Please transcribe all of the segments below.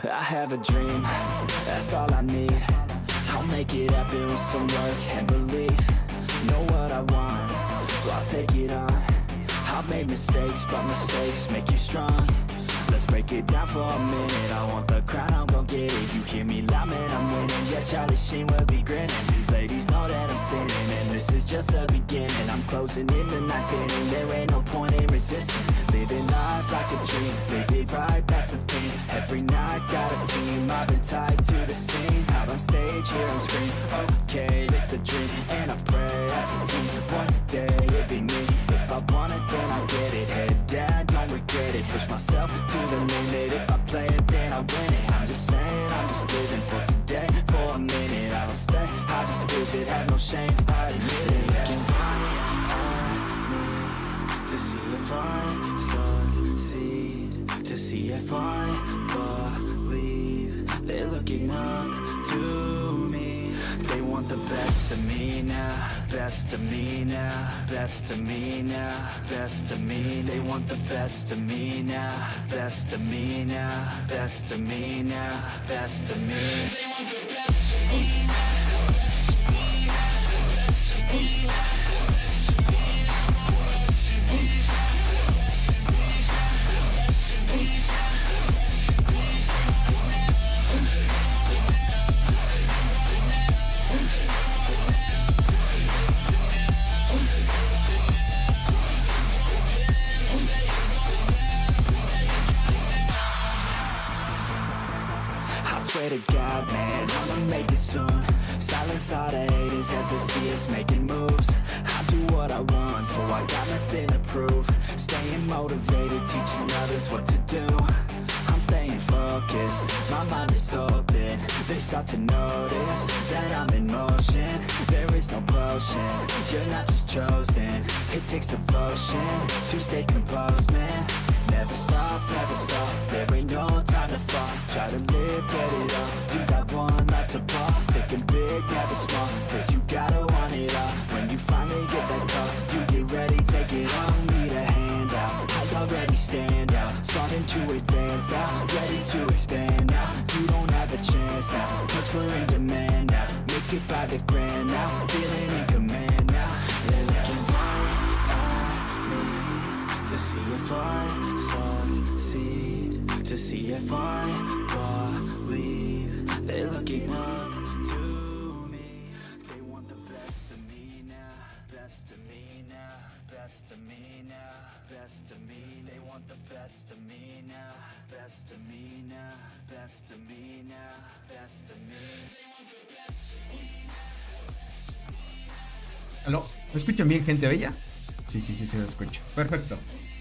I have a dream, that's all I need. I'll make it happen with some work and belief. Know what I want, so I'll take it on. I've made mistakes, but mistakes make you strong. Let's break it down for a minute. I want the crown, I'm gon' get it. You hear me loud, man, I'm winning. Yeah, Charlie Sheen will be grinning. These ladies know that I'm sinning, and this is just the beginning. I'm closing in the ninth inning. There ain't no point in resisting. Living life like a dream, live it right, that's the thing. Every night, got a team, I've been tied to the scene. Out on stage, here I'm screaming. Okay, it's a dream, and I pray as a team. One day, it'll be me. If I want it, then I get it. Head down, don't regret it. Push myself to the limit. If I play it, then I win it. I'm just saying, I'm just living for today. For a minute, I don't stay, I just visit. Have no shame, I admit it. Looking right at me to see if I succeed, to see if I believe. They're looking up to me. They want the best of me now, best of me now, best of me now, best of me. They want the best of me now, best of me now, best of me now, best of me. They want the best of me now. Swear to God, man, I'ma make it soon. Silence all the haters as they see us making moves. I do what I want, so I got nothing to prove. Staying motivated, teaching others what to do. I'm staying focused, my mind is open. They start to notice that I'm in motion. There is no potion, you're not just chosen. It takes devotion to stay composed, man. Never stop, there ain't no time to fall. Try to live, get it all. You got one life to ball. Thinking big, never small, cause you gotta want it all. When you finally get that call, you get ready, take it on. Need a handout, I already stand out. Starting to advance now, ready to expand now. You don't have a chance now, cause we're in demand now. Make it by the grand now, feeling in command now. They're looking right at me to see if I succeed, to see if I believe. They're looking up to me. They want the best of me now, best of me now, best of me now, best of me. They want the best of me now, best of me now, best of me now, best of me. ¿Aló? ¿Me escuchan bien, gente bella? Sí, se lo escucho. Perfecto.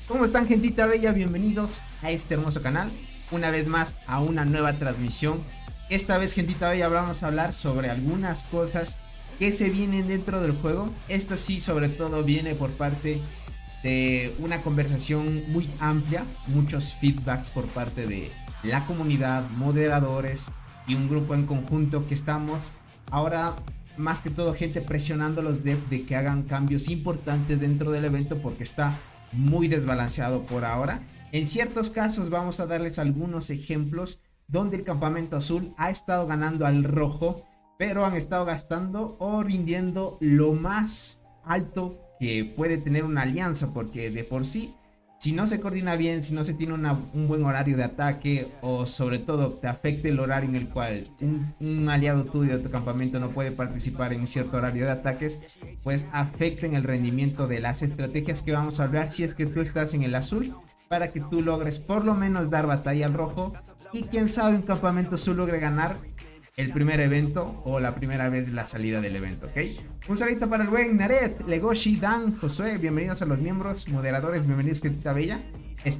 ¿Cómo están, gentita bella? Bienvenidos a este hermoso canal. Una vez más a una nueva transmisión. Esta vez, gentita bella, vamos a hablar sobre algunas cosas que se vienen dentro del juego. Esto sí, sobre todo viene por parte de una conversación muy amplia. Muchos feedbacks por parte de la comunidad, moderadores y un grupo en conjunto que estamos ahora, más que todo, gente presionando a los devs de que hagan cambios importantes dentro del evento porque está muy desbalanceado por ahora. En ciertos casos vamos a darles algunos ejemplos donde el campamento azul ha estado ganando al rojo, pero han estado gastando o rindiendo lo más alto que puede tener una alianza, porque de por sí, si no se coordina bien, si no se tiene un buen horario de ataque, o sobre todo te afecta el horario en el cual un aliado tuyo de tu campamento no puede participar en cierto horario de ataques, pues afecta en el rendimiento de las estrategias que vamos a hablar si es que tú estás en el azul, para que tú logres por lo menos dar batalla al rojo y quién sabe un campamento azul logre ganar el primer evento o la primera vez de la salida del evento, ¿ok? Un saludito para el buen Naret, Legoshi, Dan, Josué, bienvenidos a los miembros, moderadores, bienvenidos, gentita bella.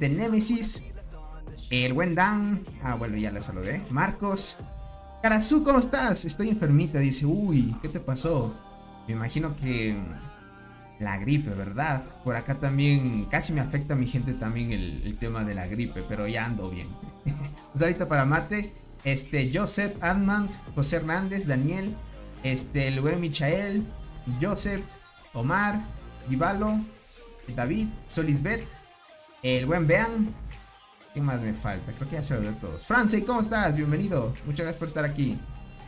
Nemesis, el buen Dan, bueno, ya le saludé. Marcos, Karazu, ¿cómo estás? Estoy enfermita, dice, uy, ¿qué te pasó? Me imagino que la gripe, ¿verdad? Por acá también casi me afecta a mi gente también el tema de la gripe, pero ya ando bien. Un saludito para Mate, Joseph, Admand, José Hernández, Daniel, el buen Michael, Joseph, Omar, Vivalo, David, Solisbeth, el buen Bean, ¿Quién más me falta? Creo que ya se lo de todos. Francie, ¿cómo estás? Bienvenido. Muchas gracias por estar aquí.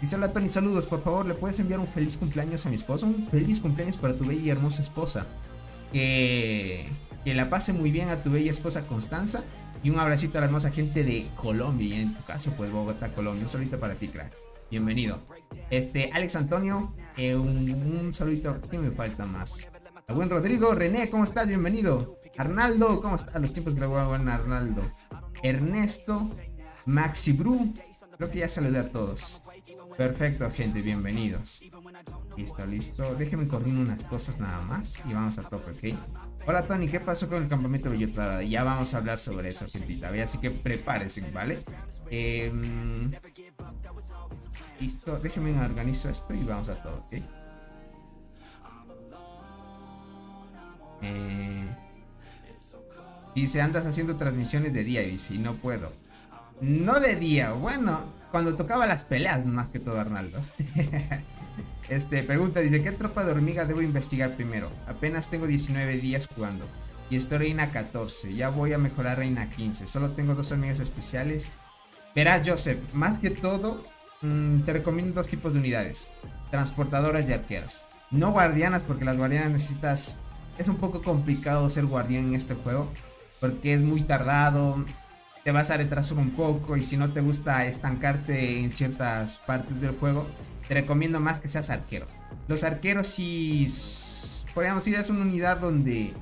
Dice: hola Tony, saludos. Por favor, ¿le puedes enviar un feliz cumpleaños a mi esposa? Un feliz cumpleaños para tu bella y hermosa esposa. Que la pase muy bien a tu bella esposa Constanza. Y un abracito a la hermosa gente de Colombia. Y en tu caso, pues Bogotá, Colombia. Un saludito para ti, crack. Bienvenido. Alex Antonio, un saludito. ¿Quién me falta más? A buen Rodrigo. René, ¿cómo estás? Bienvenido. Arnaldo, ¿cómo estás? Los tiempos que lo hago, Arnaldo. Ernesto, Maxi Bru. Creo que ya saludé a todos. Perfecto, gente, bienvenidos. Listo, listo. Déjenme correr unas cosas nada más y vamos a tope, ¿ok? Hola Tony, ¿qué pasó con el campamento Bellota? Ya vamos a hablar sobre eso, gentita. Así que prepárense, ¿vale? Listo, déjenme organizo esto y vamos a todo, ¿ok? Dice: andas haciendo transmisiones de día, dice, y no puedo. No de día, bueno, cuando tocaba las peleas, más que todo, Arnaldo. Pregunta, dice: ¿qué tropa de hormiga debo investigar primero? Apenas tengo 19 días jugando y estoy reina 14, ya voy a mejorar reina 15. Solo tengo 2 hormigas especiales. Verás, Joseph, más que todo, te recomiendo 2 tipos de unidades: transportadoras y arqueras. No guardianas, porque las guardianas necesitas... Es un poco complicado ser guardián en este juego, porque es muy tardado, te vas a retrasar un poco, y si no te gusta estancarte en ciertas partes del juego, te recomiendo más que seas arquero. Los arqueros, sí, podríamos decir, es una unidad donde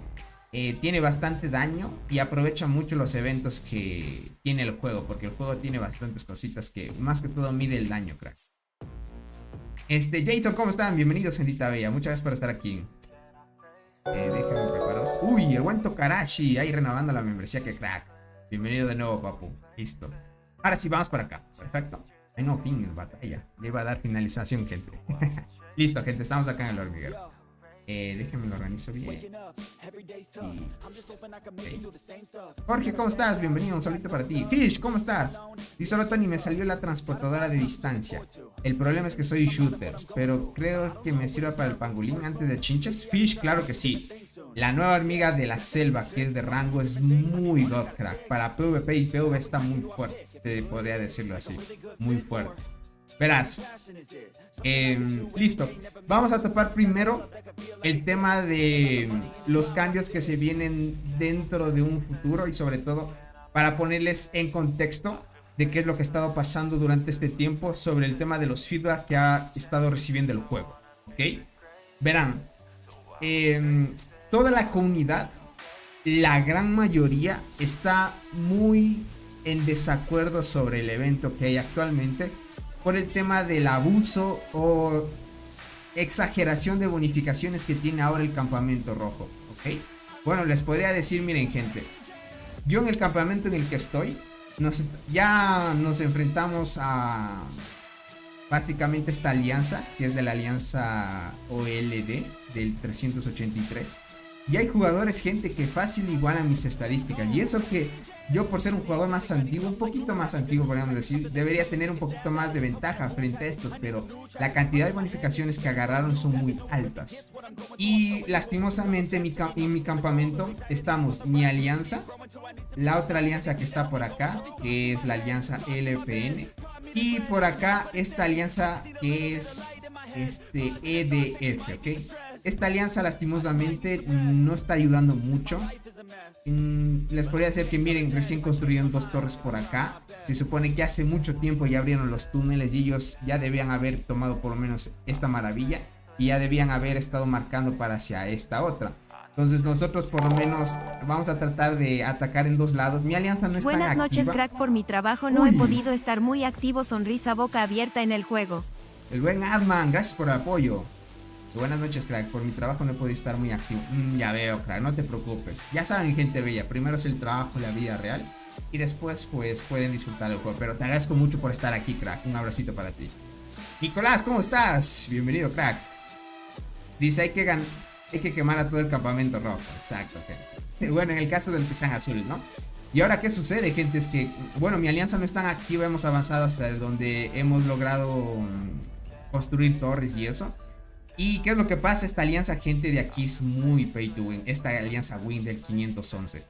tiene bastante daño y aprovecha mucho los eventos que tiene el juego, porque el juego tiene bastantes cositas que más que todo mide el daño, crack. Jason, ¿cómo están? Bienvenidos, gentita bella, muchas gracias por estar aquí. Déjenme prepararos. Uy, el buen Tokarashi, ahí renovando la membresía, que crack. Bienvenido de nuevo, papu. Listo. Ahora sí, vamos para acá. Perfecto. Hay no fin en batalla. Le iba a dar finalización, gente. Listo, gente. Estamos acá en el hormiguero. Déjenme lo organizo bien. Jorge, ¿cómo estás? Bienvenido, un saludito para ti. Fish, ¿cómo estás? Dice: hola Tony, me salió la transportadora de distancia. El problema es que soy shooter, pero creo que me sirva para el pangolín antes de chinches. Fish, claro que sí. La nueva hormiga de la selva, que es de rango, es muy god, crack. Para PvP y PvE está muy fuerte, te podría decirlo así. Muy fuerte. Verás. Listo. Vamos a topar primero el tema de los cambios que se vienen dentro de un futuro, y sobre todo para ponerles en contexto de qué es lo que ha estado pasando durante este tiempo sobre el tema de los feedback que ha estado recibiendo el juego, ¿ok? Verán, toda la comunidad, la gran mayoría, está muy en desacuerdo sobre el evento que hay actualmente, por el tema del abuso o exageración de bonificaciones que tiene ahora el campamento rojo, ¿ok? Bueno, les podría decir, miren, gente, yo en el campamento en el que estoy, ya nos enfrentamos a básicamente esta alianza, que es de la alianza OLD del 383. Y hay jugadores, gente, que fácil igualan mis estadísticas. Y eso que yo, por ser un jugador más antiguo, un poquito más antiguo, podríamos decir, debería tener un poquito más de ventaja frente a estos. Pero la cantidad de bonificaciones que agarraron son muy altas. Y lastimosamente en mi campamento estamos mi alianza, la otra alianza que está por acá, que es la alianza LPN. Y por acá esta alianza que es EDF, ¿ok? Esta alianza lastimosamente no está ayudando mucho. Les podría decir que miren, recién construyeron 2 torres por acá. Se supone que hace mucho tiempo ya abrieron los túneles y ellos ya debían haber tomado por lo menos esta maravilla. Y ya debían haber estado marcando para hacia esta otra. Entonces nosotros por lo menos vamos a tratar de atacar en 2 lados. Mi alianza no es tan activa. Buenas noches, crack. Por mi trabajo no he podido estar muy activo. Sonrisa boca abierta en el juego. El buen Adman, gracias por el apoyo. Buenas noches, crack. Por mi trabajo no he podido estar muy activo. Ya veo, crack, no te preocupes. Ya saben, gente bella, primero es el trabajo, la vida real, y después pues pueden disfrutar el juego. Pero te agradezco mucho por estar aquí, crack. Un abracito para ti. Nicolás, ¿cómo estás? Bienvenido, crack. Dice: hay que quemar a todo el campamento rojo. Exacto, gente. Bueno, en el caso del que sean azules, ¿no? Y ahora, ¿qué sucede, gente? Es que, bueno, mi alianza no es tan activa. Hemos avanzado hasta donde hemos logrado construir torres y eso. ¿Y qué es lo que pasa? Esta alianza, gente, de aquí es muy pay to win. Esta alianza win del 511.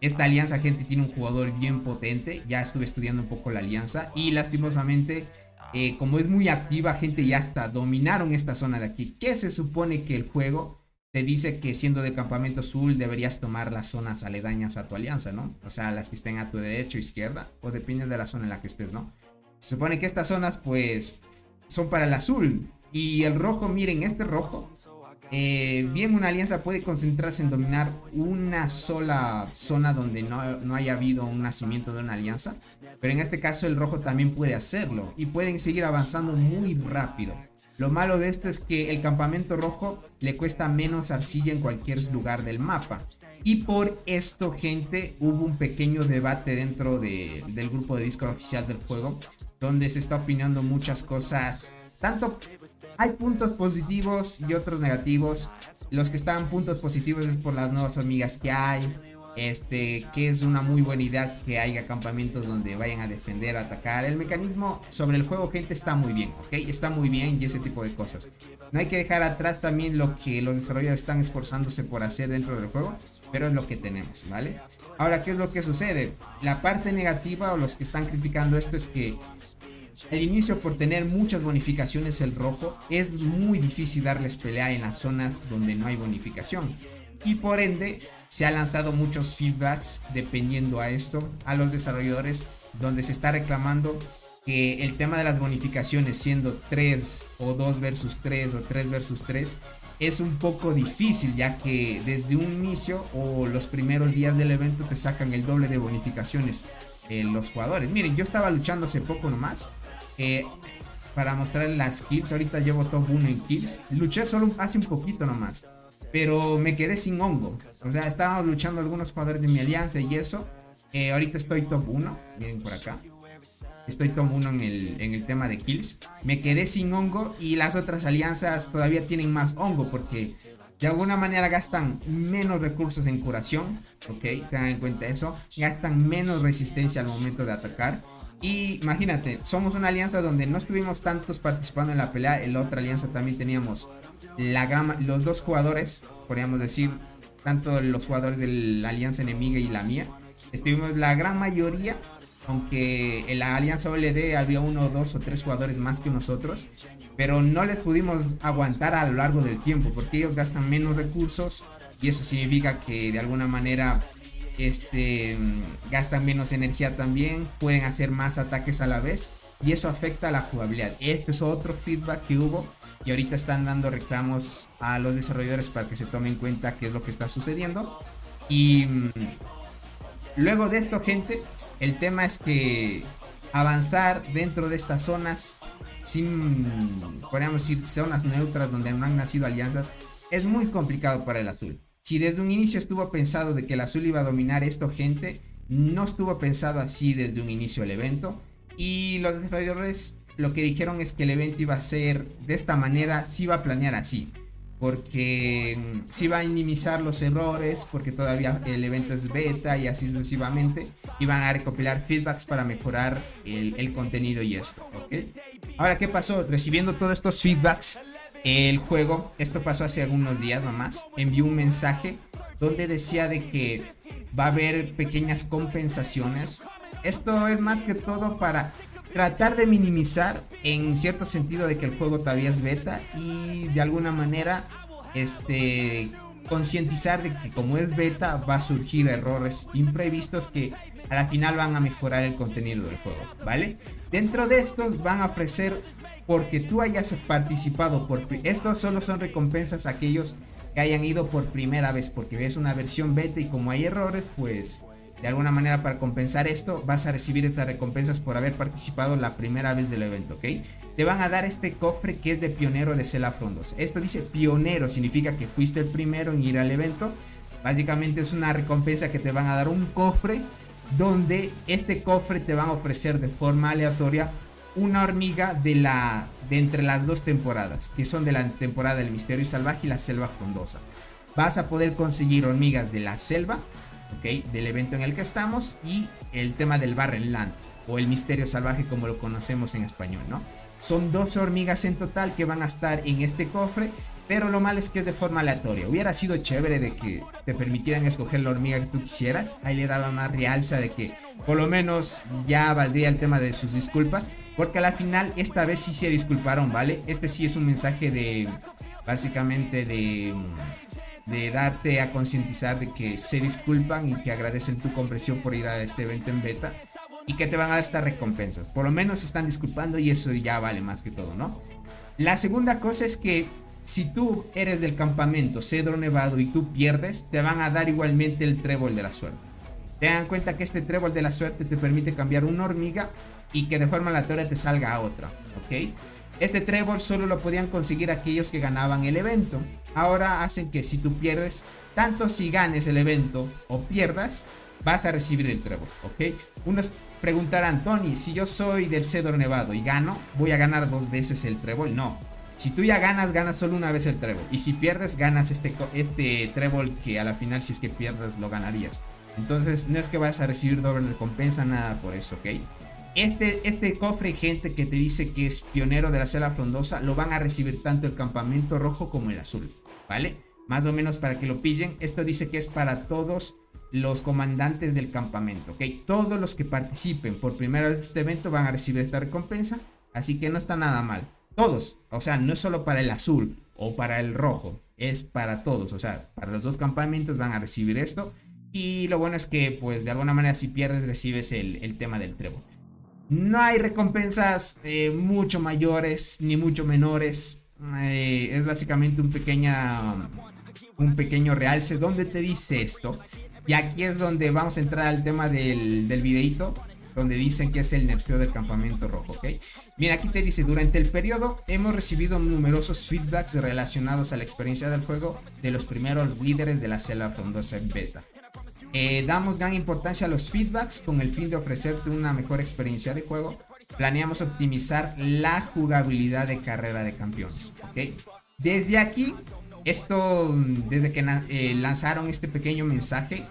Esta alianza, gente, tiene un jugador bien potente. Ya estuve estudiando un poco la alianza y lastimosamente, como es muy activa, gente, ya hasta dominaron esta zona de aquí. ¿Qué se supone que el juego te dice? Que siendo del campamento azul deberías tomar las zonas aledañas a tu alianza, ¿no? O sea, las que estén a tu derecha o izquierda, o depende de la zona en la que estés, ¿no? Se supone que estas zonas, pues, son para el azul. Y el rojo, miren, este rojo, bien, una alianza puede concentrarse en dominar una sola zona donde no haya habido un nacimiento de una alianza. Pero en este caso el rojo también puede hacerlo y pueden seguir avanzando muy rápido. Lo malo de esto es que el campamento rojo le cuesta menos arcilla en cualquier lugar del mapa. Y por esto, gente, hubo un pequeño debate dentro del grupo de Discord oficial del juego, donde se está opinando muchas cosas. Tanto hay puntos positivos y otros negativos. Los que están puntos positivos es por las nuevas hormigas que hay. Que es una muy buena idea que haya campamentos donde vayan a defender, a atacar. El mecanismo sobre el juego, gente, está muy bien, ¿ok? Está muy bien y ese tipo de cosas. No hay que dejar atrás también lo que los desarrolladores están esforzándose por hacer dentro del juego, pero es lo que tenemos, ¿vale? Ahora, ¿qué es lo que sucede? La parte negativa, o los que están criticando esto, es que al inicio, por tener muchas bonificaciones el rojo, es muy difícil darles pelea en las zonas donde no hay bonificación. Y por ende, se han lanzado muchos feedbacks dependiendo a esto, a los desarrolladores, donde se está reclamando que el tema de las bonificaciones, siendo 3 o 2 versus 3 o 3 versus 3, es un poco difícil, ya que desde un inicio o los primeros días del evento te sacan el doble de bonificaciones los jugadores. Miren, yo estaba luchando hace poco nomás para mostrar las kills. Ahorita llevo top 1 en kills. Luché solo hace un poquito nomás, pero me quedé sin hongo. O sea, estábamos luchando algunos jugadores de mi alianza y eso. Ahorita estoy top 1. Miren por acá. Estoy top 1 en el tema de kills. Me quedé sin hongo y las otras alianzas todavía tienen más hongo, porque de alguna manera gastan menos recursos en curación. Ok, tengan en cuenta eso. Gastan menos resistencia al momento de atacar. Y imagínate, somos una alianza donde no estuvimos tantos participando en la pelea. En la otra alianza también teníamos los dos jugadores, podríamos decir, tanto los jugadores de la alianza enemiga y la mía. Estuvimos la gran mayoría, aunque en la alianza OLD había 1, 2 o 3 jugadores más que nosotros, pero no les pudimos aguantar a lo largo del tiempo, porque ellos gastan menos recursos y eso significa que de alguna manera gastan menos energía también, pueden hacer más ataques a la vez y eso afecta a la jugabilidad. Este es otro feedback que hubo y ahorita están dando reclamos a los desarrolladores para que se tomen en cuenta qué es lo que está sucediendo. Y luego de esto, gente, el tema es que avanzar dentro de estas zonas podríamos decir, zonas neutras donde no han nacido alianzas, es muy complicado para el azul. Si desde un inicio estuvo pensado de que el azul iba a dominar esto, gente, no estuvo pensado así desde un inicio del evento. Y los desarrolladores lo que dijeron es que el evento iba a ser de esta manera, sí iba a planear así, porque sí va a minimizar los errores, porque todavía el evento es beta y así sucesivamente, y van a recopilar feedbacks para mejorar el contenido y esto, ¿ok? Ahora, ¿qué pasó? Recibiendo todos estos feedbacks, el juego, esto pasó hace algunos días nomás, envió un mensaje donde decía de que va a haber pequeñas compensaciones. Esto es más que todo para tratar de minimizar en cierto sentido de que el juego todavía es beta y de alguna manera concientizar de que como es beta va a surgir errores imprevistos que a la final van a mejorar el contenido del juego, ¿vale? Dentro de estos van a ofrecer, porque tú hayas participado estos solo son recompensas a aquellos que hayan ido por primera vez, porque es una versión beta y como hay errores, pues de alguna manera para compensar esto vas a recibir estas recompensas por haber participado la primera vez del evento, ¿ok? Te van a dar este cofre que es de pionero de Cela Frondos. Esto dice pionero, significa que fuiste el primero en ir al evento. Básicamente es una recompensa que te van a dar un cofre, donde este cofre te van a ofrecer de forma aleatoria una hormiga de entre las dos temporadas, que son de la temporada del Misterio Salvaje y la Selva Frondosa. Vas a poder conseguir hormigas de la selva, ¿ok?, del evento en el que estamos, y el tema del Barren Land o el Misterio Salvaje como lo conocemos en español, ¿no? Son 12 hormigas en total que van a estar en este cofre pero lo malo es que es de forma aleatoria. Hubiera sido chévere de que te permitieran escoger la hormiga que tú quisieras. Ahí le daba más realza de que por lo menos ya valdría el tema de sus disculpas, porque a la final esta vez sí se disculparon, ¿vale? Este sí es un mensaje de, básicamente de darte a concientizar de que se disculpan y que agradecen tu comprensión por ir a este evento en beta y que te van a dar estas recompensas. Por lo menos se están disculpando y eso ya vale más que todo, ¿no? La segunda cosa es que si tú eres del campamento Cedro Nevado y tú pierdes, te van a dar igualmente el trébol de la suerte. Tengan en cuenta que este trébol de la suerte te permite cambiar una hormiga y que de forma aleatoria te salga a otra, ¿ok? Este trébol solo lo podían conseguir aquellos que ganaban el evento. Ahora hacen que si tú pierdes, tanto si ganes el evento o pierdas, vas a recibir el trébol, ¿ok? Unos preguntarán, Tony, si yo soy del Cedro Nevado y gano, ¿voy a ganar 2 veces el trébol? No. Si tú ya ganas solo una vez el trébol. Y si pierdes, ganas este trébol que a la final, si es que pierdes, lo ganarías. Entonces, no es que vas a recibir doble recompensa, nada por eso, ¿ok? Este cofre, gente, que te dice que es pionero de la selva frondosa, lo van a recibir tanto el campamento rojo como el azul, ¿vale? Más o menos para que lo pillen. Esto dice que es para todos los comandantes del campamento, ¿ok? Todos los que participen por primera vez de este evento van a recibir esta recompensa, así que no está nada mal. Todos, o sea, no es solo para el azul o para el rojo, es para todos, o sea, para los dos campamentos van a recibir esto. Y lo bueno es que, pues, de alguna manera, si pierdes, recibes el tema del trébol. No hay recompensas mucho mayores ni mucho menores. Es básicamente un pequeño realce donde te dice esto. Y aquí es donde vamos a entrar al tema del videito, donde dicen que es el nerfeo del campamento rojo, ¿ok? Mira, aquí te dice, durante el periodo hemos recibido numerosos feedbacks relacionados a la experiencia del juego de los primeros líderes de la selva frondosa en beta. Damos gran importancia a los feedbacks con el fin de ofrecerte una mejor experiencia de juego. Planeamos optimizar la jugabilidad de carrera de campeones, ¿ok? Desde aquí, desde que lanzaron este pequeño mensaje,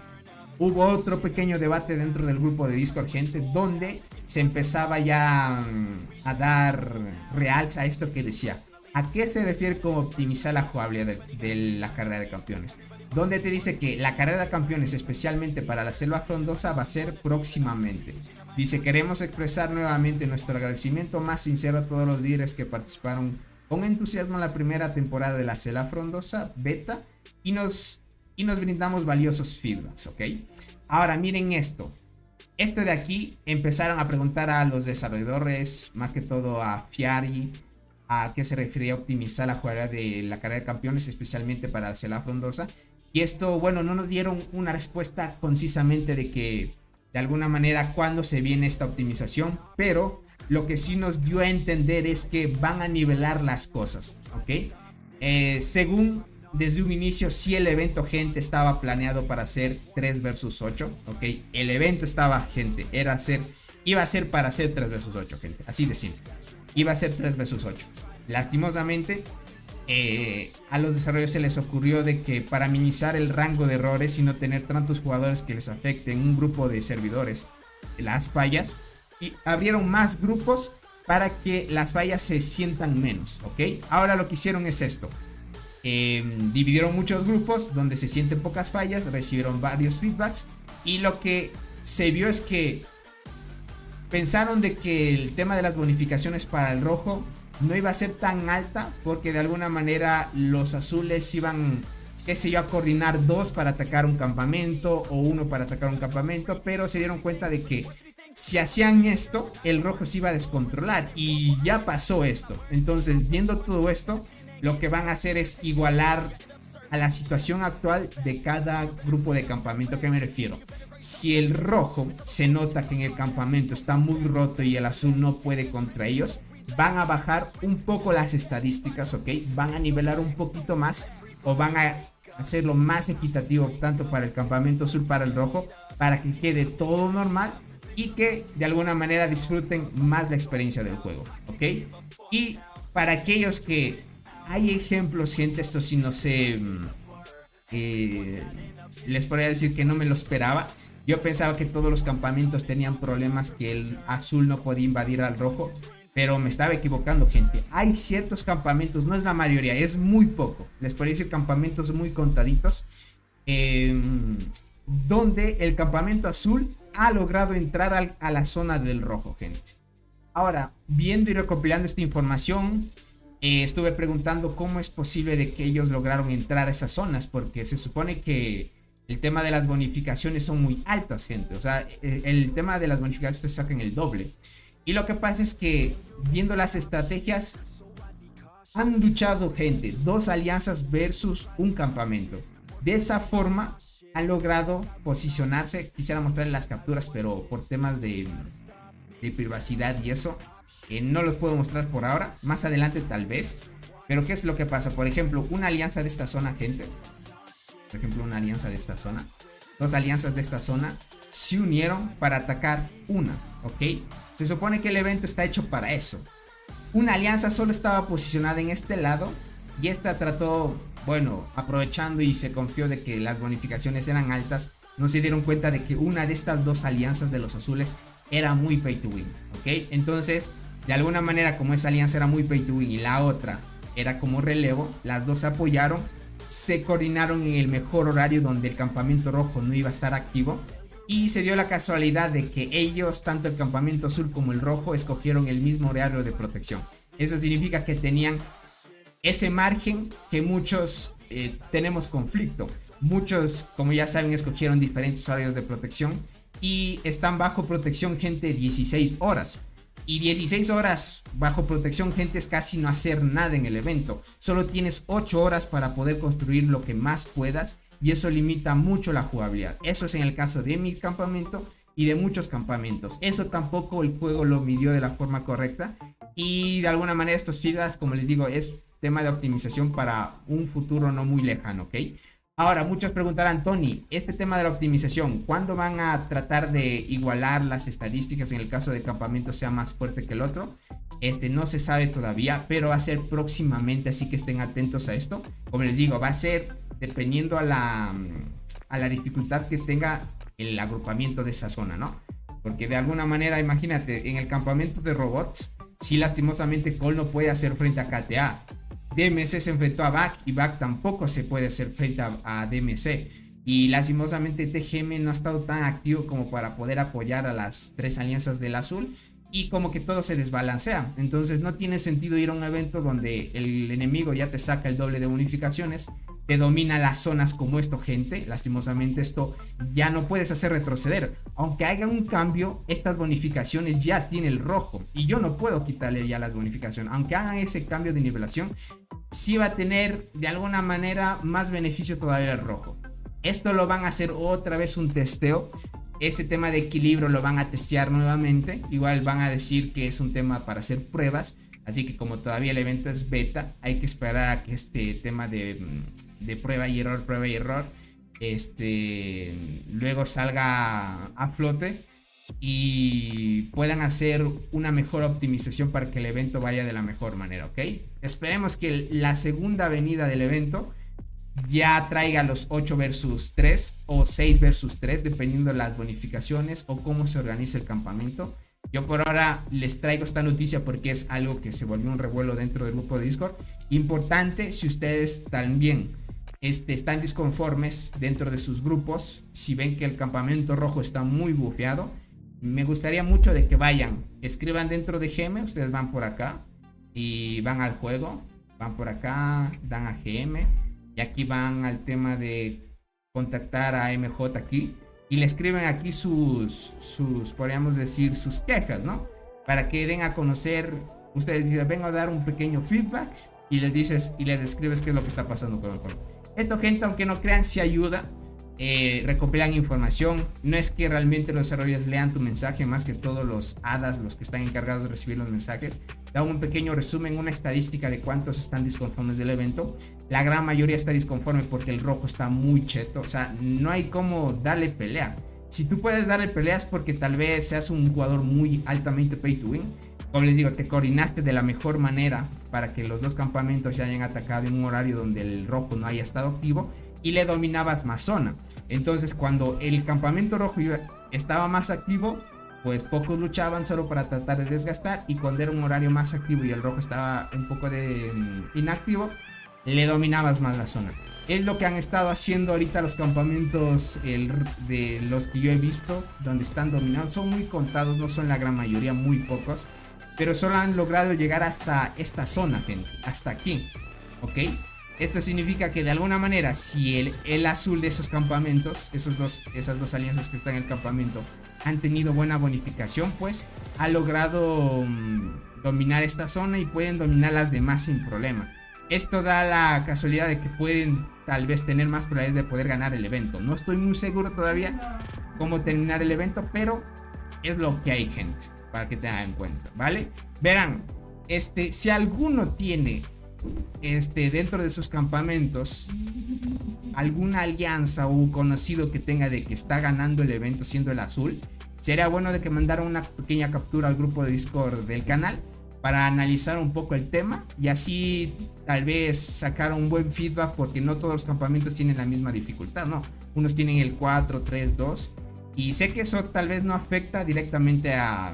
hubo otro pequeño debate dentro del grupo de Discord, gente, donde se empezaba ya a dar realza a esto que decía. ¿A qué se refiere con optimizar la jugabilidad de la carrera de campeones? Donde te dice que la carrera de campeones, especialmente para la selva frondosa, va a ser próximamente. Dice, queremos expresar nuevamente nuestro agradecimiento más sincero a todos los líderes que participaron con entusiasmo en la primera temporada de la selva frondosa beta y nos brindamos valiosos feedbacks, ¿ok? Ahora miren esto. Esto de aquí empezaron a preguntar a los desarrolladores, más que todo a Fiari, a qué se refería a optimizar la jugabilidad de la carrera de campeones, especialmente para la selva frondosa. Y esto, bueno, no nos dieron una respuesta concisamente de que, de alguna manera, cuándo se viene esta optimización, pero lo que sí nos dio a entender es que van a nivelar las cosas, ¿ok? Según desde un inicio, sí, el evento, gente, estaba planeado para ser 3 versus 8, ¿ok? El evento estaba, gente, iba a ser para hacer 3 versus 8, gente, así de simple. Iba a ser 3 versus 8. Lastimosamente, a los desarrolladores se les ocurrió de que para minimizar el rango de errores y no tener tantos jugadores que les afecten un grupo de servidores, las fallas, y abrieron más grupos para que las fallas se sientan menos, ¿ok? Ahora lo que hicieron es esto. Dividieron muchos grupos donde se sienten pocas fallas, recibieron varios feedbacks y lo que se vio es que pensaron de que el tema de las bonificaciones para el rojo no iba a ser tan alta porque de alguna manera los azules iban, qué sé yo, a coordinar 2 para atacar un campamento o 1 para atacar un campamento, pero se dieron cuenta de que si hacían esto, el rojo se iba a descontrolar y ya pasó esto. Entonces, viendo todo esto, lo que van a hacer es igualar a la situación actual de cada grupo de campamento. ¿A qué me refiero? Si el rojo se nota que en el campamento está muy roto y el azul no puede contra ellos, van a bajar un poco las estadísticas, ¿ok? Van a nivelar un poquito más o van a hacerlo más equitativo tanto para el campamento azul para el rojo, para que quede todo normal y que de alguna manera disfruten más la experiencia del juego, ¿ok? Y para aquellos que hay ejemplos, gente, esto sí no sé, les podría decir que no me lo esperaba. Yo pensaba que todos los campamentos tenían problemas, que el azul no podía invadir al rojo. pero me estaba equivocando, gente. Hay ciertos campamentos, no es la mayoría, es muy poco. Les podría decir campamentos muy contaditos, donde el campamento azul ha logrado entrar a la zona del rojo, gente. Ahora, viendo y recopilando esta información, estuve preguntando cómo es posible de que ellos lograron entrar a esas zonas, porque se supone que el tema de las bonificaciones son muy altas, gente. O sea, el tema de las bonificaciones te sacan el doble. Y lo que pasa es que, viendo las estrategias, han luchado, gente, dos alianzas versus un campamento. De esa forma han logrado posicionarse. Quisiera mostrarles las capturas, pero por temas de privacidad y eso, no los puedo mostrar por ahora. Más adelante tal vez. Pero ¿qué es lo que pasa? Por ejemplo, una alianza de esta zona, gente. Por ejemplo, una alianza de esta zona. Dos alianzas de esta zona se unieron para atacar una, ¿ok? Se supone que el evento está hecho para eso. Una alianza solo estaba posicionada en este lado y esta trató, bueno, aprovechando y se confió de que las bonificaciones eran altas, no se dieron cuenta de que una de estas dos alianzas de los azules era muy pay to win, ¿ok? Entonces, de alguna manera, como esa alianza era muy pay to win y la otra era como relevo, las dos se apoyaron, se coordinaron en el mejor horario donde el campamento rojo no iba a estar activo. Y se dio la casualidad de que ellos, tanto el campamento azul como el rojo, escogieron el mismo horario de protección. Eso significa que tenían ese margen que muchos tenemos conflicto. Muchos, como ya saben, escogieron diferentes horarios de protección y están bajo protección, gente, 16 horas. Y 16 horas bajo protección, gente, es casi no hacer nada en el evento. Solo tienes 8 horas para poder construir lo que más puedas. Y eso limita mucho la jugabilidad. Eso es en el caso de mi campamento y de muchos campamentos. Eso tampoco el juego lo midió de la forma correcta. Y de alguna manera estos feedbacks, como les digo, es tema de optimización para un futuro no muy lejano, ¿ok? Ahora, muchos preguntarán, Tony, este tema de la optimización, ¿cuándo van a tratar de igualar las estadísticas en el caso de campamento sea más fuerte que el otro? No se sabe todavía, pero va a ser próximamente, así que estén atentos a esto. Como les digo, va a ser dependiendo a la dificultad que tenga el agrupamiento de esa zona, ¿no? Porque de alguna manera, imagínate, en el campamento de robots, si lastimosamente Cole no puede hacer frente a KTA, DMC se enfrentó a Back y Back tampoco se puede hacer frente a DMC. Y lastimosamente TGM no ha estado tan activo como para poder apoyar a las tres alianzas del azul. Y como que todo se desbalancea. Entonces no tiene sentido ir a un evento donde el enemigo ya te saca el doble de bonificaciones, te domina las zonas como esto, gente. Lastimosamente esto ya no puedes hacer retroceder. Aunque haga un cambio, estas bonificaciones ya tiene el rojo. Y yo no puedo quitarle ya las bonificaciones. Aunque hagan ese cambio de nivelación, sí va a tener de alguna manera más beneficio todavía el rojo. Esto lo van a hacer otra vez un testeo. Ese tema de equilibrio lo van a testear nuevamente. Igual van a decir que es un tema para hacer pruebas. Así que como todavía el evento es beta, hay que esperar a que este tema de prueba y error, luego salga a flote y puedan hacer una mejor optimización para que el evento vaya de la mejor manera, ¿ok? Esperemos que la segunda venida del evento ya traiga los 8 versus 3 o 6 versus 3, dependiendo de las bonificaciones o cómo se organiza el campamento. Yo por ahora les traigo esta noticia porque es algo que se volvió un revuelo dentro del grupo de Discord. Importante, si ustedes también están disconformes dentro de sus grupos, si ven que el campamento rojo está muy bufeado, me gustaría mucho de que vayan, escriban dentro de GM, ustedes van por acá y van al juego, van por acá, dan a GM y aquí van al tema de contactar a MJ aquí. Y le escriben aquí sus podríamos decir, sus quejas, ¿no? Para que den a conocer, ustedes dicen, vengo a dar un pequeño feedback y les dices y les describes qué es lo que está pasando con el juego. Esto, gente, aunque no crean, sí ayuda. Recopilan información. No es que realmente los desarrolladores lean tu mensaje, más que todos los hadas, los que están encargados de recibir los mensajes, dan un pequeño resumen, una estadística de cuántos están disconformes del evento. La gran mayoría está disconforme porque el rojo está muy cheto. O sea, no hay cómo darle pelea. Si tú puedes darle peleas porque tal vez seas un jugador muy altamente pay to win. Como les digo, te coordinaste de la mejor manera para que los dos campamentos se hayan atacado en un horario donde el rojo no haya estado activo y le dominabas más zona. Entonces, cuando el campamento rojo estaba más activo, pues pocos luchaban solo para tratar de desgastar, y cuando era un horario más activo y el rojo estaba un poco de inactivo, le dominabas más la zona. Es lo que han estado haciendo ahorita los campamentos de los que yo he visto, donde están dominados. Son muy contados, no son la gran mayoría, muy pocos, pero solo han logrado llegar hasta esta zona, gente, hasta aquí, ¿ok? Esto significa que de alguna manera, si el azul de esos campamentos, esas dos alianzas que están en el campamento, han tenido buena bonificación, pues ha logrado dominar esta zona y pueden dominar las demás sin problema. Esto da la casualidad de que pueden tal vez tener más probabilidades de poder ganar el evento. No estoy muy seguro todavía cómo terminar el evento, pero es lo que hay, gente, para que tengan en cuenta, ¿vale? Verán, si alguno tiene dentro de sus campamentos alguna alianza o conocido que tenga de que está ganando el evento siendo el azul, sería bueno de que mandara una pequeña captura al grupo de Discord del canal para analizar un poco el tema y así tal vez sacar un buen feedback, porque no todos los campamentos tienen la misma dificultad, ¿no? Unos tienen el 4, 3, 2 y sé que eso tal vez no afecta directamente a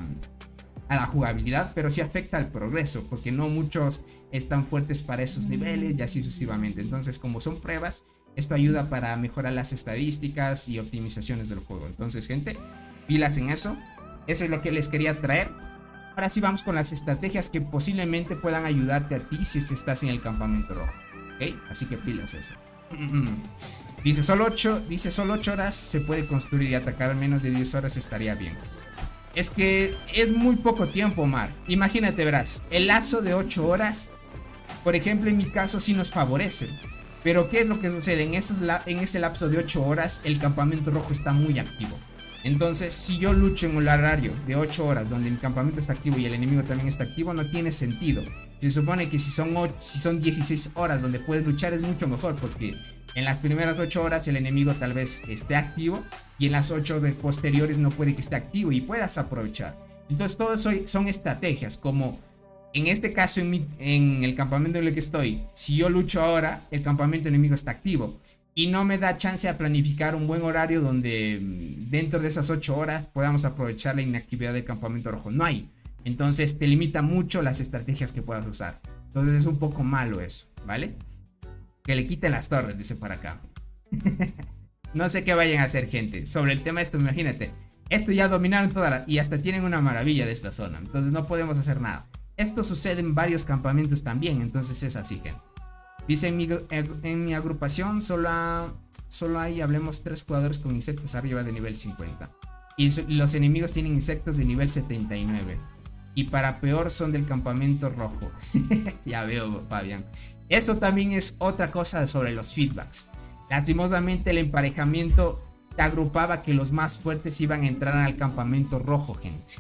la jugabilidad, pero sí afecta al progreso, porque no muchos están fuertes para esos niveles y así sucesivamente. Entonces, como son pruebas, esto ayuda para mejorar las estadísticas y optimizaciones del juego. Entonces, gente, pilas en eso. Eso es lo que les quería traer. Ahora sí vamos con las estrategias que posiblemente puedan ayudarte a ti si estás en el campamento rojo, ¿ok? Así que pilas eso. Dice solo 8 horas se puede construir y atacar, menos de 10 horas estaría bien. Es que es muy poco tiempo, Omar. Imagínate, verás, el lazo de 8 horas, por ejemplo, en mi caso sí nos favorece. Pero ¿qué es lo que sucede? En ese lapso de 8 horas, el campamento rojo está muy activo. Entonces, si yo lucho en un horario de 8 horas, donde el campamento está activo y el enemigo también está activo, no tiene sentido. Se supone que si son 16 horas donde puedes luchar es mucho mejor, porque en las primeras 8 horas el enemigo tal vez esté activo y en las 8 posteriores no puede que esté activo y puedas aprovechar. Entonces todo eso son estrategias, como en este caso en el campamento en el que estoy. Si yo lucho ahora, el campamento enemigo está activo y no me da chance a planificar un buen horario donde dentro de esas 8 horas podamos aprovechar la inactividad del campamento rojo. No hay. Entonces te limita mucho las estrategias que puedas usar. Entonces es un poco malo eso, ¿vale? Que le quiten las torres, dice por acá. No sé qué vayan a hacer, gente. Sobre el tema de esto, imagínate. Esto ya dominaron y hasta tienen una maravilla de esta zona. Entonces no podemos hacer nada. Esto sucede en varios campamentos también. Entonces es así, gente. Dice en mi agrupación solo hay, hablemos, 3 jugadores con insectos arriba de nivel 50. Y los enemigos tienen insectos de nivel 79. Y para peor son del campamento rojo. Ya veo, Fabián. Esto también es otra cosa sobre los feedbacks. Lastimosamente el emparejamiento te agrupaba que los más fuertes iban a entrar al campamento rojo, gente.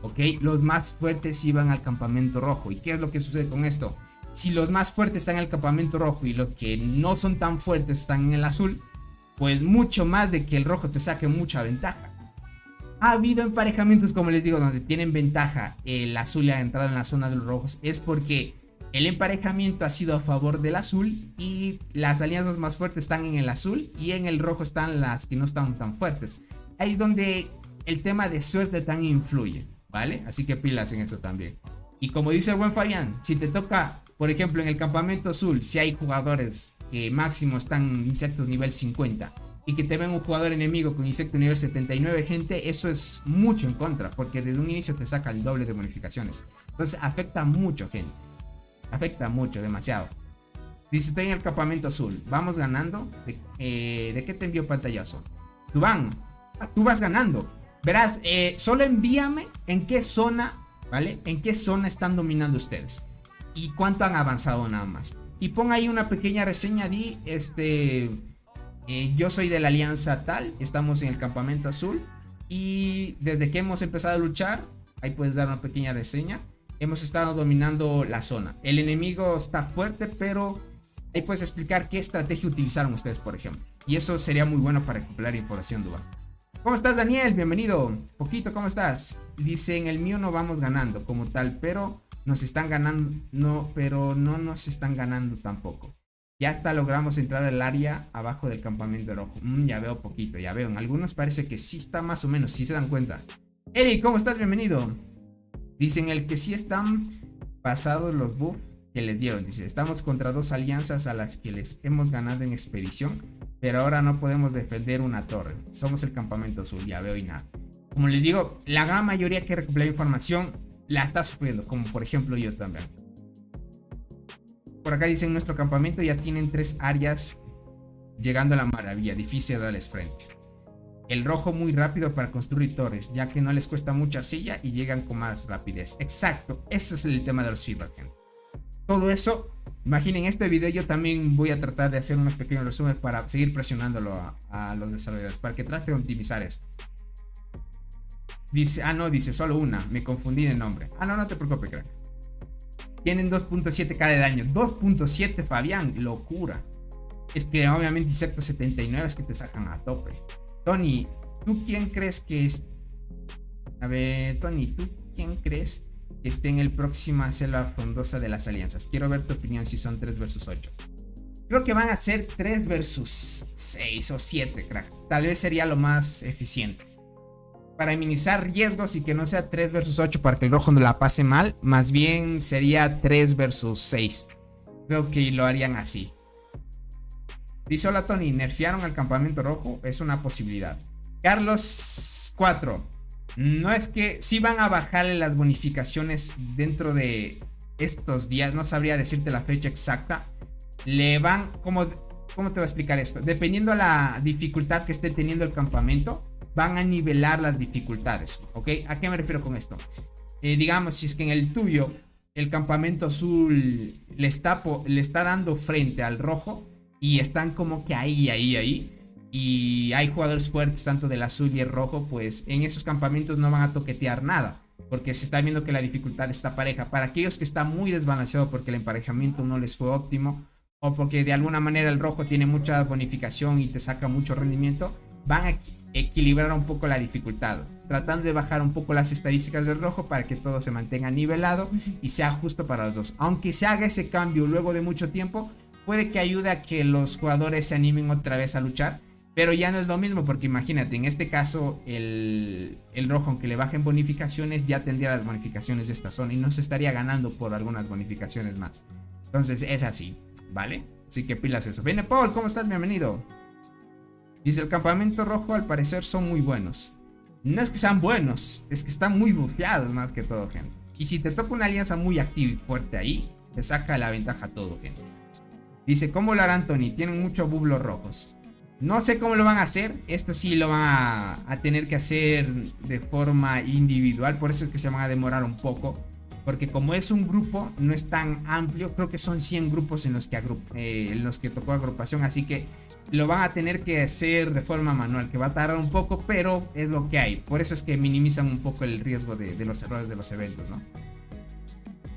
¿Ok? Los más fuertes iban al campamento rojo. ¿Y qué es lo que sucede con esto? Si los más fuertes están en el campamento rojo y los que no son tan fuertes están en el azul, pues mucho más de que el rojo te saque mucha ventaja. Ha habido emparejamientos, como les digo, donde tienen ventaja el azul y ha entrado en la zona de los rojos. Es porque el emparejamiento ha sido a favor del azul y las alianzas más fuertes están en el azul y en el rojo están las que no están tan fuertes. Ahí es donde el tema de suerte también influye, ¿vale? Así que pilas en eso también. Y como dice el buen Fabián, si te toca, por ejemplo, en el campamento azul, si hay jugadores que máximo están insectos nivel 50 y que te ven un jugador enemigo con insecto nivel 79, gente, eso es mucho en contra, porque desde un inicio te saca el doble de bonificaciones. Entonces afecta mucho, gente. Afecta mucho, demasiado. Dice, estoy en el campamento azul, vamos ganando. ¿De qué te envió pantallazo? Tú vas ganando. Verás, solo envíame en qué zona, ¿vale? En qué zona están dominando ustedes y cuánto han avanzado nada más. Y pon ahí una pequeña reseña. Yo soy de la alianza tal, estamos en el campamento azul y desde que hemos empezado a luchar, ahí puedes dar una pequeña reseña. Hemos estado dominando la zona. El enemigo está fuerte, pero ahí puedes explicar qué estrategia utilizaron ustedes, por ejemplo. Y eso sería muy bueno para recopilar información, Duba. ¿Cómo estás, Daniel? Bienvenido. Poquito, ¿cómo estás? Dice, en el mío no vamos ganando como tal, pero nos están ganando. No, pero no nos están ganando tampoco. Ya hasta logramos entrar al área abajo del campamento rojo. Ya veo poquito, ya veo. En algunos parece que sí está más o menos, sí se dan cuenta. Eric, ¿cómo estás? Bienvenido. Dicen el que sí están pasados los buffs que les dieron. Dice, estamos contra dos alianzas a las que les hemos ganado en expedición, pero ahora no podemos defender una torre. Somos el campamento azul, ya veo y nada. Como les digo, la gran mayoría que recopila información la está sufriendo, como por ejemplo yo también. Por acá dicen, nuestro campamento ya tienen 3 áreas llegando a la maravilla, difícil darles frente. El rojo muy rápido para construir torres, ya que no les cuesta mucha arcilla y llegan con más rapidez. Exacto, ese es el tema de los feedback, gente. Todo eso, imaginen este video, yo también voy a tratar de hacer unos pequeños resúmenes para seguir presionándolo a los desarrolladores, para que traten de optimizar esto. Dice, no, dice solo una, me confundí de nombre. No te preocupes, crack. Tienen 2.7k de daño, 2.7 Fabián, locura. Es que obviamente insecto 79 es que te sacan a tope. Tony, ¿tú quién crees que es? A ver, Tony, ¿tú quién crees que esté en el próxima selva frondosa de las alianzas? Quiero ver tu opinión si son 3 versus 8. Creo que van a ser 3 versus 6 o 7, crack. Tal vez sería lo más eficiente. Para minimizar riesgos y que no sea 3 versus 8 para que el rojo no la pase mal. Más bien sería 3 versus 6. Creo que lo harían así. Dice, hola Tony, ¿nerfearon al campamento rojo? Es una posibilidad. Carlos 4. No, es que sí van a bajarle las bonificaciones dentro de estos días. No sabría decirte la fecha exacta. Le van, ¿cómo te voy a explicar esto? Dependiendo de la dificultad que esté teniendo el campamento, van a nivelar las dificultades, ¿ok? ¿A qué me refiero con esto? Digamos, si es que en el tuyo el campamento azul le está dando frente al rojo y están como que ahí, y hay jugadores fuertes tanto del azul y el rojo, pues en esos campamentos no van a toquetear nada, porque se está viendo que la dificultad está pareja. Para aquellos que están muy desbalanceados porque el emparejamiento no les fue óptimo, o porque de alguna manera el rojo tiene mucha bonificación y te saca mucho rendimiento, van a equilibrar un poco la dificultad, tratando de bajar un poco las estadísticas del rojo para que todo se mantenga nivelado y sea justo para los dos. Aunque se haga ese cambio luego de mucho tiempo, puede que ayude a que los jugadores se animen otra vez a luchar, pero ya no es lo mismo, porque imagínate, en este caso el rojo, aunque le bajen bonificaciones, ya tendría las bonificaciones de esta zona y no se estaría ganando por algunas bonificaciones más. Entonces es así, ¿vale? Así que pilas eso. Viene Paul, ¿cómo estás? Bienvenido. Dice, el campamento rojo al parecer son muy buenos. No es que sean buenos, es que están muy bufeados más que todo, gente. Y si te toca una alianza muy activa y fuerte ahí, te saca la ventaja todo, gente. Dice, ¿cómo lo harán, Tony? Tienen muchos bublos rojos. No sé cómo lo van a hacer. Esto sí lo van a tener que hacer de forma individual. Por eso es que se van a demorar un poco. Porque como es un grupo, no es tan amplio. Creo que son 100 grupos en los que tocó agrupación. Así que lo van a tener que hacer de forma manual, que va a tardar un poco, pero es lo que hay. Por eso es que minimizan un poco el riesgo de los errores de los eventos, ¿no?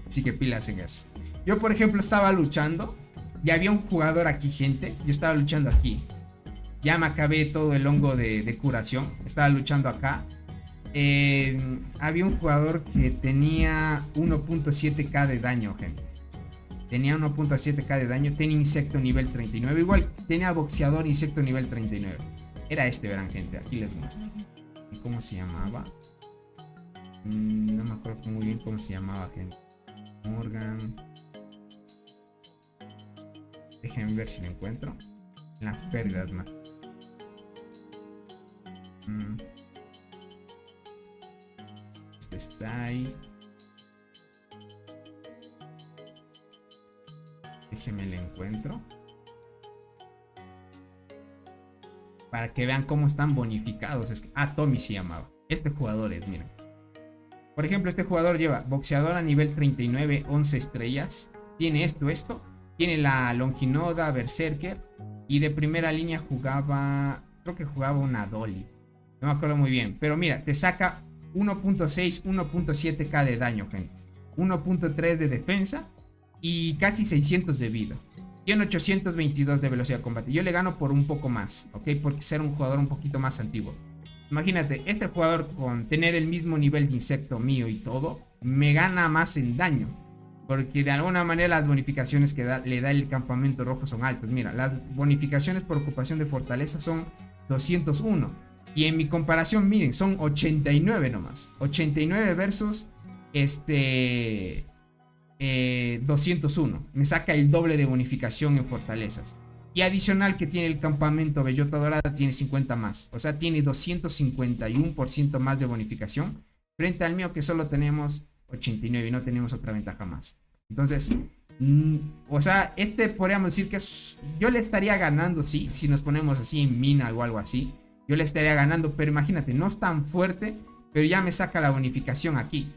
Así que pilas en eso. Yo, por ejemplo, estaba luchando. Ya había un jugador aquí, gente. Yo estaba luchando aquí. Ya me acabé todo el hongo de curación. Estaba luchando acá. Había un jugador que tenía 1.7k de daño, gente. Tenía 1.7k de daño. Tenía insecto nivel 39. Igual tenía boxeador insecto nivel 39. Era este, verán, gente. Aquí les muestro. ¿Y cómo se llamaba? No me acuerdo muy bien cómo se llamaba, gente. Morgan. Déjenme ver si lo encuentro. Las pérdidas más. Este está ahí. Déjenme lo encuentro. Para que vean cómo están bonificados. Tommy se llamaba. Este jugador es, miren. Por ejemplo, este jugador lleva boxeador a nivel 39, 11 estrellas. Tiene esto. Tiene la Longinoda, Berserker. Y de primera línea jugaba... Creo que jugaba una Dolly. No me acuerdo muy bien. Pero mira, te saca 1.6, 1.7k de daño, gente. 1.3 de defensa. Y casi 600 de vida. Tiene 822 de velocidad de combate. Yo le gano por un poco más, ¿ok? Porque ser un jugador un poquito más antiguo. Imagínate, este jugador con tener el mismo nivel de insecto mío y todo, me gana más en daño. Porque de alguna manera las bonificaciones que le da el campamento rojo son altas. Mira, las bonificaciones por ocupación de fortaleza son 201. Y en mi comparación, miren, son 89 nomás. 89 versus 201. Me saca el doble de bonificación en fortalezas. Y adicional que tiene el campamento Bellota Dorada, tiene 50 más. O sea, tiene 251% más de bonificación. Frente al mío que solo tenemos 89 y no tenemos otra ventaja más. Entonces, o sea, podríamos decir que yo le estaría ganando, sí, si nos ponemos así en mina o algo así. Yo le estaría ganando, pero imagínate, no es tan fuerte, pero ya me saca la bonificación aquí.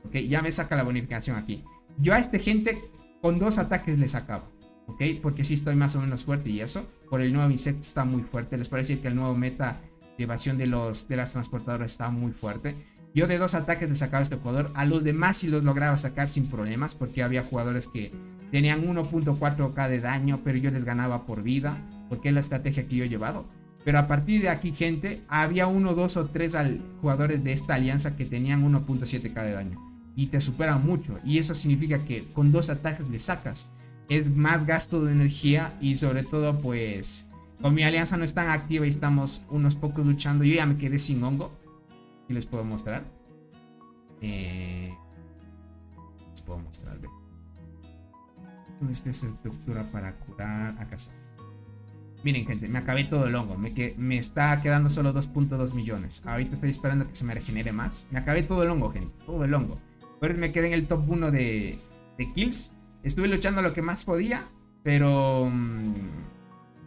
Ok, ya me saca la bonificación aquí. Yo a gente con 2 ataques le sacaba. Ok, porque sí estoy más o menos fuerte y eso. Por el nuevo insecto está muy fuerte. Les parece que el nuevo meta de evasión de las transportadoras está muy fuerte. Yo de 2 ataques le sacaba a este jugador. A los demás sí los lograba sacar sin problemas, porque había jugadores que tenían 1.4k de daño, pero yo les ganaba por vida, porque es la estrategia que yo he llevado. Pero a partir de aquí, gente, había 1, 2 o 3 jugadores de esta alianza que tenían 1.7k de daño. Y te superan mucho. Y eso significa que con 2 ataques le sacas. Es más gasto de energía y sobre todo pues con mi alianza no es tan activa y estamos unos pocos luchando. Yo ya me quedé sin hongo. Y les puedo mostrar. Les puedo mostrar. ¿Dónde está esta estructura para curar? Acá está. Miren, gente, me acabé todo el hongo. Me está quedando solo 2.2 millones. Ahorita estoy esperando que se me regenere más. Me acabé todo el hongo, gente. Todo el hongo. Pero me quedé en el top 1 de kills. Estuve luchando lo que más podía. Pero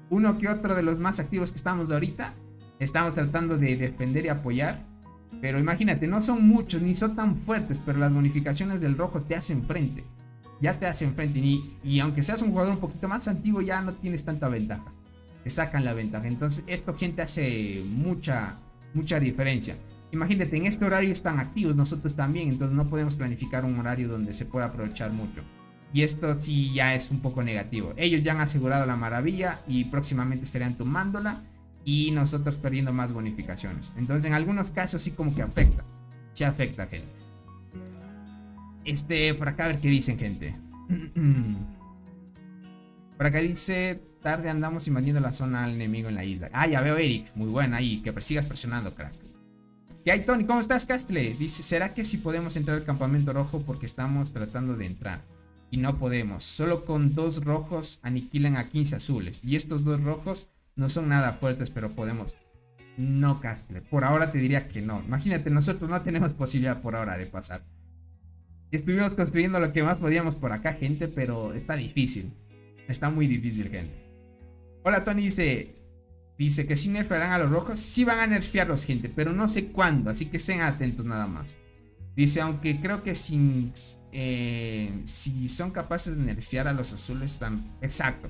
uno que otro de los más activos que estamos ahorita, estamos tratando de defender y apoyar. Pero imagínate, no son muchos ni son tan fuertes, pero las bonificaciones del rojo te hacen frente. Ya te hacen frente. Y aunque seas un jugador un poquito más antiguo, ya no tienes tanta ventaja. Te sacan la ventaja. Entonces esto, gente, hace mucha diferencia. Imagínate, en este horario están activos, nosotros también. Entonces no podemos planificar un horario donde se pueda aprovechar mucho. Y esto sí ya es un poco negativo. Ellos ya han asegurado la maravilla y próximamente estarían tomándola. Y nosotros perdiendo más bonificaciones. Entonces en algunos casos sí como que afecta. Sí afecta, gente. Por acá a ver qué dicen, gente. Por acá dice: tarde andamos invadiendo la zona al enemigo en la isla. Ah, ya veo, Eric. Muy buena ahí. Que sigas presionando, crack. ¿Qué hay, Tony? ¿Cómo estás, Castle? Dice: ¿será que si podemos entrar al campamento rojo? Porque estamos tratando de entrar y no podemos. Solo con 2 rojos aniquilan a 15 azules. Y estos 2 rojos no son nada fuertes, pero podemos. No, Castle. Por ahora te diría que no. Imagínate, nosotros no tenemos posibilidad por ahora de pasar. Estuvimos construyendo lo que más podíamos por acá, gente, pero está difícil. Está muy difícil, gente. Hola, Tony dice que sí nerfearán a los rojos. Sí van a nerfearlos, gente, pero no sé cuándo. Así que estén atentos nada más. Dice, aunque creo que si son capaces de nerfear a los azules están... Exacto.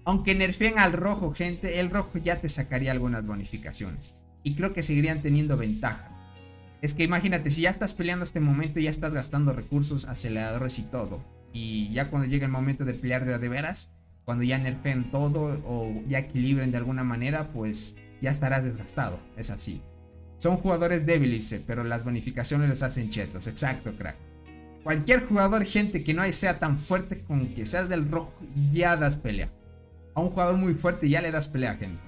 Aunque nerfeen al rojo, gente, el rojo ya te sacaría algunas bonificaciones. Y creo que seguirían teniendo ventaja. Es que imagínate, si ya estás peleando este momento, ya estás gastando recursos, aceleradores y todo. Y ya cuando llegue el momento de pelear de veras, cuando ya nerfeen todo o ya equilibren de alguna manera, pues ya estarás desgastado. Es así. Son jugadores débiles, pero las bonificaciones les hacen chetos. Exacto, crack. Cualquier jugador, gente, que no sea tan fuerte, con que seas del rojo, ya das pelea. A un jugador muy fuerte ya le das pelea, gente.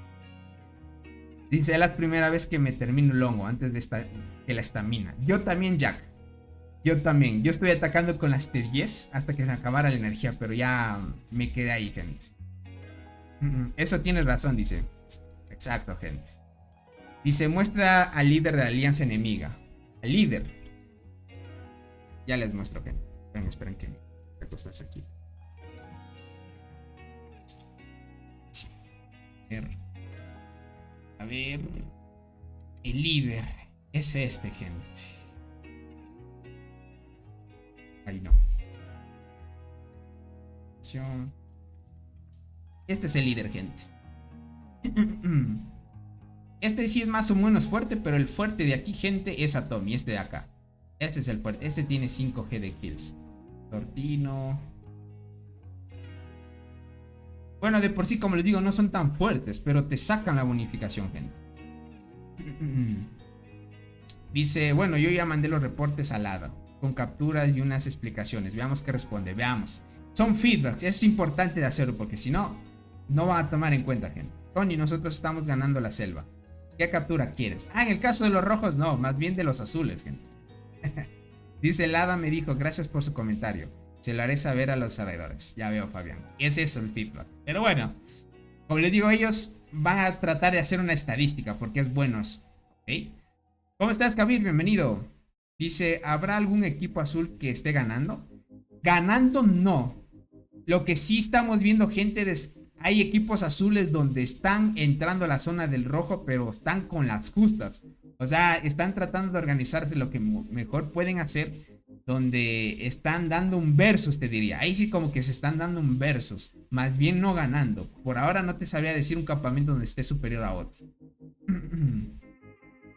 Dice, es la primera vez que me termino el hongo antes de que la estamina. Yo también, Jack. Yo también. Yo estoy atacando con las T10 hasta que se acabara la energía, pero ya me quedé ahí, gente. Eso tienes razón, dice. Exacto, gente. Dice, muestra al líder de la alianza enemiga. Al líder. Ya les muestro, gente. Esperen que me acostarse aquí. A ver. El líder. Es este, gente. Ahí no. Este es el líder, gente. Este sí es más o menos fuerte, pero el fuerte de aquí, gente, es Atomy, este de acá. Este es el fuerte. Este tiene 5G de kills. Tortino. Bueno, de por sí, como les digo, no son tan fuertes, pero te sacan la bonificación, gente. Dice, bueno, yo ya mandé los reportes al Hada, con capturas y unas explicaciones. Veamos qué responde, veamos. Son feedbacks, es importante de hacerlo, porque si no, no van a tomar en cuenta, gente. Tony, nosotros estamos ganando la selva. ¿Qué captura quieres? En el caso de los rojos, no, más bien de los azules, gente. Dice Lada, me dijo, gracias por su comentario. Se lo haré saber a los traidores. Ya veo, Fabián. Es eso el feedback. Pero bueno, como les digo, ellos van a tratar de hacer una estadística porque es bueno eso. ¿Ok? ¿Cómo estás, Kabir? Bienvenido. Dice, ¿habrá algún equipo azul que esté ganando? Ganando no. Lo que sí estamos viendo, gente, hay equipos azules donde están entrando a la zona del rojo, pero están con las justas. O sea, están tratando de organizarse lo que mejor pueden hacer, donde están dando un versus, te diría. Ahí sí como que se están dando un versus, más bien no ganando. Por ahora no te sabría decir un campamento donde esté superior a otro.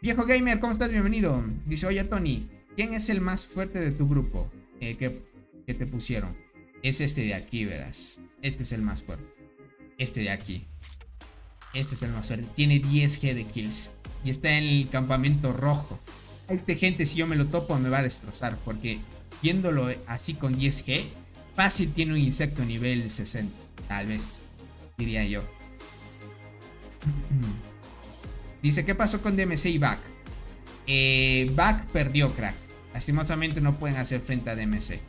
Viejo gamer, ¿cómo estás? Bienvenido. Dice, oye Tony, ¿quién es el más fuerte de tu grupo que te pusieron? Es este de aquí, verás. Este es el más fuerte. Este de aquí. Este es el más fuerte. Tiene 10G de kills. Y está en el campamento rojo. Este, gente, si yo me lo topo me va a destrozar. Porque viéndolo así con 10G, fácil tiene un insecto nivel 60. Tal vez, diría yo. Dice, ¿qué pasó con DMC y Back? Back perdió, crack. Lastimosamente no pueden hacer frente a DMC.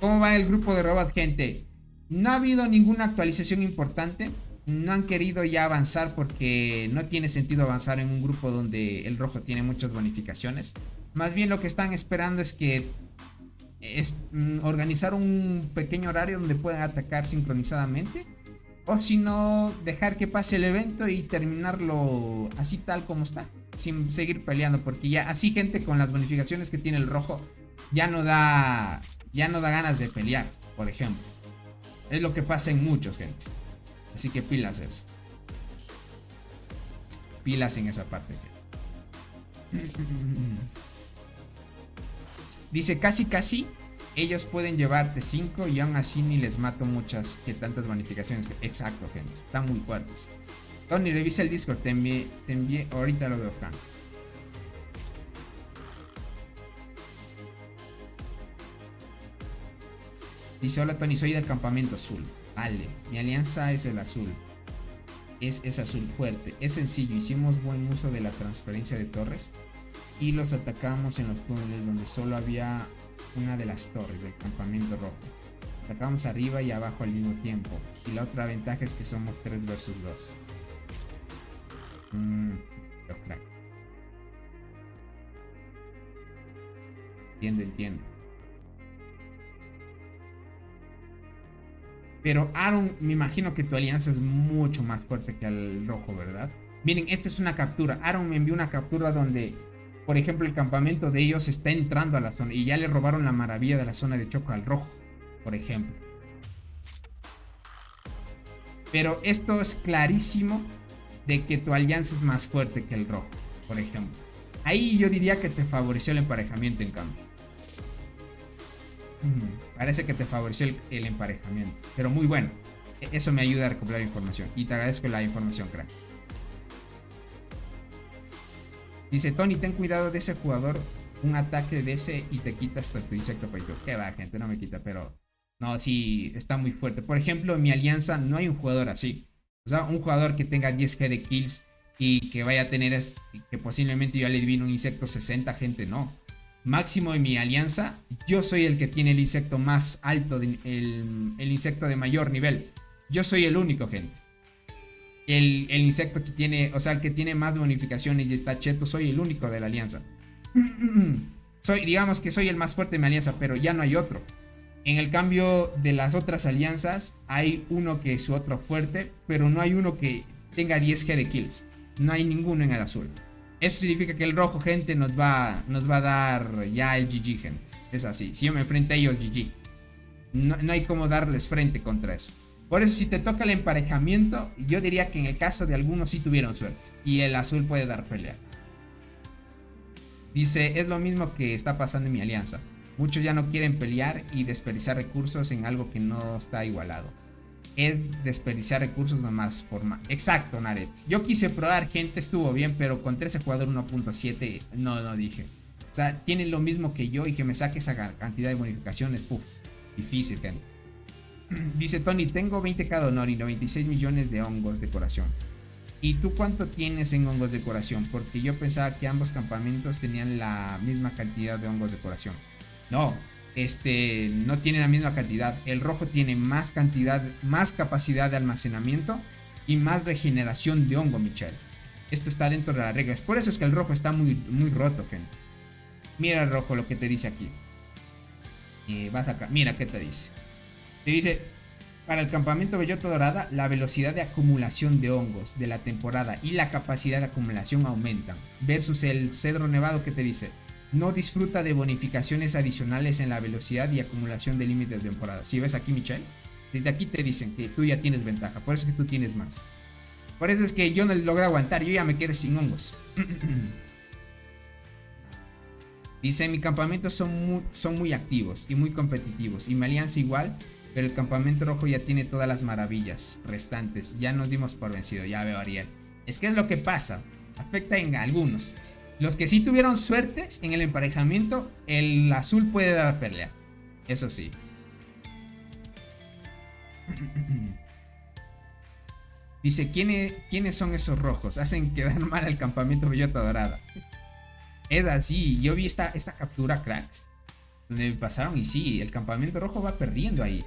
¿Cómo va el grupo de Robot, gente? No ha habido ninguna actualización importante. No han querido ya avanzar porque no tiene sentido avanzar en un grupo donde el rojo tiene muchas bonificaciones. Más bien lo que están esperando es que organizar un pequeño horario donde puedan atacar sincronizadamente. O si no, dejar que pase el evento y terminarlo así tal como está, sin seguir peleando. Porque ya así, gente, con las bonificaciones que tiene el rojo, ya no da ganas de pelear, por ejemplo. Es lo que pasa en muchos, gente. Así que pilas eso. Pilas en esa parte, ¿sí? Dice, casi ellos pueden llevarte 5 y aún así ni les mato muchas que tantas bonificaciones. Exacto, gente. Están muy fuertes. Tony, revisa el Discord. Te envié. Ahorita lo veo, Frank. Dice, hola Tony, soy del campamento azul. Vale, mi alianza es el azul. Es azul fuerte. Es sencillo, hicimos buen uso de la transferencia de torres y los atacamos en los túneles donde solo había una de las torres del campamento rojo. Atacamos arriba y abajo al mismo tiempo. Y la otra ventaja es que somos 3 versus 2. Crack. Entiendo. Pero Aaron, me imagino que tu alianza es mucho más fuerte que el rojo, ¿verdad? Miren, esta es una captura. Aaron me envió una captura donde, por ejemplo, el campamento de ellos está entrando a la zona y ya le robaron la maravilla de la zona de choco al rojo, por ejemplo. Pero esto es clarísimo de que tu alianza es más fuerte que el rojo, por ejemplo. Ahí yo diría que te favoreció el emparejamiento, en cambio. Parece que te favoreció el emparejamiento, pero muy bueno. Eso me ayuda a recopilar información y te agradezco la información, crack. Dice, Tony, ten cuidado de ese jugador. Un ataque de ese y te quita hasta tu insecto peito. Que va, gente, no me quita, pero no, sí, está muy fuerte. Por ejemplo, en mi alianza no hay un jugador así. O sea, un jugador que tenga 10G de kills y que vaya a tener, que posiblemente yo le adivino un insecto 60, gente, no. Máximo en mi alianza, yo soy el que tiene el insecto más alto, el insecto de mayor nivel. Yo soy el único, gente. El insecto que tiene, o sea, el que tiene más bonificaciones y está cheto, soy el único de la alianza. Digamos que soy el más fuerte de mi alianza, pero ya no hay otro. En el cambio de las otras alianzas, hay uno que es otro fuerte, pero no hay uno que tenga 10G de kills. No hay ninguno en el azul. Eso significa que el rojo, gente, nos va a dar ya el GG, gente. Es así. Si yo me enfrento a ellos, GG. No hay como darles frente contra eso. Por eso, si te toca el emparejamiento, yo diría que en el caso de algunos sí tuvieron suerte. Y el azul puede dar pelea. Dice, es lo mismo que está pasando en mi alianza. Muchos ya no quieren pelear y desperdiciar recursos en algo que no está igualado. Es desperdiciar recursos nomás por más. Exacto, Naret. Yo quise probar, gente, estuvo bien, pero contra ese jugador 1.7 no dije. O sea, tienen lo mismo que yo y que me saque esa cantidad de bonificaciones. Puf, difícil, gente. Dice Tony, tengo 20k de honor y 96 millones de hongos de decoración. ¿Y tú cuánto tienes en hongos de curación? Porque yo pensaba que ambos campamentos tenían la misma cantidad de hongos de curación. No, no tiene la misma cantidad. El rojo tiene más cantidad, más capacidad de almacenamiento y más regeneración de hongo, Michelle. Esto está dentro de las reglas. Por eso es que el rojo está muy, muy roto, gente. Mira el rojo lo que te dice aquí. Vas acá, mira qué te dice. Te dice, para el campamento bellota dorada, la velocidad de acumulación de hongos de la temporada y la capacidad de acumulación aumentan. Versus el cedro nevado que te dice, no disfruta de bonificaciones adicionales en la velocidad y acumulación de límites de temporada. Si ves aquí, Michelle, desde aquí te dicen que tú ya tienes ventaja. Por eso es que tú tienes más. Por eso es que yo no logré aguantar. Yo ya me quedé sin hongos. Dice, mi campamento son muy activos y muy competitivos. Y mi alianza igual. Pero el campamento rojo ya tiene todas las maravillas restantes. Ya nos dimos por vencido. Ya veo, Ariel. Es que es lo que pasa. Afecta en algunos. Los que sí tuvieron suerte en el emparejamiento, el azul puede dar pelea. Eso sí. Dice, ¿quiénes son esos rojos? Hacen quedar mal al campamento bellota dorada. Es así, yo vi esta captura, crack, donde me pasaron y sí, el campamento rojo va perdiendo ahí.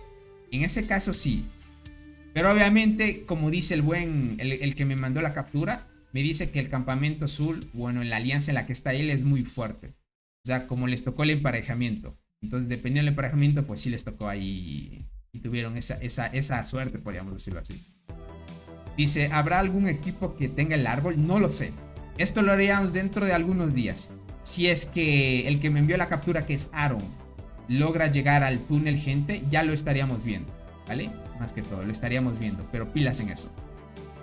En ese caso sí. Pero obviamente, como dice el que me mandó la captura, me dice que el campamento azul, bueno, en la alianza en la que está él es muy fuerte. O sea, como les tocó el emparejamiento. Entonces, dependiendo del emparejamiento, pues sí les tocó ahí y tuvieron esa suerte, podríamos decirlo así. Dice, ¿habrá algún equipo que tenga el árbol? No lo sé. Esto lo haríamos dentro de algunos días. Si es que el que me envió la captura, que es Aaron, logra llegar al túnel, gente, ya lo estaríamos viendo, ¿vale? Más que todo, lo estaríamos viendo, pero pilas en eso.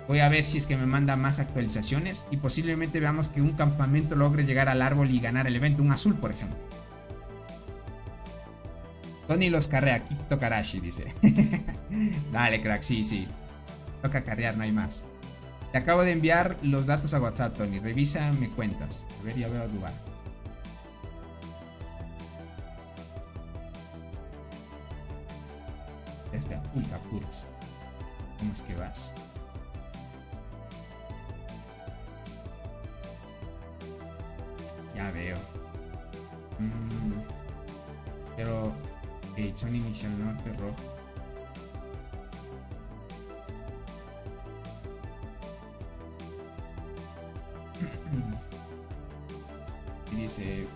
Voy a ver si es que me manda más actualizaciones y posiblemente veamos que un campamento logre llegar al árbol y ganar el evento, un azul, por ejemplo. Tony los carrea, Kito Karashi, dice. Dale, crack, sí. Toca carrear, no hay más. Te acabo de enviar los datos a WhatsApp, Tony. Revisa, me cuentas. A ver, ya veo a Dubai. Ya está, capturas. ¿Cómo es que vas? Ya veo. Pero, son inicial norte rojo. Y dice,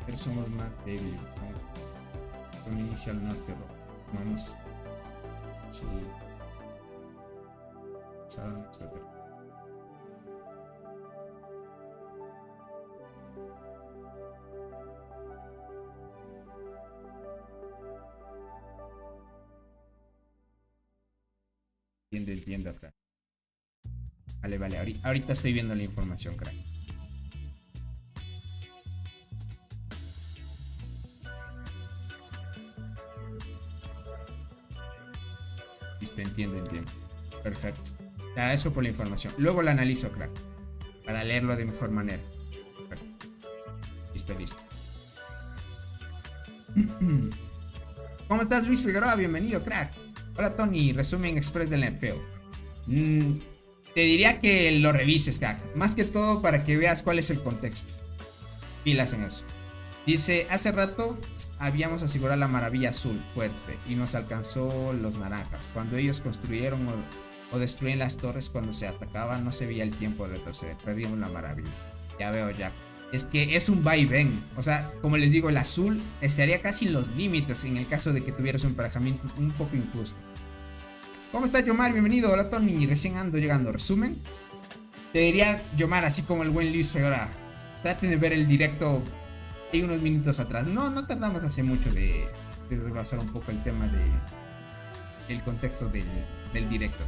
pero somos más débiles, ¿no? Son inicial norte rojo. Vamos. Sí. Entiendo acá. Vale. Ahorita estoy viendo la información, crack. Listo, entiendo. Perfecto. Te agradezco por la información. Luego la analizo, crack, para leerlo de mejor manera. Perfecto. Listo. ¿Cómo estás, Luis Figueroa? Bienvenido, crack. Hola, Tony. Resumen express del nerfeo. Te diría que lo revises, crack. Más que todo para que veas cuál es el contexto. Pilas en eso. Dice, hace rato habíamos asegurado la maravilla azul fuerte y nos alcanzó los naranjas. Cuando ellos construyeron o destruían las torres cuando se atacaban, no se veía el tiempo de retroceder. Perdimos la maravilla. Ya veo, ya. Es que es un va y ven. O sea, como les digo, el azul estaría casi en los límites en el caso de que tuvieras un emparejamiento un poco injusto. ¿Cómo estás, Yomar? Bienvenido. Hola, Tony. Recién ando llegando. Resumen. Te diría, Yomar, así como el buen Luis Figueroa, traten de ver el directo hay unos minutos atrás. No tardamos hace mucho de rebasar un poco el tema del contexto del directo.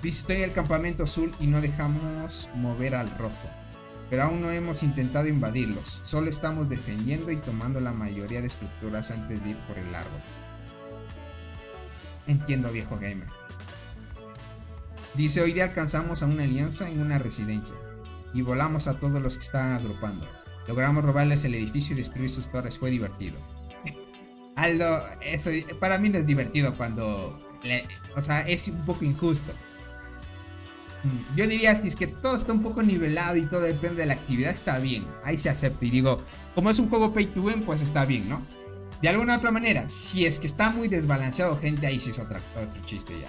Dice, estoy en el campamento azul y no dejamos mover al rojo. Pero aún no hemos intentado invadirlos. Solo estamos defendiendo y tomando la mayoría de estructuras antes de ir por el árbol. Entiendo, viejo gamer. Dice, hoy día alcanzamos a una alianza en una residencia y volamos a todos los que estaban agrupando. Logramos robarles el edificio y destruir sus torres. Fue divertido. Aldo, eso para mí no es divertido cuando... o sea, es un poco injusto. Yo diría, si es que todo está un poco nivelado y todo depende de la actividad, está bien. Ahí se acepta. Y digo, como es un juego pay to win, pues está bien, ¿no? De alguna otra manera, si es que está muy desbalanceado, gente, ahí sí es otro chiste ya.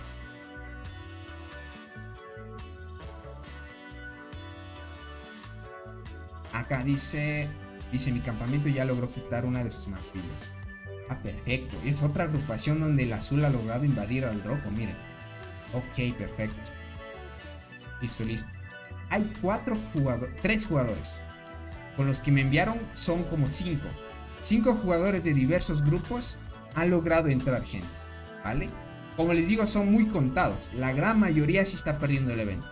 Acá dice mi campamento ya logró quitar una de sus marfiles. Ah, perfecto. Es otra agrupación donde el azul ha logrado invadir al rojo, miren. Ok, perfecto. Listo, listo. Hay 3 jugadores. Con los que me enviaron son como 5. 5 jugadores de diversos grupos han logrado entrar, gente. ¿Vale? Como les digo, son muy contados. La gran mayoría sí está perdiendo el evento.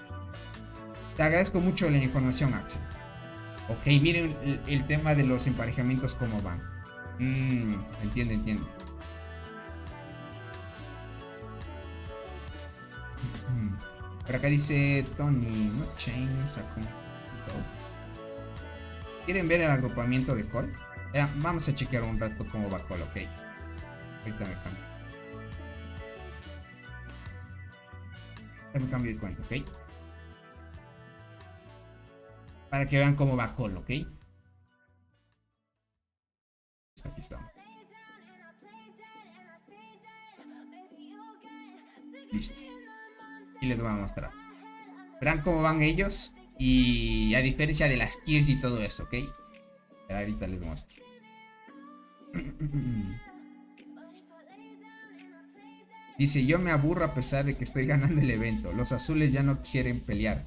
Te agradezco mucho la información, Axel. Ok, miren el tema de los emparejamientos cómo van. Entiendo. Por acá dice Tony, no change. ¿Quieren ver el agrupamiento de Cole? Vamos a chequear un rato cómo va Cole, ok. Ahorita me cambio de cuenta, ok. Para que vean cómo va Cole, ok. Aquí estamos. Listo. Y les voy a mostrar. Verán cómo van ellos. Y a diferencia de las kills y todo eso, ¿ok? Pero ahorita les muestro. Dice, yo me aburro a pesar de que estoy ganando el evento. Los azules ya no quieren pelear.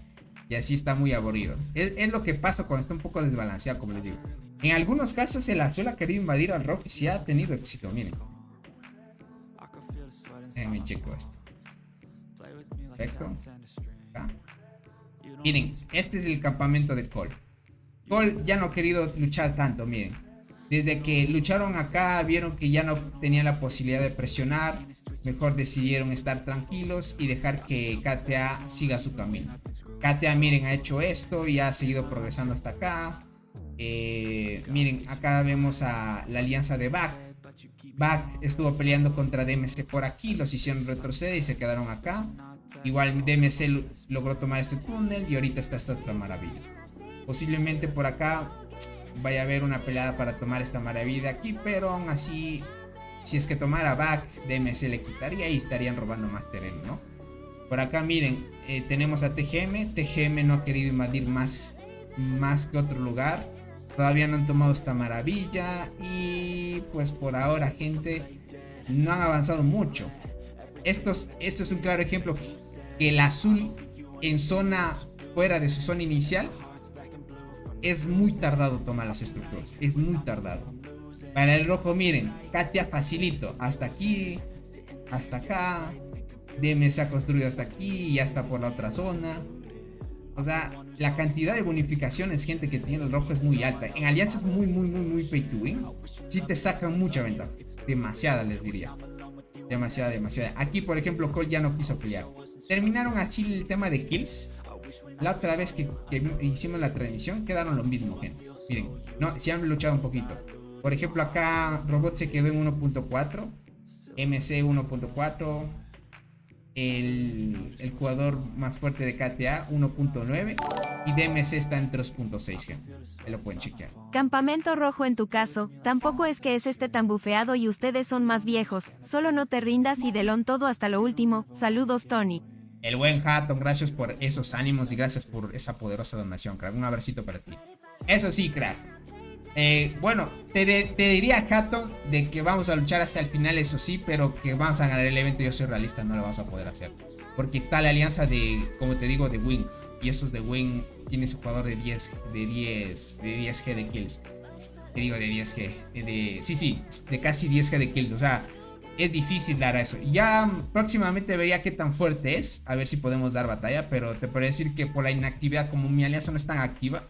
Y así está muy aburrido. Es lo que pasa cuando está un poco desbalanceado, como les digo. En algunos casos el azul ha querido invadir al rojo y sí ha tenido éxito, miren. Me checo esto. Perfecto. Acá. Miren, este es el campamento de Cole. Cole ya no ha querido luchar tanto, miren. Desde que lucharon acá, vieron que ya no tenían la posibilidad de presionar. Mejor decidieron estar tranquilos y dejar que KTA siga su camino. KTA, miren, ha hecho esto y ha seguido progresando hasta acá. Miren, acá vemos a la alianza de Back. Back estuvo peleando contra DMC por aquí, los hicieron retroceder y se quedaron acá. Igual DMC logró tomar este túnel y ahorita está esta otra maravilla. Posiblemente por acá vaya a haber una pelea para tomar esta maravilla aquí, pero aún así, si es que tomara Back, DMC le quitaría y estarían robando más terreno, ¿no? Por acá miren, tenemos a TGM. TGM no ha querido invadir más que otro lugar. Todavía no han tomado esta maravilla y pues por ahora, gente, no han avanzado mucho. Esto es un claro ejemplo que el azul en zona fuera de su zona inicial es muy tardado tomar las estructuras, es muy tardado. Para el rojo, miren, KTA facilito, hasta aquí, hasta acá, DMC ha construido hasta aquí y hasta por la otra zona. O sea, la cantidad de bonificaciones, gente, que tiene el rojo es muy alta. En alianzas muy pay to win, sí te sacan mucha ventaja, demasiada les diría. Demasiada. Aquí, por ejemplo, Cole ya no quiso pelear. Terminaron así el tema de kills. La otra vez que hicimos la transmisión, quedaron lo mismo, gente. Miren, no, sí han luchado un poquito. Por ejemplo, acá Robot se quedó en 1.4, MC 1.4, el jugador más fuerte de KTA 1.9 y DMC está en 3.6, gente. Lo pueden chequear. Campamento rojo en tu caso, tampoco es que esté tan bufeado y ustedes son más viejos, solo no te rindas y delon todo hasta lo último. Saludos, Tony. El buen Hatton, gracias por esos ánimos y gracias por esa poderosa donación, crack. Un abracito para ti. Eso sí, crack. Bueno, te diría, Hatton, de que vamos a luchar hasta el final, eso sí, pero que vamos a ganar el evento. Yo soy realista, no lo vamos a poder hacer. Porque está la alianza de, como te digo, de Wing. Y esos de Wing tiene su jugador de 10G de kills. Te digo de 10G. Sí, de casi 10G de kills. O sea, es difícil dar a eso. Ya próximamente vería qué tan fuerte es. A ver si podemos dar batalla. Pero te podría decir que por la inactividad, como mi alianza no es tan activa,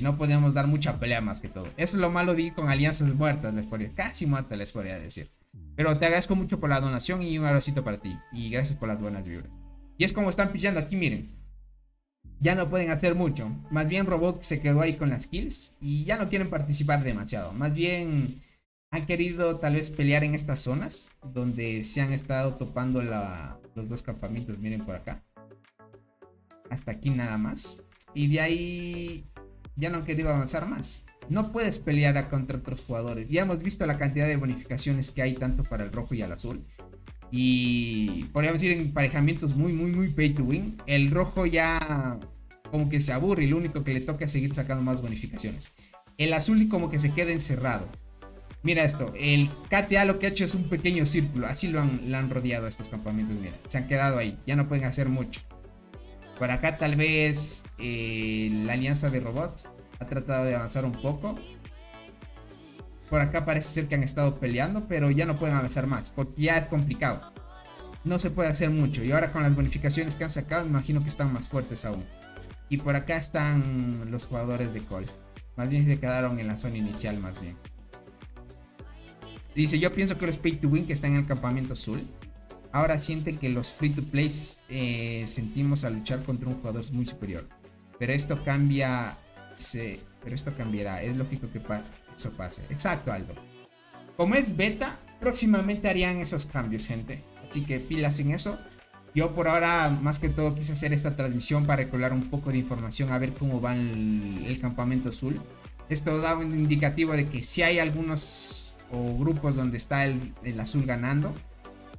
no podemos dar mucha pelea más que todo. Eso es lo malo de ir con alianzas muertas. Casi muertas les podría decir. Pero te agradezco mucho por la donación y un abracito para ti. Y gracias por las buenas vibras. Y es como están pillando aquí, miren. Ya no pueden hacer mucho. Más bien Robot se quedó ahí con las kills y ya no quieren participar demasiado. Más bien han querido tal vez pelear en estas zonas donde se han estado topando los dos campamentos. Miren por acá. hasta aquí nada más. Y de ahí ya no han querido avanzar más. No puedes pelear contra otros jugadores. Ya hemos visto la cantidad de bonificaciones que hay tanto para el rojo y el azul. Y podríamos ir en emparejamientos muy pay to win. El rojo ya como que se aburre y lo único que le toca es seguir sacando más bonificaciones. El azul como que se queda encerrado. Mira esto, el KTA lo que ha hecho es un pequeño círculo. Así lo han rodeado estos campamentos. Mira, se han quedado ahí, ya no pueden hacer mucho. Por acá tal vez la alianza de robot ha tratado de avanzar un poco. Por acá parece ser que han estado peleando, pero ya no pueden avanzar más, porque ya es complicado. No se puede hacer mucho, y ahora con las bonificaciones que han sacado, me imagino que están más fuertes aún. Y por acá están los jugadores de Call. Más bien se quedaron en la zona inicial, más bien. Dice, yo pienso que los pay to win que están en el campamento azul ahora sienten que los free to play sentimos a luchar contra un jugador muy superior. Pero esto cambia, pero esto cambiará. Es lógico que eso pase. Exacto, Aldo. Como es beta, próximamente harían esos cambios, gente. Así que pilas en eso. Yo por ahora, más que todo, quise hacer esta transmisión para recopilar un poco de información, a ver cómo va el campamento azul. Esto da un indicativo de que si hay algunos o grupos donde está el azul ganando,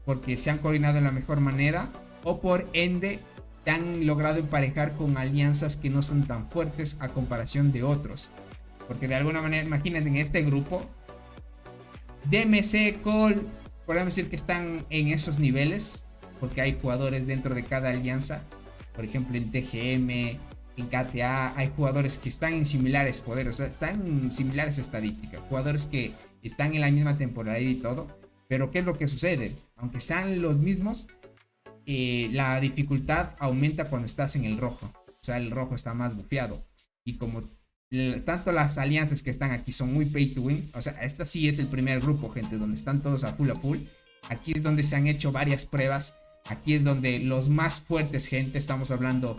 porque se han coordinado de la mejor manera, o por ende han logrado emparejar con alianzas que no son tan fuertes a comparación de otros. Porque de alguna manera, imagínate, en este grupo DMC, Call, podemos decir que están en esos niveles, porque hay jugadores dentro de cada alianza. Por ejemplo, en TGM, en KTA, hay jugadores que están en similares poderes, o sea, están en similares estadísticas, jugadores que están en la misma temporada y todo. Pero ¿qué es lo que sucede? Aunque sean los mismos, la dificultad aumenta cuando estás en el rojo. O sea, el rojo está más bufeado. Y como tanto las alianzas que están aquí son muy pay to win, o sea, esta sí es el primer grupo, gente, donde están todos a full. Aquí es donde se han hecho varias pruebas. Aquí es donde los más fuertes, gente, estamos hablando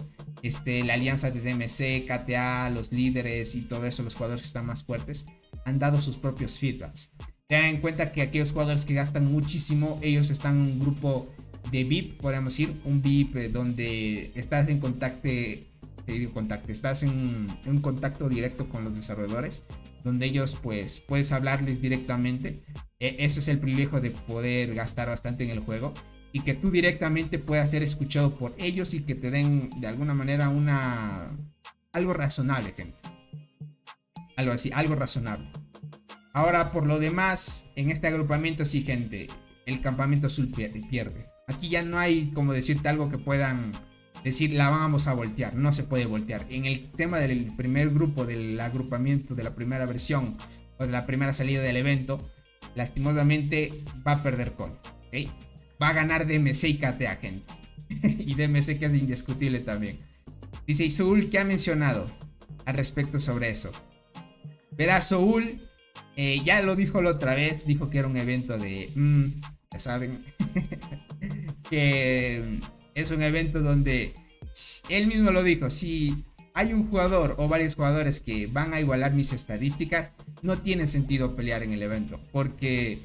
la alianza de DMC, KTA, los líderes y todo eso, los jugadores que están más fuertes, han dado sus propios feedbacks. Tengan en cuenta que aquellos jugadores que gastan muchísimo, ellos están en un grupo de VIP, podríamos decir, un VIP donde estás en estás en un contacto directo con los desarrolladores, donde ellos pues puedes hablarles directamente. Ese es el privilegio de poder gastar bastante en el juego y que tú directamente puedas ser escuchado por ellos y que te den de alguna manera algo razonable, gente. Algo así, algo razonable. Ahora, por lo demás, en este agrupamiento sí, gente, el campamento azul pierde. Aquí ya no hay como decirte algo que puedan decir, la vamos a voltear. No se puede voltear. En el tema del primer grupo, del agrupamiento, de la primera versión o de la primera salida del evento, lastimosamente va a perder Call, ¿okay? Va a ganar DMC y KTA, gente. Y DMC, que es indiscutible también. Dice, ¿y Soul qué ha mencionado al respecto sobre eso? Verás, Soul ya lo dijo la otra vez. Dijo que era un evento de... ya saben. Que es un evento donde él mismo lo dijo. Si hay un jugador o varios jugadores que van a igualar mis estadísticas, no tiene sentido pelear en el evento. Porque...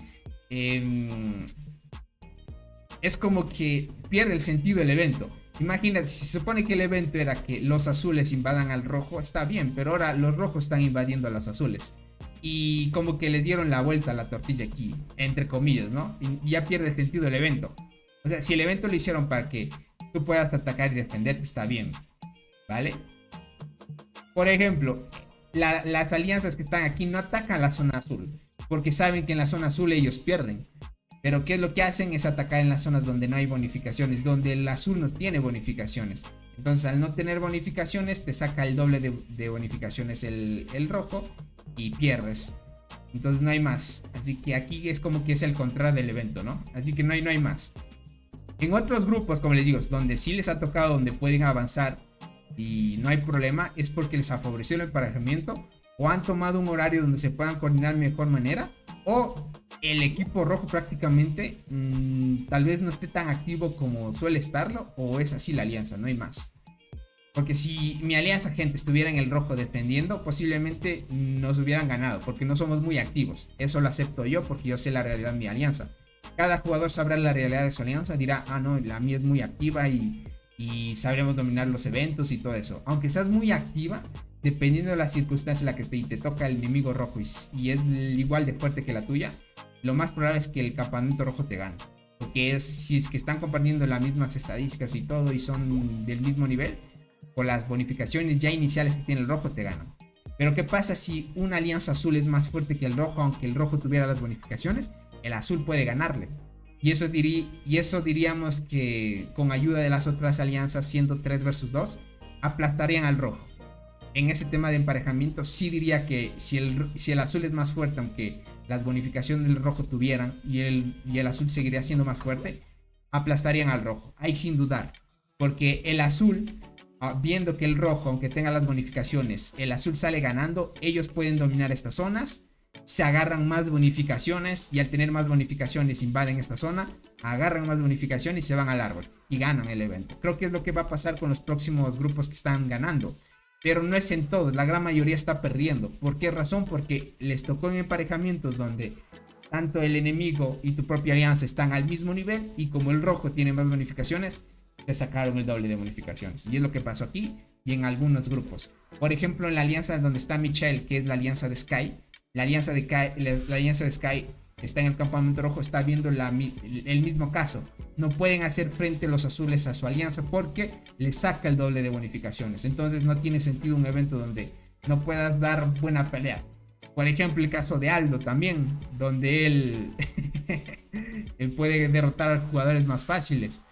es como que pierde el sentido el evento. Imagínate, si se supone que el evento era que los azules invadan al rojo, está bien, pero ahora los rojos están invadiendo a los azules. Y como que les dieron la vuelta a la tortilla aquí, entre comillas, ¿no? Y ya pierde el sentido el evento. O sea, si el evento lo hicieron para que tú puedas atacar y defenderte, está bien, ¿vale? Por ejemplo, las alianzas que están aquí no atacan la zona azul, porque saben que en la zona azul ellos pierden. Pero ¿qué es lo que hacen? Es atacar en las zonas donde no hay bonificaciones, donde el azul no tiene bonificaciones. Entonces, al no tener bonificaciones, te saca el doble de bonificaciones el rojo y pierdes. Entonces no hay más. Así que aquí es como que es el contrario del evento, ¿no? Así que no hay más. En otros grupos, como les digo, donde sí les ha tocado, donde pueden avanzar y no hay problema, es porque les ha favorecido el emparejamiento o han tomado un horario donde se puedan coordinar de mejor manera, o el equipo rojo prácticamente tal vez no esté tan activo como suele estarlo, o es así la alianza, no hay más. Porque si mi alianza, gente, estuviera en el rojo defendiendo, posiblemente nos hubieran ganado, porque no somos muy activos. Eso lo acepto yo porque yo sé la realidad de mi alianza. Cada jugador sabrá la realidad de su alianza, dirá, ah no, la mía es muy activa y y sabremos dominar los eventos y todo eso. Aunque estás muy activa, dependiendo de la circunstancia en la que esté y te toca el enemigo rojo y es igual de fuerte que la tuya, lo más probable es que el campamento rojo te gane. Porque si es que están compartiendo las mismas estadísticas y todo y son del mismo nivel, con las bonificaciones ya iniciales que tiene el rojo te ganan. Pero ¿qué pasa si una alianza azul es más fuerte que el rojo? Aunque el rojo tuviera las bonificaciones, el azul puede ganarle. Y eso diríamos que con ayuda de las otras alianzas, siendo 3 versus 2, aplastarían al rojo. En ese tema de emparejamiento sí diría que si el azul es más fuerte, aunque las bonificaciones del rojo tuvieran y el azul seguiría siendo más fuerte, aplastarían al rojo, ahí sin dudar. Porque el azul, viendo que el rojo, aunque tenga las bonificaciones, el azul sale ganando, ellos pueden dominar estas zonas, se agarran más bonificaciones y al tener más bonificaciones invaden esta zona, agarran más bonificaciones y se van al árbol y ganan el evento. Creo que es lo que va a pasar con los próximos grupos que están ganando. Pero no es en todos, la gran mayoría está perdiendo. ¿Por qué razón? Porque les tocó en emparejamientos donde tanto el enemigo y tu propia alianza están al mismo nivel y como el rojo tiene más bonificaciones, te sacaron el doble de bonificaciones. Y es lo que pasó aquí y en algunos grupos. Por ejemplo, en la alianza donde está Michelle, que es la alianza de Sky, la alianza de Sky está en el campamento rojo, está viendo el mismo caso. No pueden hacer frente los azules a su alianza porque le saca el doble de bonificaciones. Entonces no tiene sentido un evento donde no puedas dar buena pelea. Por ejemplo, el caso de Aldo también, donde él puede derrotar a jugadores más fáciles.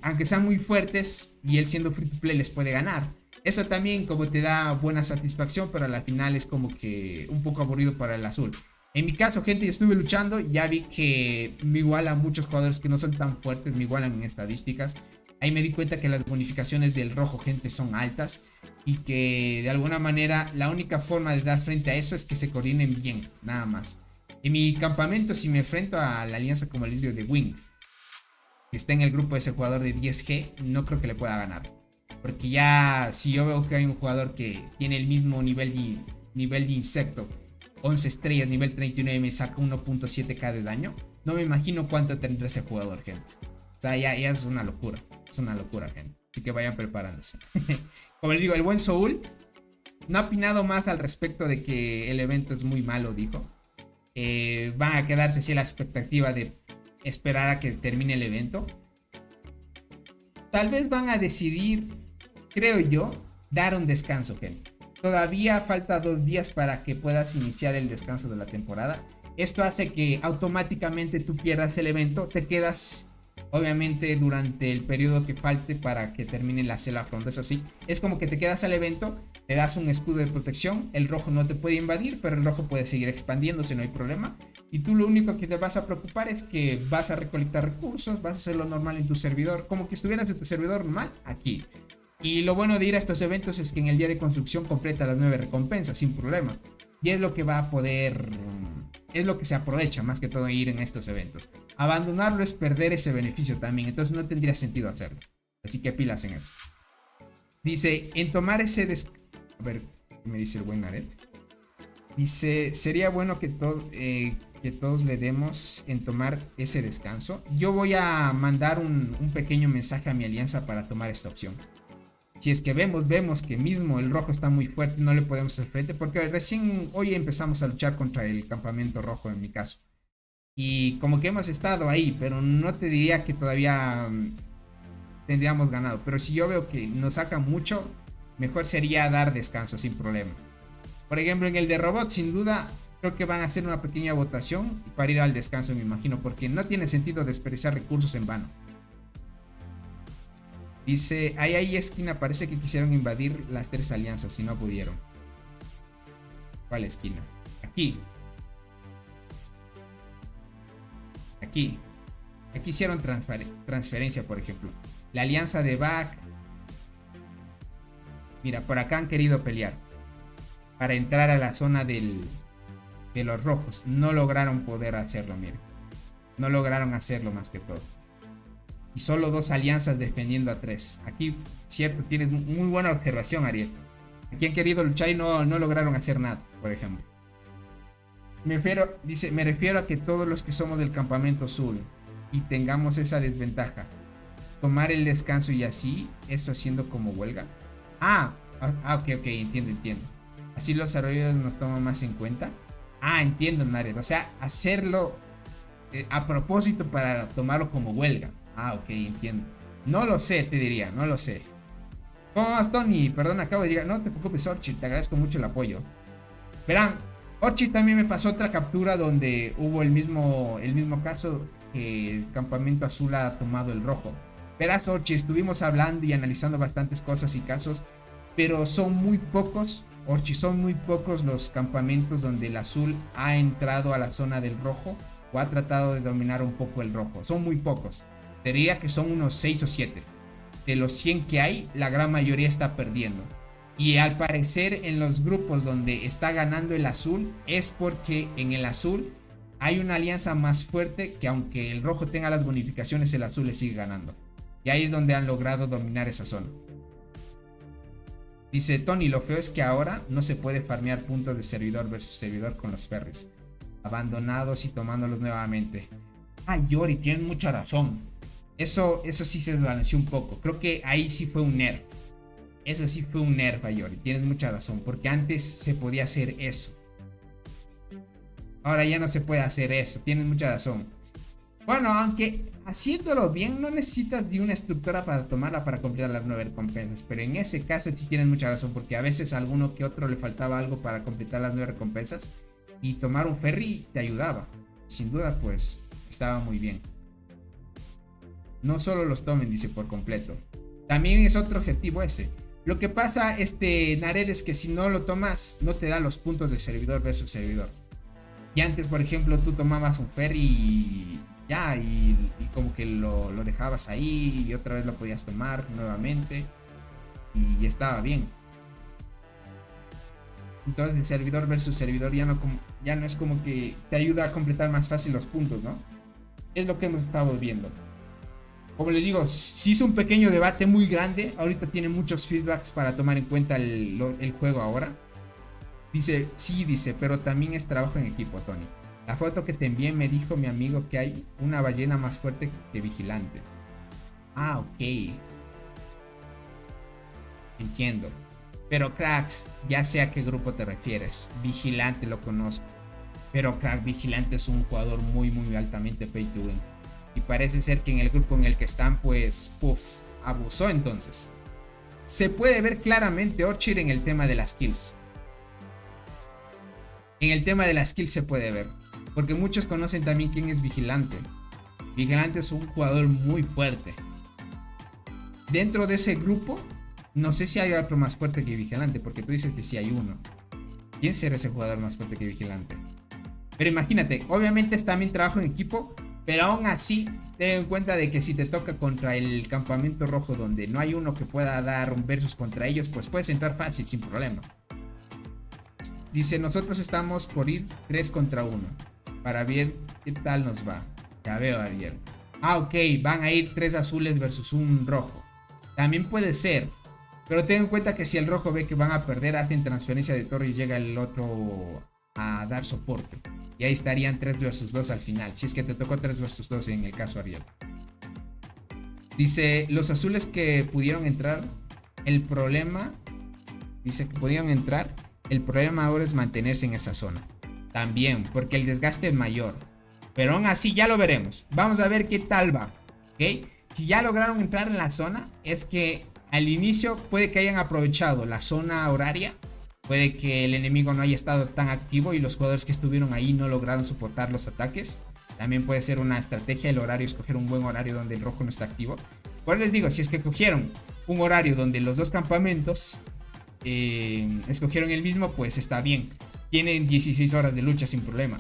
Aunque sean muy fuertes y él siendo free to play les puede ganar. Eso también como te da buena satisfacción, pero a la final es como que un poco aburrido para el azul. En mi caso, gente, yo estuve luchando y ya vi que me igualan muchos jugadores que no son tan fuertes, me igualan en estadísticas. Ahí me di cuenta que las bonificaciones del rojo, gente, son altas y que de alguna manera la única forma de dar frente a eso es que se coordinen bien, nada más. En mi campamento, si me enfrento a la alianza, como les digo, de Wing, que está en el grupo de ese jugador de 10G, no creo que le pueda ganar. Porque ya si yo veo que hay un jugador que tiene el mismo nivel de insecto, 11 estrellas, nivel 39, me saca 1.7k de daño, no me imagino cuánto tendrá ese jugador, gente. O sea, ya es una locura, gente. Así que vayan preparándose. Como les digo, el buen Soul no ha opinado más al respecto de que el evento es muy malo, dijo. Van a quedarse así a la expectativa de esperar a que termine el evento. Tal vez van a decidir, creo yo, dar un descanso, gente. Todavía falta 2 días para que puedas iniciar el descanso de la temporada. Esto hace que automáticamente tú pierdas el evento. Te quedas, obviamente, durante el periodo que falte para que termine la Selva Front. Eso sí, es como que te quedas al evento, te das un escudo de protección. El rojo no te puede invadir, pero el rojo puede seguir expandiéndose, no hay problema. Y tú lo único que te vas a preocupar es que vas a recolectar recursos, vas a hacer lo normal en tu servidor, como que estuvieras en tu servidor normal aquí. Y lo bueno de ir a estos eventos es que en el día de construcción completa las 9 recompensas sin problema. Y es lo que va a poder, es lo que se aprovecha más que todo ir en estos eventos. Abandonarlo es perder ese beneficio también, entonces no tendría sentido hacerlo. Así que pilas en eso. Dice, en tomar ese a ver, ¿qué me dice el buen Aret? Dice, sería bueno que todos le demos en tomar ese descanso. Yo voy a mandar un pequeño mensaje a mi alianza para tomar esta opción. Si es que vemos que mismo el rojo está muy fuerte, no le podemos hacer frente, porque recién hoy empezamos a luchar contra el campamento rojo en mi caso. Y como que hemos estado ahí, pero no te diría que todavía tendríamos ganado. Pero si yo veo que nos sacan mucho, mejor sería dar descanso sin problema. Por ejemplo, en el de robot, sin duda, creo que van a hacer una pequeña votación para ir al descanso, me imagino, porque no tiene sentido desperdiciar recursos en vano. Dice, ahí esquina, parece que quisieron invadir las 3 alianzas y no pudieron. ¿Cuál esquina? Aquí. Aquí hicieron transferencia, por ejemplo. La alianza de Back. Mira, por acá han querido pelear para entrar a la zona de los rojos. No lograron poder hacerlo, miren. No lograron hacerlo más que todo. Y solo 2 alianzas defendiendo a 3. Aquí, cierto, tienes muy buena observación, Ariel. Aquí han querido luchar y no lograron hacer nada, por ejemplo. Me refiero a que todos los que somos del campamento azul y tengamos esa desventaja, tomar el descanso y así, eso haciendo como huelga. Ok, entiendo. Así los desarrolladores nos toman más en cuenta. Entiendo, Nared. O sea, hacerlo a propósito para tomarlo como huelga. Ok, entiendo. No lo sé, te diría, no lo sé. ¿Cómo vas, Tony? Perdón, acabo de llegar. No te preocupes, Orchid, te agradezco mucho el apoyo. Verán, Orchid también me pasó otra captura donde hubo el mismo caso que el campamento azul ha tomado el rojo. Verás, Orchid, estuvimos hablando y analizando bastantes cosas y casos, pero son muy pocos, Orchid, son muy pocos los campamentos donde el azul ha entrado a la zona del rojo o ha tratado de dominar un poco el rojo. Son muy pocos. Te diría que son unos 6 o 7. De los 100 que hay, la gran mayoría está perdiendo. Y al parecer en los grupos donde está ganando el azul es porque en el azul hay una alianza más fuerte que aunque el rojo tenga las bonificaciones, el azul le sigue ganando. Y ahí es donde han logrado dominar esa zona. Dice Tony, lo feo es que ahora no se puede farmear puntos de servidor versus servidor con los ferries abandonados y tomándolos nuevamente. Yori, tienes mucha razón. Eso sí se desbalanceó un poco. Creo que ahí sí fue un nerf. Eso sí fue un nerf, Yori. Tienes mucha razón. Porque antes se podía hacer eso. Ahora ya no se puede hacer eso. Tienes mucha razón. Bueno, aunque haciéndolo bien no necesitas de una estructura para tomarla para completar las 9 recompensas. Pero en ese caso sí tienes mucha razón. Porque a veces a alguno que otro le faltaba algo para completar las 9 recompensas. Y tomar un ferry te ayudaba. Sin duda, pues, estaba muy bien. No solo los tomen, dice, por completo. También es otro objetivo ese. Lo que pasa, Nared, es que si no lo tomas, no te da los puntos de servidor versus servidor. Y antes, por ejemplo, tú tomabas un ferry y ya, y como que lo dejabas ahí y otra vez lo podías tomar nuevamente. Y estaba bien. Entonces el servidor versus servidor ya no es como que te ayuda a completar más fácil los puntos, ¿no? Es lo que hemos estado viendo. Como les digo, sí es un pequeño debate muy grande. Ahorita tiene muchos feedbacks para tomar en cuenta el juego ahora. Dice, pero también es trabajo en equipo, Tony. La foto que te envié me dijo mi amigo que hay una ballena más fuerte que vigilante. Ok. Entiendo. Pero crack, ya sé a qué grupo te refieres. Vigilante lo conozco. Pero crack, Vigilante es un jugador muy altamente pay to win. Y parece ser que en el grupo en el que están, pues, abusó entonces. Se puede ver claramente Orchid en el tema de las kills. En el tema de las kills se puede ver. Porque muchos conocen también quién es Vigilante. Vigilante es un jugador muy fuerte. Dentro de ese grupo, no sé si hay otro más fuerte que Vigilante, porque tú dices que sí hay uno. ¿Quién será ese jugador más fuerte que Vigilante? Pero imagínate, obviamente es también trabajo en equipo, pero aún así, ten en cuenta de que si te toca contra el campamento rojo donde no hay uno que pueda dar un versus contra ellos, pues puedes entrar fácil, sin problema. Dice, nosotros estamos por ir 3 contra 1, para ver qué tal nos va. Ya veo, Ariel. Ok, van a ir 3 azules versus un rojo. También puede ser. Pero ten en cuenta que si el rojo ve que van a perder, hacen transferencia de torre y llega el otro a dar soporte. Y ahí estarían 3 versus 2 al final. Si es que te tocó 3 versus 2 en el caso Ariel. Dice, los azules que pudieron entrar, el problema... Dice que pudieron entrar, el problema ahora es mantenerse en esa zona. También, porque el desgaste es mayor. Pero aún así ya lo veremos. Vamos a ver qué tal va. ¿Ok? Si ya lograron entrar en la zona, es que al inicio puede que hayan aprovechado la zona horaria. Puede que el enemigo no haya estado tan activo y los jugadores que estuvieron ahí no lograron soportar los ataques. También puede ser una estrategia el horario, escoger un buen horario donde el rojo no está activo. Por eso les digo, si es que cogieron un horario donde los dos campamentos escogieron el mismo, pues está bien. Tienen 16 horas de lucha sin problema.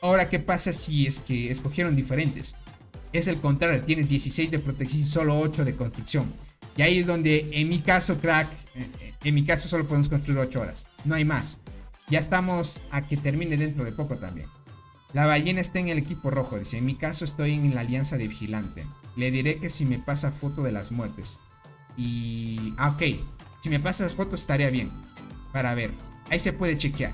Ahora, ¿qué pasa si es que escogieron diferentes? Es el contrario, tienes 16 de protección y solo 8 de construcción. Y ahí es donde, en mi caso, crack, en mi caso solo podemos construir 8 horas. No hay más. Ya estamos a que termine dentro de poco también. La ballena está en el equipo rojo, dice. En mi caso estoy en la alianza de Vigilante. Le diré que si me pasa foto de las muertes. Y... ok. Si me pasas fotos estaría bien. Para ver. Ahí se puede chequear.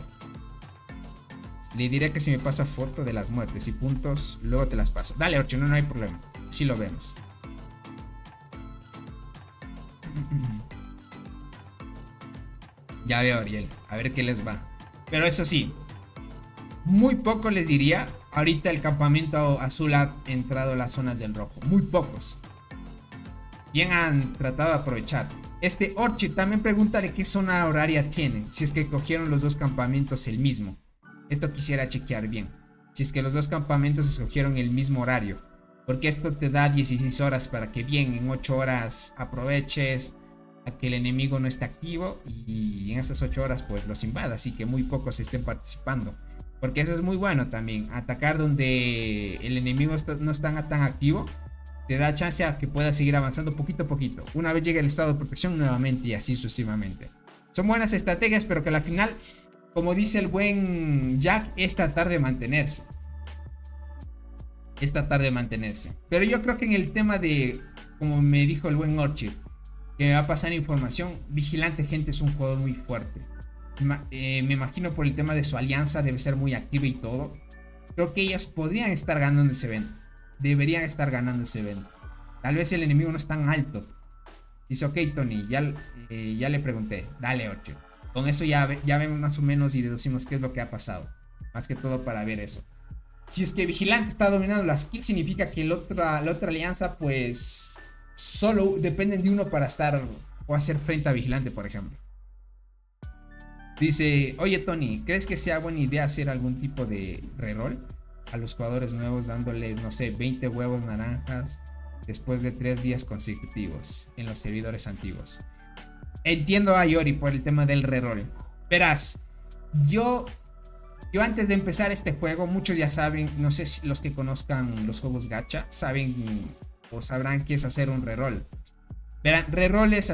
Le diré que si me pasa foto de las muertes y puntos, luego te las paso. Dale, Orcho, no hay problema. Sí lo vemos. Ya veo, Ariel. A ver qué les va. Pero eso sí, muy poco les diría. Ahorita el campamento azul ha entrado a las zonas del rojo. Muy pocos. Bien han tratado de aprovechar. Orchid, también pregúntale qué zona horaria tienen. Si es que cogieron los dos campamentos el mismo. Esto quisiera chequear bien. Si es que los dos campamentos escogieron el mismo horario. Porque esto te da 16 horas para que bien en 8 horas aproveches a que el enemigo no esté activo. Y en esas 8 horas pues los invada. Así que muy pocos estén participando. Porque eso es muy bueno también. Atacar donde el enemigo no está tan activo. Te da chance a que puedas seguir avanzando poquito a poquito. Una vez llegue el estado de protección nuevamente y así sucesivamente. Son buenas estrategias, pero que al final, como dice el buen Jack, es tratar de mantenerse. Es tratar de mantenerse. Pero yo creo que en el tema de, como me dijo el buen Orchid, que me va a pasar información, Vigilante, gente, es un jugador muy fuerte. Me imagino por el tema de su alianza, debe ser muy activa y todo. Creo que ellas podrían estar ganando ese evento. Deberían estar ganando ese evento. Tal vez el enemigo no es tan alto. Dice, ok, Tony, ya le pregunté. Dale, Orchid. Con eso ya vemos más o menos y deducimos qué es lo que ha pasado. Más que todo para ver eso. Si es que Vigilante está dominando las kills, significa que la otra alianza, pues, solo dependen de uno para estar o hacer frente a Vigilante, por ejemplo. Dice, oye, Tony, ¿crees que sea buena idea hacer algún tipo de reroll a los jugadores nuevos, dándoles, no sé, 20 huevos naranjas después de 3 días consecutivos en los servidores antiguos? Entiendo a Yori por el tema del reroll. Verás, yo antes de empezar este juego, muchos ya saben, no sé si los que conozcan los juegos gacha saben o sabrán qué es hacer un reroll. Verán, reroll es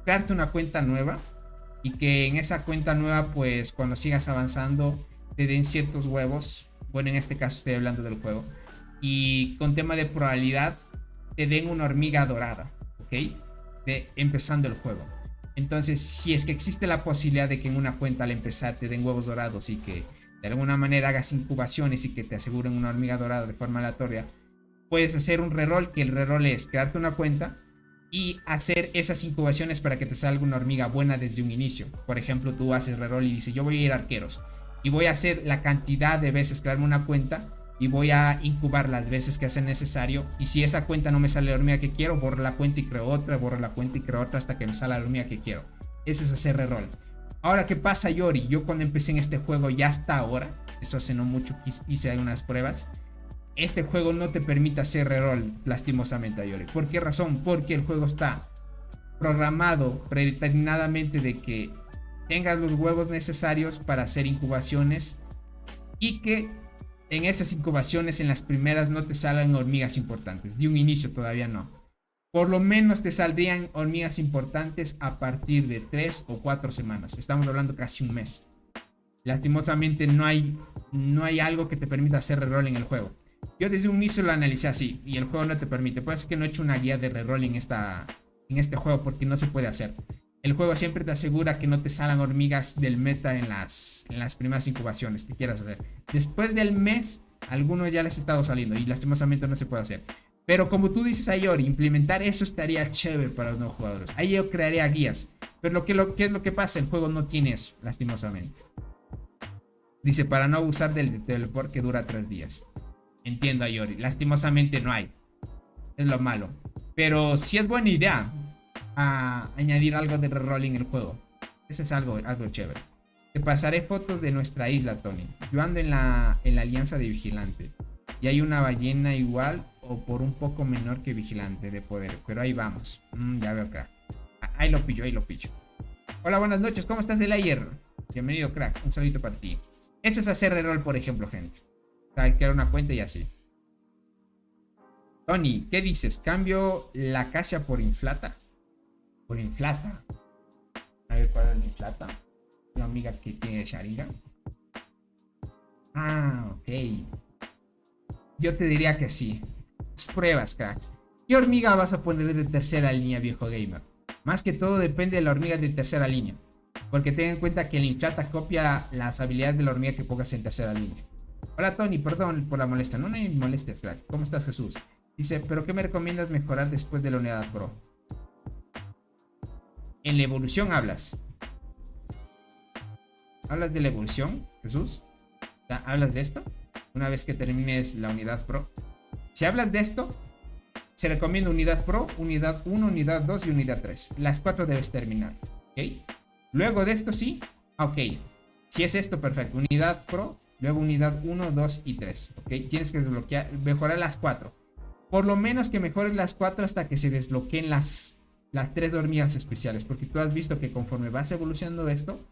crearte una cuenta nueva y que en esa cuenta nueva, pues cuando sigas avanzando te den ciertos huevos. Bueno, en este caso estoy hablando del juego. Y con tema de probabilidad te den una hormiga dorada, ¿ok? Empezando el juego. Entonces, si es que existe la posibilidad de que en una cuenta al empezar te den huevos dorados y que de alguna manera hagas incubaciones y que te aseguren una hormiga dorada de forma aleatoria, puedes hacer un reroll, que el reroll es crearte una cuenta y hacer esas incubaciones para que te salga una hormiga buena desde un inicio. Por ejemplo, tú haces reroll y dices, yo voy a ir a arqueros y voy a hacer la cantidad de veces crearme una cuenta y voy a incubar las veces que sea necesario. Y si esa cuenta no me sale la hormiga que quiero, borro la cuenta y creo otra, borro la cuenta y creo otra hasta que me salga la hormiga que quiero. Ese es hacer reroll. Ahora, ¿qué pasa, Yori? Yo cuando empecé en este juego y hasta ahora, eso hace no mucho que hice algunas pruebas, este juego no te permite hacer reroll, lastimosamente, Yori. ¿Por qué razón? Porque el juego está programado predeterminadamente de que tengas los huevos necesarios para hacer incubaciones y que en esas incubaciones en las primeras no te salgan hormigas importantes. De un inicio todavía no. Por lo menos te saldrían hormigas importantes a partir de 3 o 4 semanas. Estamos hablando casi un mes. Lastimosamente no hay algo que te permita hacer reroll en el juego. Yo desde un inicio lo analicé así y el juego no te permite. Por eso es que no he hecho una guía de reroll en este juego, porque no se puede hacer. El juego siempre te asegura que no te salgan hormigas del meta en las primeras incubaciones que quieras hacer. Después del mes, algunos ya les ha estado saliendo y lastimosamente no se puede hacer. Pero como tú dices, Ayori, implementar eso estaría chévere para los nuevos jugadores. Ahí yo crearía guías. Pero ¿qué es lo que pasa? El juego no tiene eso, lastimosamente. Dice, para no abusar del teleport que dura 3 días. Entiendo, Ayori. Lastimosamente no hay. Es lo malo. Pero sí es buena idea a añadir algo de reroll en el juego. Eso es algo chévere. Te pasaré fotos de nuestra isla, Tony. Yo ando en la alianza de Vigilante. Y hay una ballena igual o por un poco menor que Vigilante de poder. Pero ahí vamos. Ya veo, crack. Ahí lo pillo. Hola, buenas noches. ¿Cómo estás, Elayer? Bienvenido, crack. Un saludito para ti. Eso es hacer reroll, por ejemplo, gente. Hay que crear una cuenta y así. Tony, ¿qué dices? ¿Cambio la acacia por inflata? Por inflata. A ver, ¿cuál es la inflata? Una amiga que tiene Sharingan. Ah, ok. Yo te diría que sí. Pruebas, crack. ¿Qué hormiga vas a poner de tercera línea, viejo gamer? Más que todo depende de la hormiga de tercera línea. Porque ten en cuenta que la inflata copia las habilidades de la hormiga que pongas en tercera línea. Hola, Tony, perdón por la molestia. No hay molestias, crack. ¿Cómo estás, Jesús? Dice, ¿pero qué me recomiendas mejorar después de la unidad pro? En la evolución hablas. ¿Hablas de la evolución, Jesús? ¿Hablas de esto? Una vez que termines la unidad pro. Si hablas de esto, se recomienda unidad pro, unidad 1, unidad 2 y unidad 3. Las 4 debes terminar. ¿Ok? Luego de esto sí. Ok. Si es esto, perfecto. Unidad pro, luego unidad 1, 2 y 3. ¿Ok? Tienes que desbloquear, mejorar las 4. Por lo menos que mejores las 4 hasta que se desbloqueen las 3 hormigas especiales. Porque tú has visto que conforme vas evolucionando esto,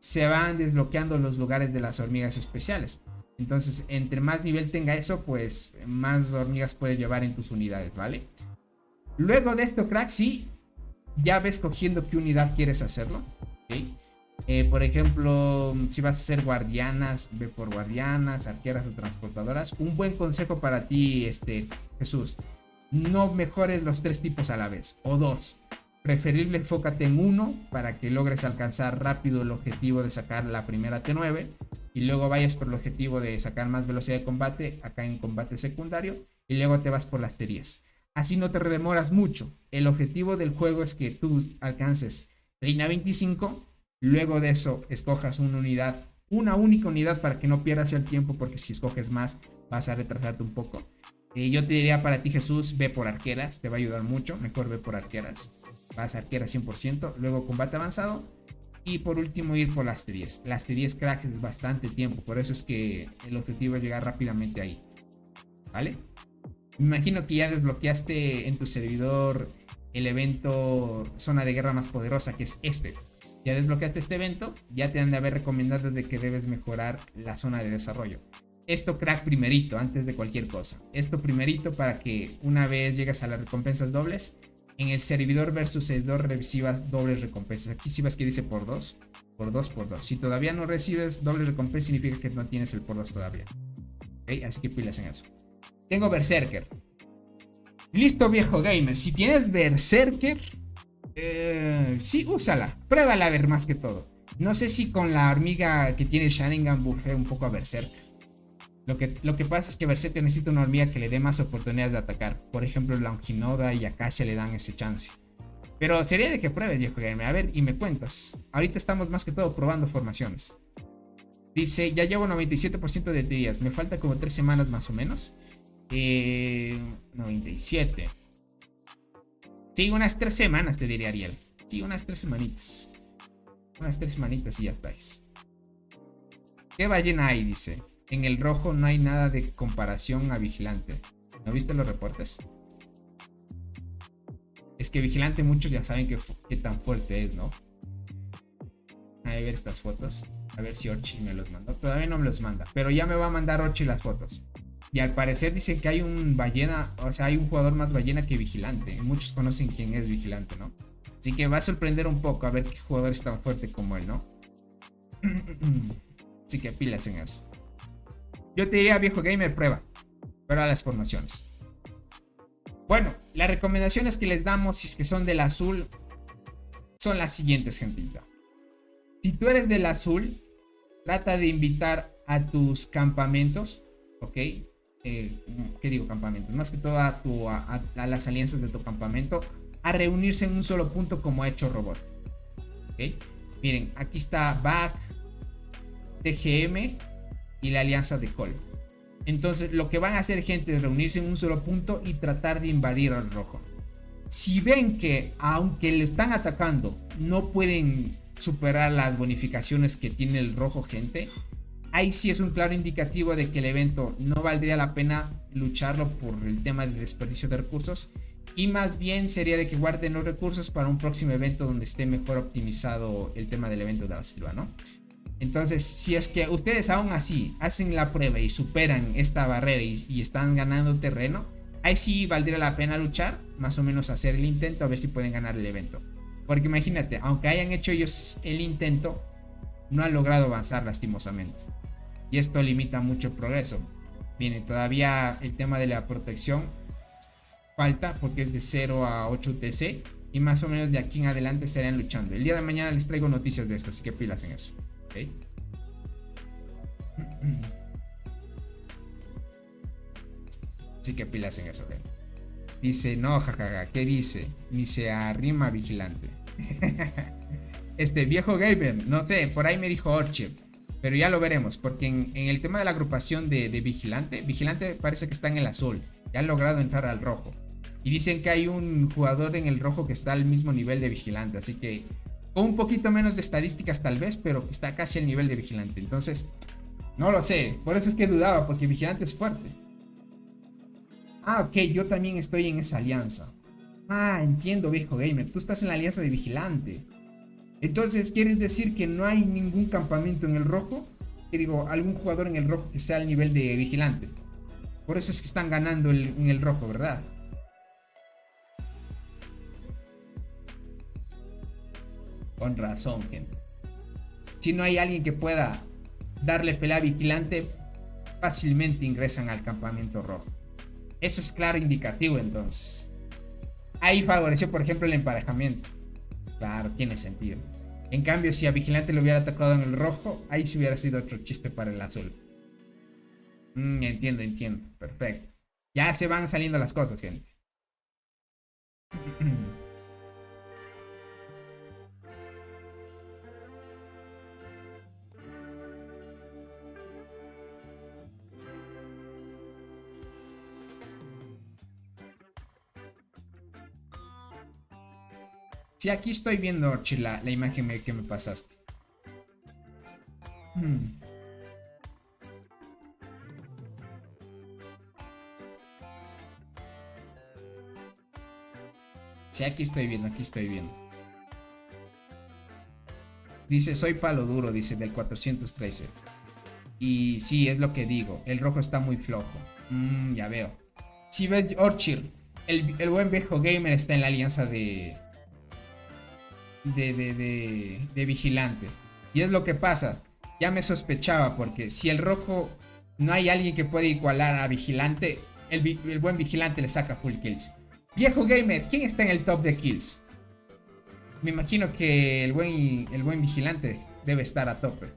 se van desbloqueando los lugares de las hormigas especiales. Entonces, entre más nivel tenga eso, pues más hormigas puedes llevar en tus unidades, ¿vale? Luego de esto, crack, sí, ya ves cogiendo qué unidad quieres hacerlo. ¿Okay? Por ejemplo, si vas a hacer guardianas, ve por guardianas, arqueras o transportadoras. Un buen consejo para ti, Jesús, no mejores los 3 tipos a la vez, o 2. Preferible enfócate en uno para que logres alcanzar rápido el objetivo de sacar la primera T9 y luego vayas por el objetivo de sacar más velocidad de combate acá en combate secundario y luego te vas por las T10. Así no te demoras mucho. El objetivo del juego es que tú alcances Reina 25, luego de eso escojas una unidad, una única unidad para que no pierdas el tiempo porque si escoges más vas a retrasarte un poco. Yo te diría para ti, Jesús, ve por arqueras, te va a ayudar mucho, mejor ve por arqueras. Vas a arquera 100%, luego combate avanzado y por último ir por las T10. Las T10 cracks es bastante tiempo, por eso es que el objetivo es llegar rápidamente ahí, ¿vale? Me imagino que ya desbloqueaste en tu servidor el evento Zona de Guerra Más Poderosa, que es este. Ya desbloqueaste este evento, ya te han de haber recomendado de que debes mejorar la zona de desarrollo. Esto, crack, primerito, antes de cualquier cosa. Esto primerito para que una vez llegas a las recompensas dobles, en el servidor versus servidor recibas dobles recompensas. Aquí si ves que dice por 2, por 2, por 2. Si todavía no recibes doble recompensa, significa que no tienes el por 2 todavía. ¿Okay? Así que pilas en eso. Tengo Berserker. Listo, viejo gamer. Si tienes Berserker, sí, úsala. Pruébala a ver más que todo. No sé si con la hormiga que tiene Sharingan buffé un poco a Berserker. Lo que pasa es que Berserker necesita una hormiga que le dé más oportunidades de atacar. Por ejemplo, Longinoda y Acacia le dan ese chance. Pero sería de que pruebes, viejo gamer. A ver, y me cuentas. Ahorita estamos más que todo probando formaciones. Dice, ya llevo 97% de días. Me falta como 3 semanas más o menos. 97. Sí, unas 3 semanas te diría Ariel. Sí, unas 3 semanitas. Unas 3 semanitas y ya estáis. ¿Qué ballena hay? Dice. En el rojo no hay nada de comparación a Vigilante. ¿No viste los reportes? Es que Vigilante muchos ya saben qué tan fuerte es, ¿no? A ver estas fotos. A ver si Orchi me los mandó. Todavía no me los manda. Pero ya me va a mandar Orchi las fotos. Y al parecer dicen que hay un ballena. O sea, hay un jugador más ballena que Vigilante. Muchos conocen quién es Vigilante, ¿no? Así que va a sorprender un poco a ver qué jugador es tan fuerte como él, ¿no? Así que pilas en eso. Yo te diría, viejo gamer, prueba las formaciones. Bueno, las recomendaciones que les damos, si es que son del azul, son las siguientes, gentita. Si tú eres del azul, trata de invitar a tus campamentos, ¿ok? ¿Qué digo campamentos? Más que todo a las alianzas de tu campamento, a reunirse en un solo punto como ha hecho Robot. ¿Ok? Miren, aquí está Back, TGM y la alianza de Col. Entonces lo que van a hacer, gente, es reunirse en un solo punto y tratar de invadir al rojo. Si ven que aunque le están atacando no pueden superar las bonificaciones que tiene el rojo, gente, ahí sí es un claro indicativo de que el evento no valdría la pena lucharlo por el tema de desperdicio de recursos, y más bien sería de que guarden los recursos para un próximo evento donde esté mejor optimizado el tema del evento de la selva, ¿no? Entonces, si es que ustedes aún así hacen la prueba y superan esta barrera y están ganando terreno, ahí sí valdría la pena luchar, más o menos hacer el intento, a ver si pueden ganar el evento. Porque imagínate, aunque hayan hecho ellos el intento, no han logrado avanzar lastimosamente. Y esto limita mucho el progreso. Miren, todavía el tema de la protección falta porque es de 0 a 8 UTC. Y más o menos de aquí en adelante estarían luchando. El día de mañana les traigo noticias de esto, así que pilas en eso. ¿Okay? Así que pilas en eso, ¿okay? Dice, no, jajaja, ¿qué dice? Ni se arrima Vigilante. Viejo gamer, no sé, por ahí me dijo Orchid. Pero ya lo veremos, porque en el tema de la agrupación de Vigilante, Vigilante parece que está en el azul. Ya han logrado entrar al rojo. Y dicen que hay un jugador en el rojo que está al mismo nivel de Vigilante. Así que con un poquito menos de estadísticas tal vez, pero que está casi al nivel de Vigilante. Entonces, no lo sé. Por eso es que dudaba, porque Vigilante es fuerte. Ah, ok, yo también estoy en esa alianza. Ah, entiendo, viejo gamer. Tú estás en la alianza de Vigilante. Entonces, ¿quieres decir que no hay ningún campamento en el rojo? Que digo, algún jugador en el rojo que sea al nivel de Vigilante. Por eso es que están ganando en el rojo, ¿verdad? Con razón, gente. Si no hay alguien que pueda darle pelea a Vigilante, fácilmente ingresan al campamento rojo. Eso es claro indicativo, entonces. Ahí favoreció, por ejemplo, el emparejamiento. Claro, tiene sentido. En cambio, si a Vigilante le hubiera atacado en el rojo, ahí sí hubiera sido otro chiste para el azul. Entiendo. Perfecto. Ya se van saliendo las cosas, gente. Sí, aquí estoy viendo, Orchi, la imagen que me pasaste. Sí, aquí estoy viendo. Dice, soy palo duro, dice, del 413. Y sí, es lo que digo. El rojo está muy flojo. Ya veo. Si ves, Orchid, el buen viejo gamer está en la alianza de Vigilante. Y es lo que pasa. Ya me sospechaba, porque si el rojo no hay alguien que pueda igualar a Vigilante, el buen Vigilante le saca full kills. Viejo gamer, ¿quién está en el top de kills? Me imagino que el buen Vigilante debe estar a tope.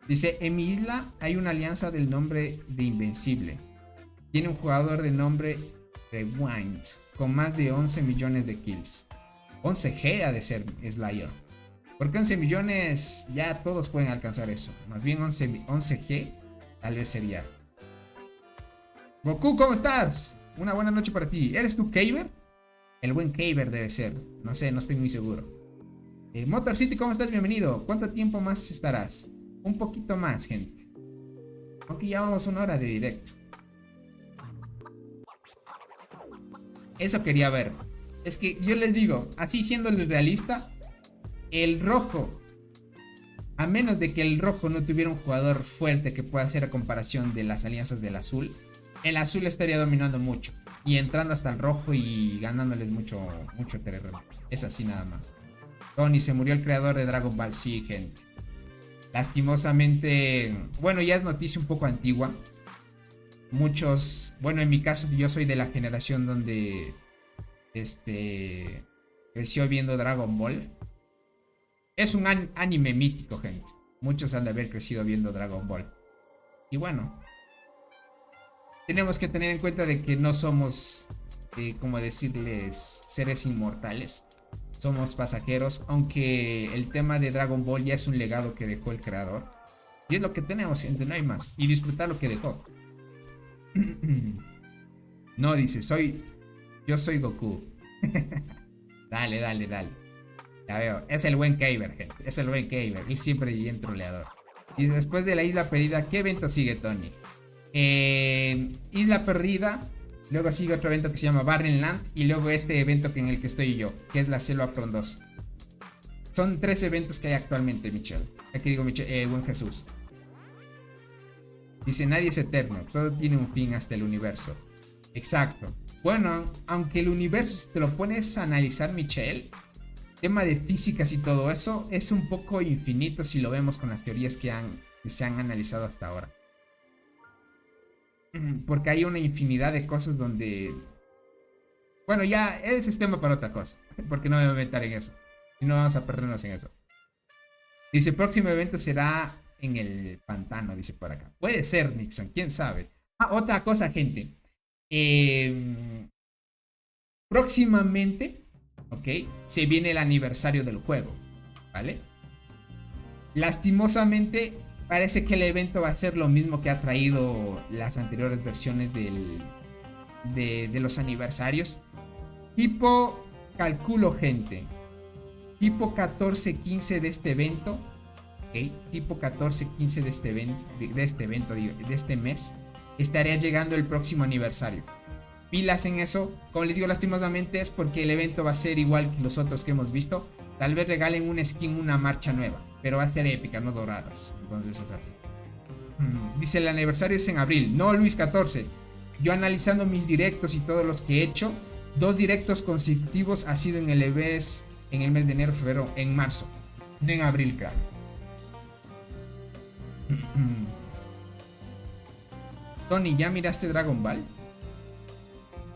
Dice, en mi isla hay una alianza del nombre de Invencible. Tiene un jugador de nombre Rewind, con más de 11 millones de kills. 11G ha de ser Slayer. Porque 11 millones ya todos pueden alcanzar eso. Más bien 11G tal vez sería. Goku, ¿cómo estás? Una buena noche para ti. ¿Eres tú Kaver? El buen Kaver debe ser. No sé, no estoy muy seguro. Motor City, ¿cómo estás? Bienvenido. ¿Cuánto tiempo más estarás? Un poquito más, gente. Aunque ya vamos una hora de directo. Eso quería ver. Es que yo les digo, así siendo realista, el rojo, a menos de que el rojo no tuviera un jugador fuerte que pueda hacer a comparación de las alianzas del azul, el azul estaría dominando mucho y entrando hasta el rojo y ganándoles mucho terreno. Es así nada más. Tony, se murió el creador de Dragon Ball, sí, gente. Lastimosamente, bueno, ya es noticia un poco antigua. Muchos, bueno, en mi caso yo soy de la generación donde creció viendo Dragon Ball. Es un anime mítico, gente. Muchos han de haber crecido viendo Dragon Ball. Y bueno, tenemos que tener en cuenta de que no somos, como decirles, seres inmortales. Somos pasajeros, aunque el tema de Dragon Ball ya es un legado que dejó el creador. Y es lo que tenemos, gente, no hay más. Y disfrutar lo que dejó. No, dice, yo soy Goku. Dale. Ya veo, es el buen Kaver, gente. Es el buen Kaver. Él siempre bien troleador. Y después de la isla perdida, ¿qué evento sigue, Tony? Isla perdida. Luego sigue otro evento que se llama Barren Land. Y luego este evento en el que estoy yo, que es la Selva Frondosa. Son 3 eventos que hay actualmente, Michelle. Aquí digo, Michelle, buen Jesús. Dice, nadie es eterno. Todo tiene un fin hasta el universo. Exacto. Bueno, aunque el universo, si te lo pones a analizar, Michelle, tema de físicas y todo eso, es un poco infinito si lo vemos con las teorías que se han analizado hasta ahora. Porque hay una infinidad de cosas donde... Bueno, ya ese es tema para otra cosa. Porque no me voy a meter en eso. Y no vamos a perdernos en eso. Dice, próximo evento será en el pantano, dice por acá. Puede ser, Nixon, quién sabe. Ah, otra cosa, gente. Próximamente ¿ok? Se viene el aniversario del juego, ¿vale? Lastimosamente, parece que el evento va a ser lo mismo que ha traído las anteriores versiones de los aniversarios. Tipo, calculo, gente, tipo 14-15 de este evento, ¿ok? Tipo 14-15 de este mes, estaría llegando el próximo aniversario. Pilas en eso. Como les digo, lastimosamente es porque el evento va a ser igual que los otros que hemos visto. Tal vez regalen una skin, una marcha nueva, pero va a ser épica, no doradas. Entonces es así. Dice, el aniversario es en abril. No, Luis 14. Yo analizando mis directos y todos los que he hecho, 2 directos consecutivos ha sido en el mes de enero, febrero, en marzo. No en abril, claro. Tony, ¿ya miraste Dragon Ball?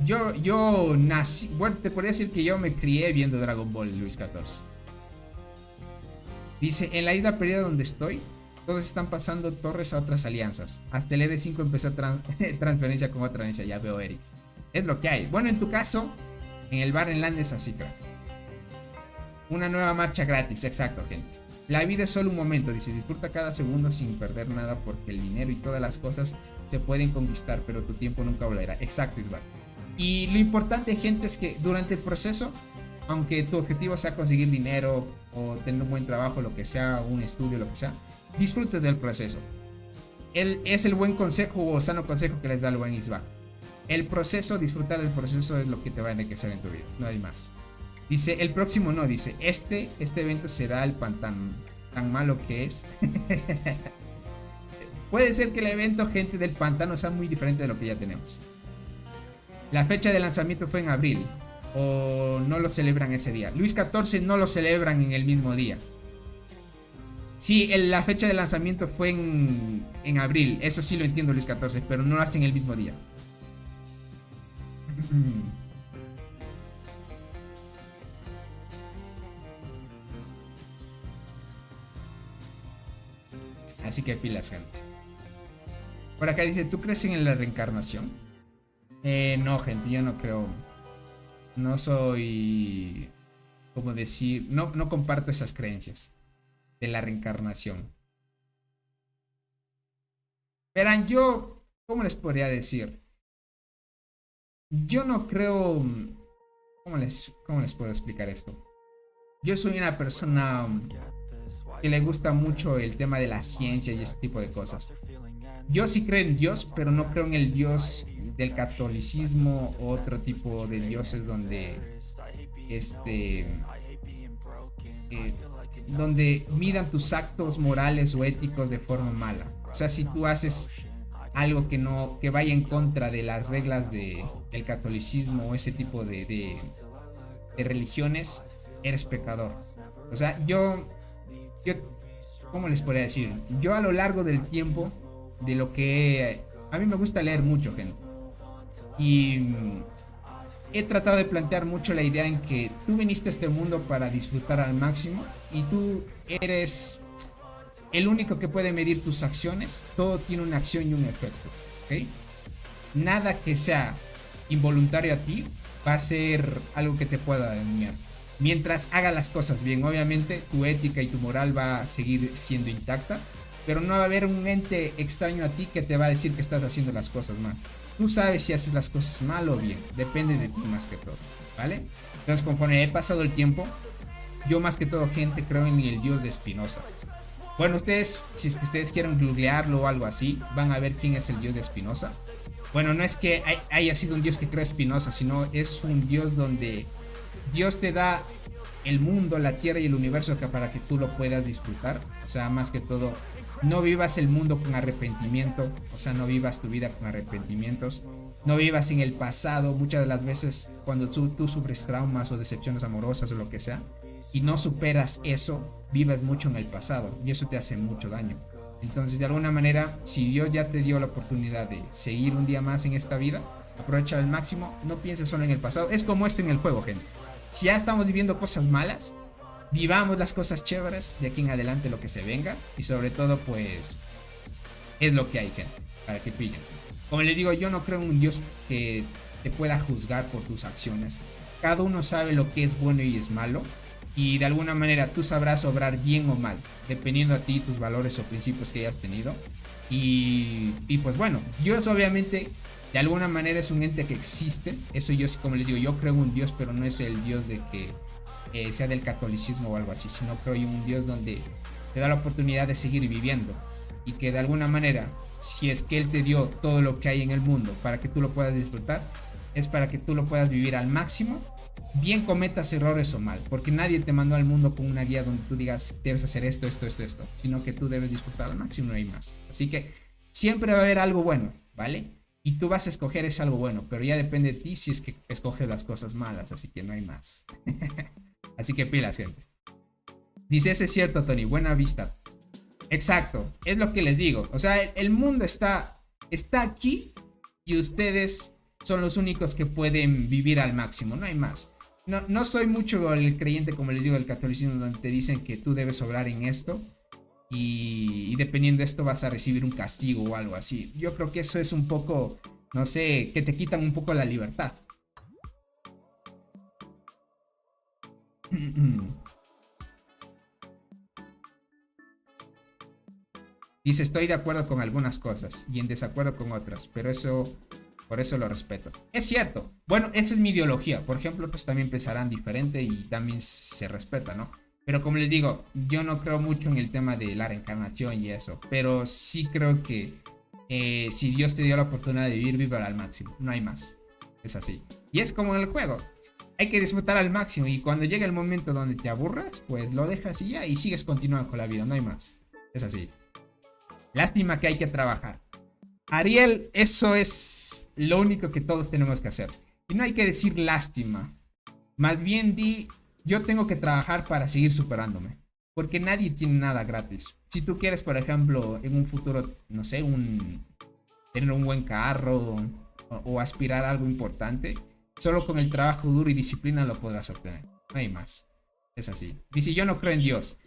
Yo nací, bueno, te podría decir que yo me crié viendo Dragon Ball, Luis 14. Dice, en la isla perdida donde estoy, todos están pasando torres a otras alianzas. Hasta el R5 empezó transferencia con otra alianza, ya veo, Eric. Es lo que hay. Bueno, en tu caso, en el bar en Land es así, claro. Una nueva marcha gratis, exacto, gente. La vida es solo un momento, dice, disfruta cada segundo sin perder nada porque el dinero y todas las cosas se pueden conquistar, pero tu tiempo nunca volverá. Exacto, Isbal. Y lo importante, gente, es que durante el proceso, aunque tu objetivo sea conseguir dinero o tener un buen trabajo, lo que sea, un estudio, lo que sea, disfrutes del proceso. Es el buen consejo o sano consejo que les da el buen Isbal. El proceso, disfrutar del proceso es lo que te va a enriquecer en tu vida, no hay más. Dice, el próximo no, dice, este evento será el pantano, tan malo que es. Puede ser que el evento, gente, del pantano sea muy diferente de lo que ya tenemos. La fecha de lanzamiento fue en abril, o no lo celebran ese día. Luis 14 no lo celebran en el mismo día. Sí, la fecha de lanzamiento fue en abril, eso sí lo entiendo, Luis 14, pero no lo hacen el mismo día. Así que pilas, gente. Por acá dice, ¿tú crees en la reencarnación? No, gente, yo no creo. No soy, como decir, no comparto esas creencias de la reencarnación. Verán, yo, ¿cómo les podría decir? Yo no creo. ¿Cómo les puedo explicar esto? Yo soy una persona que le gusta mucho el tema de la ciencia y ese tipo de cosas. Yo sí creo en Dios, pero no creo en el Dios del catolicismo o otro tipo de dioses donde donde midan tus actos morales o éticos de forma mala. O sea, si tú haces algo que vaya en contra de las reglas del catolicismo o ese tipo de religiones, eres pecador. O sea, yo ¿cómo les podría decir? Yo a lo largo del tiempo, de lo que a mí me gusta leer mucho, gente, y he tratado de plantear mucho la idea en que tú viniste a este mundo para disfrutar al máximo y tú eres el único que puede medir tus acciones. Todo tiene una acción y un efecto, ¿ok? Nada que sea involuntario a ti va a ser algo que te pueda dañar. Mientras haga las cosas bien, obviamente tu ética y tu moral va a seguir siendo intacta, pero no va a haber un ente extraño a ti que te va a decir que estás haciendo las cosas mal. Tú sabes si haces las cosas mal o bien, depende de ti más que todo, ¿vale? Entonces, conforme he pasado el tiempo, yo más que todo, gente, creo en el Dios de Spinoza. Bueno, ustedes, si es que ustedes quieren googlearlo o algo así, van a ver quién es el Dios de Spinoza. Bueno, no es que haya sido un Dios que creó Spinoza, sino es un Dios donde Dios te da el mundo, la tierra y el universo para que tú lo puedas disfrutar. O sea, más que todo, no vivas el mundo con arrepentimiento. O sea, no vivas tu vida con arrepentimientos. No vivas en el pasado. Muchas de las veces cuando tú sufres traumas o decepciones amorosas o lo que sea y no superas eso, vives mucho en el pasado y eso te hace mucho daño. Entonces, de alguna manera, si Dios ya te dio la oportunidad de seguir un día más en esta vida, aprovecha al máximo. No pienses solo en el pasado. Es como en el juego, gente. Si ya estamos viviendo cosas malas, vivamos las cosas chéveres de aquí en adelante, lo que se venga. Y sobre todo, pues, es lo que hay, gente, para que pillen. Como les digo, yo no creo en un Dios que te pueda juzgar por tus acciones. cada uno sabe lo que es bueno y es malo. Y de alguna manera tú sabrás obrar bien o mal, dependiendo a ti, tus valores o principios que hayas tenido. Y pues bueno, Dios obviamente de alguna manera es un ente que existe. Eso yo, como les digo, yo creo en un Dios, pero no es el Dios de que sea del catolicismo o algo así, sino creo en un Dios donde te da la oportunidad de seguir viviendo. Y que de alguna manera, si es que Él te dio todo lo que hay en el mundo para que tú lo puedas disfrutar, es para que tú lo puedas vivir al máximo, bien cometas errores o mal, porque nadie te mandó al mundo con una guía donde tú digas debes hacer esto, sino que tú debes disfrutar al máximo, no hay más. Así que siempre va a haber algo bueno, ¿vale? Y tú vas a escoger ese algo bueno, pero ya depende de ti si es que escoges las cosas malas, así que no hay más. Así que pilas, gente. Dice, ese es cierto, Tony, buena vista. Exacto, es lo que les digo. O sea, el mundo está aquí y ustedes son los únicos que pueden vivir al máximo, no hay más. No soy mucho el creyente, como les digo, del catolicismo, donde te dicen que tú debes obrar en esto y dependiendo de esto vas a recibir un castigo o algo así. Yo creo que eso es un poco, no sé, que te quitan un poco la libertad. Dice, estoy de acuerdo con algunas cosas y en desacuerdo con otras, pero por eso lo respeto. Es cierto. Bueno, esa es mi ideología. Por ejemplo, otros también pensarán diferente y también se respeta, ¿no? Pero como les digo, yo no creo mucho en el tema de la reencarnación y eso. Pero sí creo que si Dios te dio la oportunidad de vivir, viva al máximo. No hay más. Es así. Y es como en el juego. Hay que disfrutar al máximo y cuando llega el momento donde te aburras, pues lo dejas y ya y sigues continuando con la vida. No hay más. Es así. Lástima que hay que trabajar. Ariel, eso es lo único que todos tenemos que hacer. Y no hay que decir lástima. Más bien di, yo tengo que trabajar para seguir superándome. Porque nadie tiene nada gratis. Si tú quieres, por ejemplo, en un futuro, no sé, tener un buen carro o aspirar a algo importante, solo con el trabajo duro y disciplina lo podrás obtener. No hay más. Es así. Dice, yo no creo en Dios.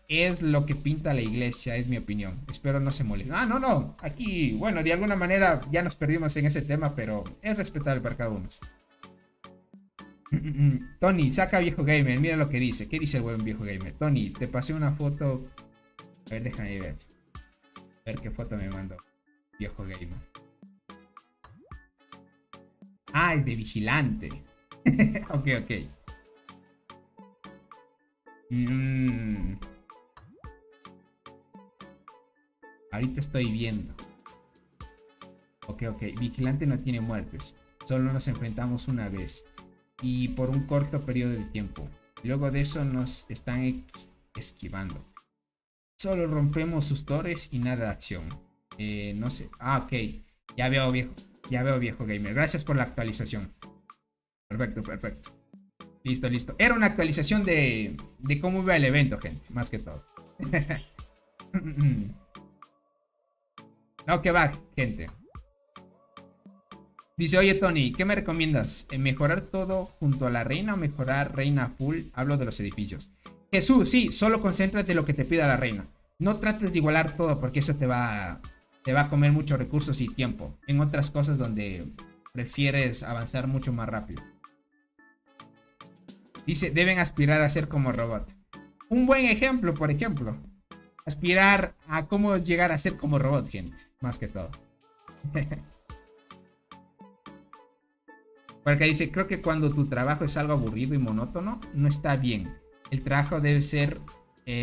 Es lo que pinta la iglesia, es mi opinión. Espero no se molesten. Ah, no. Aquí, bueno, de alguna manera ya nos perdimos en ese tema, pero es respetable para cada uno. Tony, saca viejo gamer. Mira lo que dice. ¿Qué dice el buen viejo gamer? Tony, te pasé una foto. A ver, déjame ver. A ver qué foto me mandó viejo gamer. Ah, es de vigilante. Ok. Ahorita estoy viendo. Ok. Vigilante no tiene muertes. Solo nos enfrentamos una vez. Y por un corto periodo de tiempo. Luego de eso nos están esquivando. Solo rompemos sus torres y nada de acción. No sé. Ah, ok. Ya veo viejo gamer. Gracias por la actualización. Perfecto. Listo. Era una actualización de cómo iba el evento, gente. Más que todo. No, que va, gente. Dice, oye Tony, ¿qué me recomiendas? ¿Mejorar todo junto a la reina o mejorar reina full? Hablo de los edificios. Jesús, sí, solo concéntrate en lo que te pida la reina. No trates de igualar todo porque eso te va a comer muchos recursos y tiempo. En otras cosas donde prefieres avanzar mucho más rápido. Dice, deben aspirar a ser como robot. Un buen ejemplo, por ejemplo. Aspirar a cómo llegar a ser como robot, gente. Más que todo. Porque dice, creo que cuando tu trabajo es algo aburrido y monótono, no está bien. El trabajo debe ser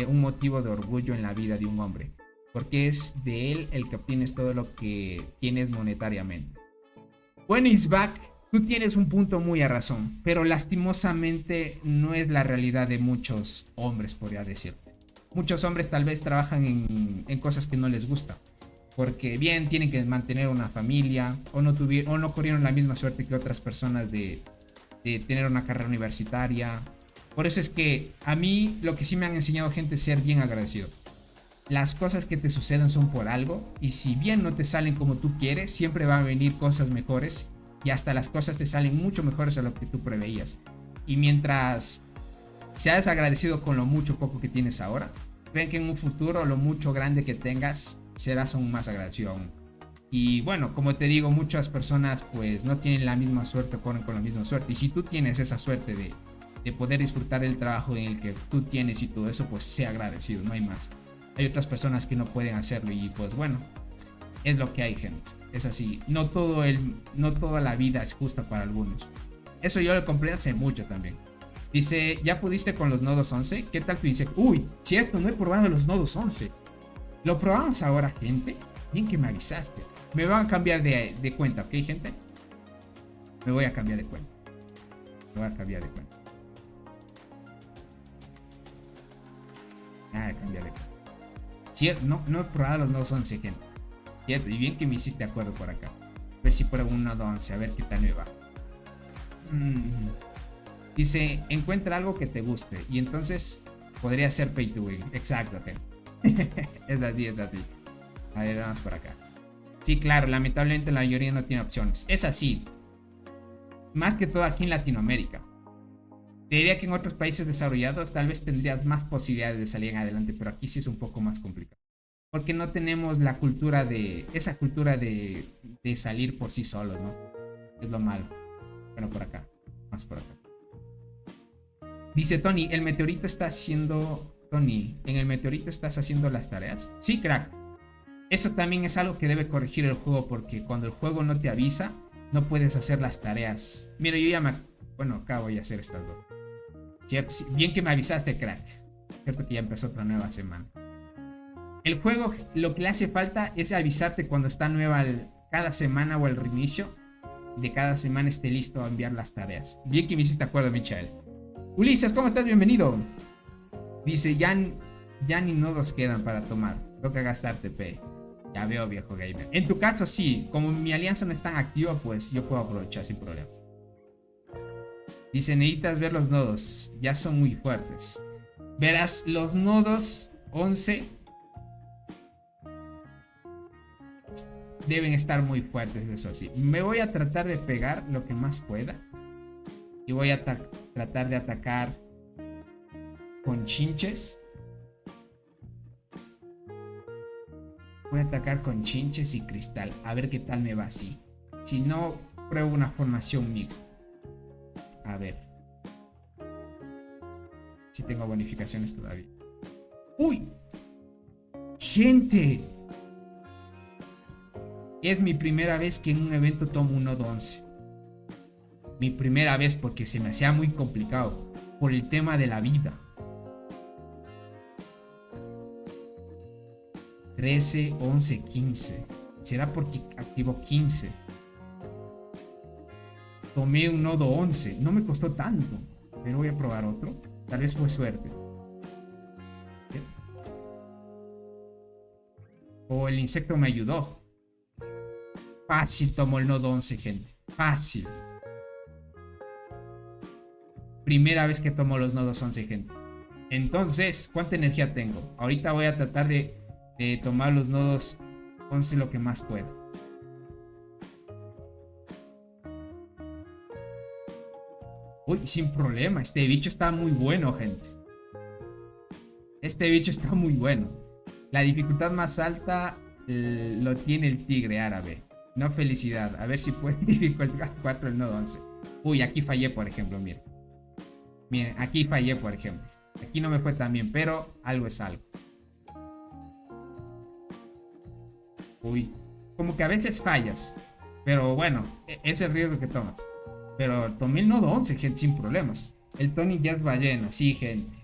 un motivo de orgullo en la vida de un hombre. Porque es de él el que obtienes todo lo que tienes monetariamente. When is back. Tú tienes un punto muy a razón, pero lastimosamente no es la realidad de muchos hombres, podría decirte. Muchos hombres tal vez trabajan en cosas que no les gusta, porque bien tienen que mantener una familia o no corrieron la misma suerte que otras personas de tener una carrera universitaria. Por eso es que a mí lo que sí me han enseñado, gente, es ser bien agradecido. Las cosas que te suceden son por algo y si bien no te salen como tú quieres, siempre van a venir cosas mejores. Y hasta las cosas te salen mucho mejores a lo que tú preveías. Y mientras seas agradecido con lo mucho o poco que tienes ahora, creen que en un futuro lo mucho grande que tengas serás aún más agradecido aún. Y bueno, como te digo, muchas personas pues no tienen la misma suerte, corren con la misma suerte. Y si tú tienes esa suerte de poder disfrutar el trabajo en el que tú tienes y todo eso, pues sea agradecido, no hay más. Hay otras personas que no pueden hacerlo y pues bueno, es lo que hay, gente. Es así. No toda la vida es justa para algunos. Eso yo lo compré hace mucho también. Dice, ¿ya pudiste con los nodos 11? ¿Qué tal tu insecto? Uy, cierto, no he probado los nodos 11. Lo probamos ahora, gente. Bien que me avisaste. Me van a cambiar de cuenta, ¿ok, gente? Me voy a cambiar de cuenta. Cambiar de cuenta. Cierto, no he probado los nodos 11, gente. Cierto, y bien que me hiciste acuerdo por acá. A ver si pruebo un nodo 11, a ver qué tal me va. Dice, encuentra algo que te guste. Y entonces podría ser pay to win. Exacto, gente. Es así. A ver, vamos por acá. Sí, claro, lamentablemente la mayoría no tiene opciones. Es así. Más que todo aquí en Latinoamérica. Te diría que en otros países desarrollados tal vez tendrías más posibilidades de salir en adelante, pero aquí sí es un poco más complicado. Porque no tenemos la cultura esa cultura de salir por sí solos, ¿no? Es lo malo. Bueno, por acá. Más por acá. Dice Tony, ¿en el meteorito estás haciendo las tareas? Sí, crack. Eso también es algo que debe corregir el juego, porque cuando el juego no te avisa, no puedes hacer las tareas. Mira, yo ya bueno, acá voy a hacer estas dos. Cierto, sí, bien que me avisaste, crack. Cierto que ya empezó otra nueva semana. El juego lo que le hace falta es avisarte cuando está nueva cada semana o el reinicio de cada semana esté listo a enviar las tareas. Bien que me hiciste acuerdo, Michael. Ulises, ¿cómo estás? Bienvenido. Dice, ya ni nodos quedan para tomar. Toca gastar TP. Ya veo, viejo gamer. En tu caso, sí. Como mi alianza no es tan activa, pues yo puedo aprovechar sin problema. Dice, necesitas ver los nodos. Ya son muy fuertes. Verás, los nodos 11 deben estar muy fuertes, eso sí. Me voy a tratar de pegar lo que más pueda. Y voy a tratar de atacar con chinches. Voy a atacar con chinches y cristal. A ver qué tal me va así. Si no, pruebo una formación mixta. A ver. Si tengo bonificaciones todavía. ¡Uy! ¡Gente! Es mi primera vez que en un evento tomo un nodo 11. Mi primera vez, porque se me hacía muy complicado. Por el tema de la vida. 13, 11, 15. ¿Será porque activo 15? Tomé un nodo 11. No me costó tanto. Pero voy a probar otro. Tal vez fue suerte. ¿Qué? O el insecto me ayudó. Fácil tomo el nodo 11, gente. Fácil. Primera vez que tomo los nodos 11, gente. Entonces, ¿cuánta energía tengo? Ahorita voy a tratar de tomar los nodos 11 lo que más pueda. Uy, sin problema. Este bicho está muy bueno, gente. Este bicho está muy bueno. La dificultad más alta lo tiene el tigre árabe. No, felicidad. A ver si puede dificultar 4 el nodo 11. Uy, aquí fallé, por ejemplo, miren. Miren, aquí fallé, por ejemplo. Aquí no me fue tan bien, pero algo es algo. Uy, como que a veces fallas. Pero bueno, es el riesgo que tomas. Pero tomé el nodo 11, gente, sin problemas. El Tony ya es ballena, sí, gente.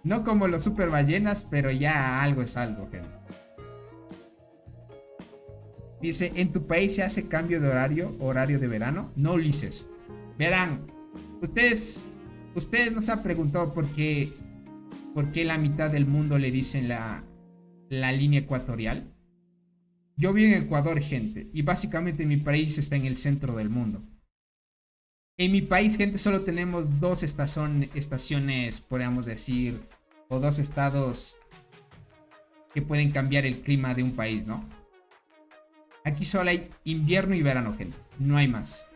No como los super ballenas, pero ya algo es algo, gente. Dice, ¿en tu país se hace cambio de horario de verano? No, Ulises. Verán, ustedes nos han preguntado por qué la mitad del mundo le dicen la línea ecuatorial. Yo vivo en Ecuador, gente, y básicamente mi país está en el centro del mundo. En mi país, gente, solo tenemos dos estaciones, podríamos decir, o dos estados que pueden cambiar el clima de un país, ¿no? Aquí solo hay invierno y verano, gente, no hay más.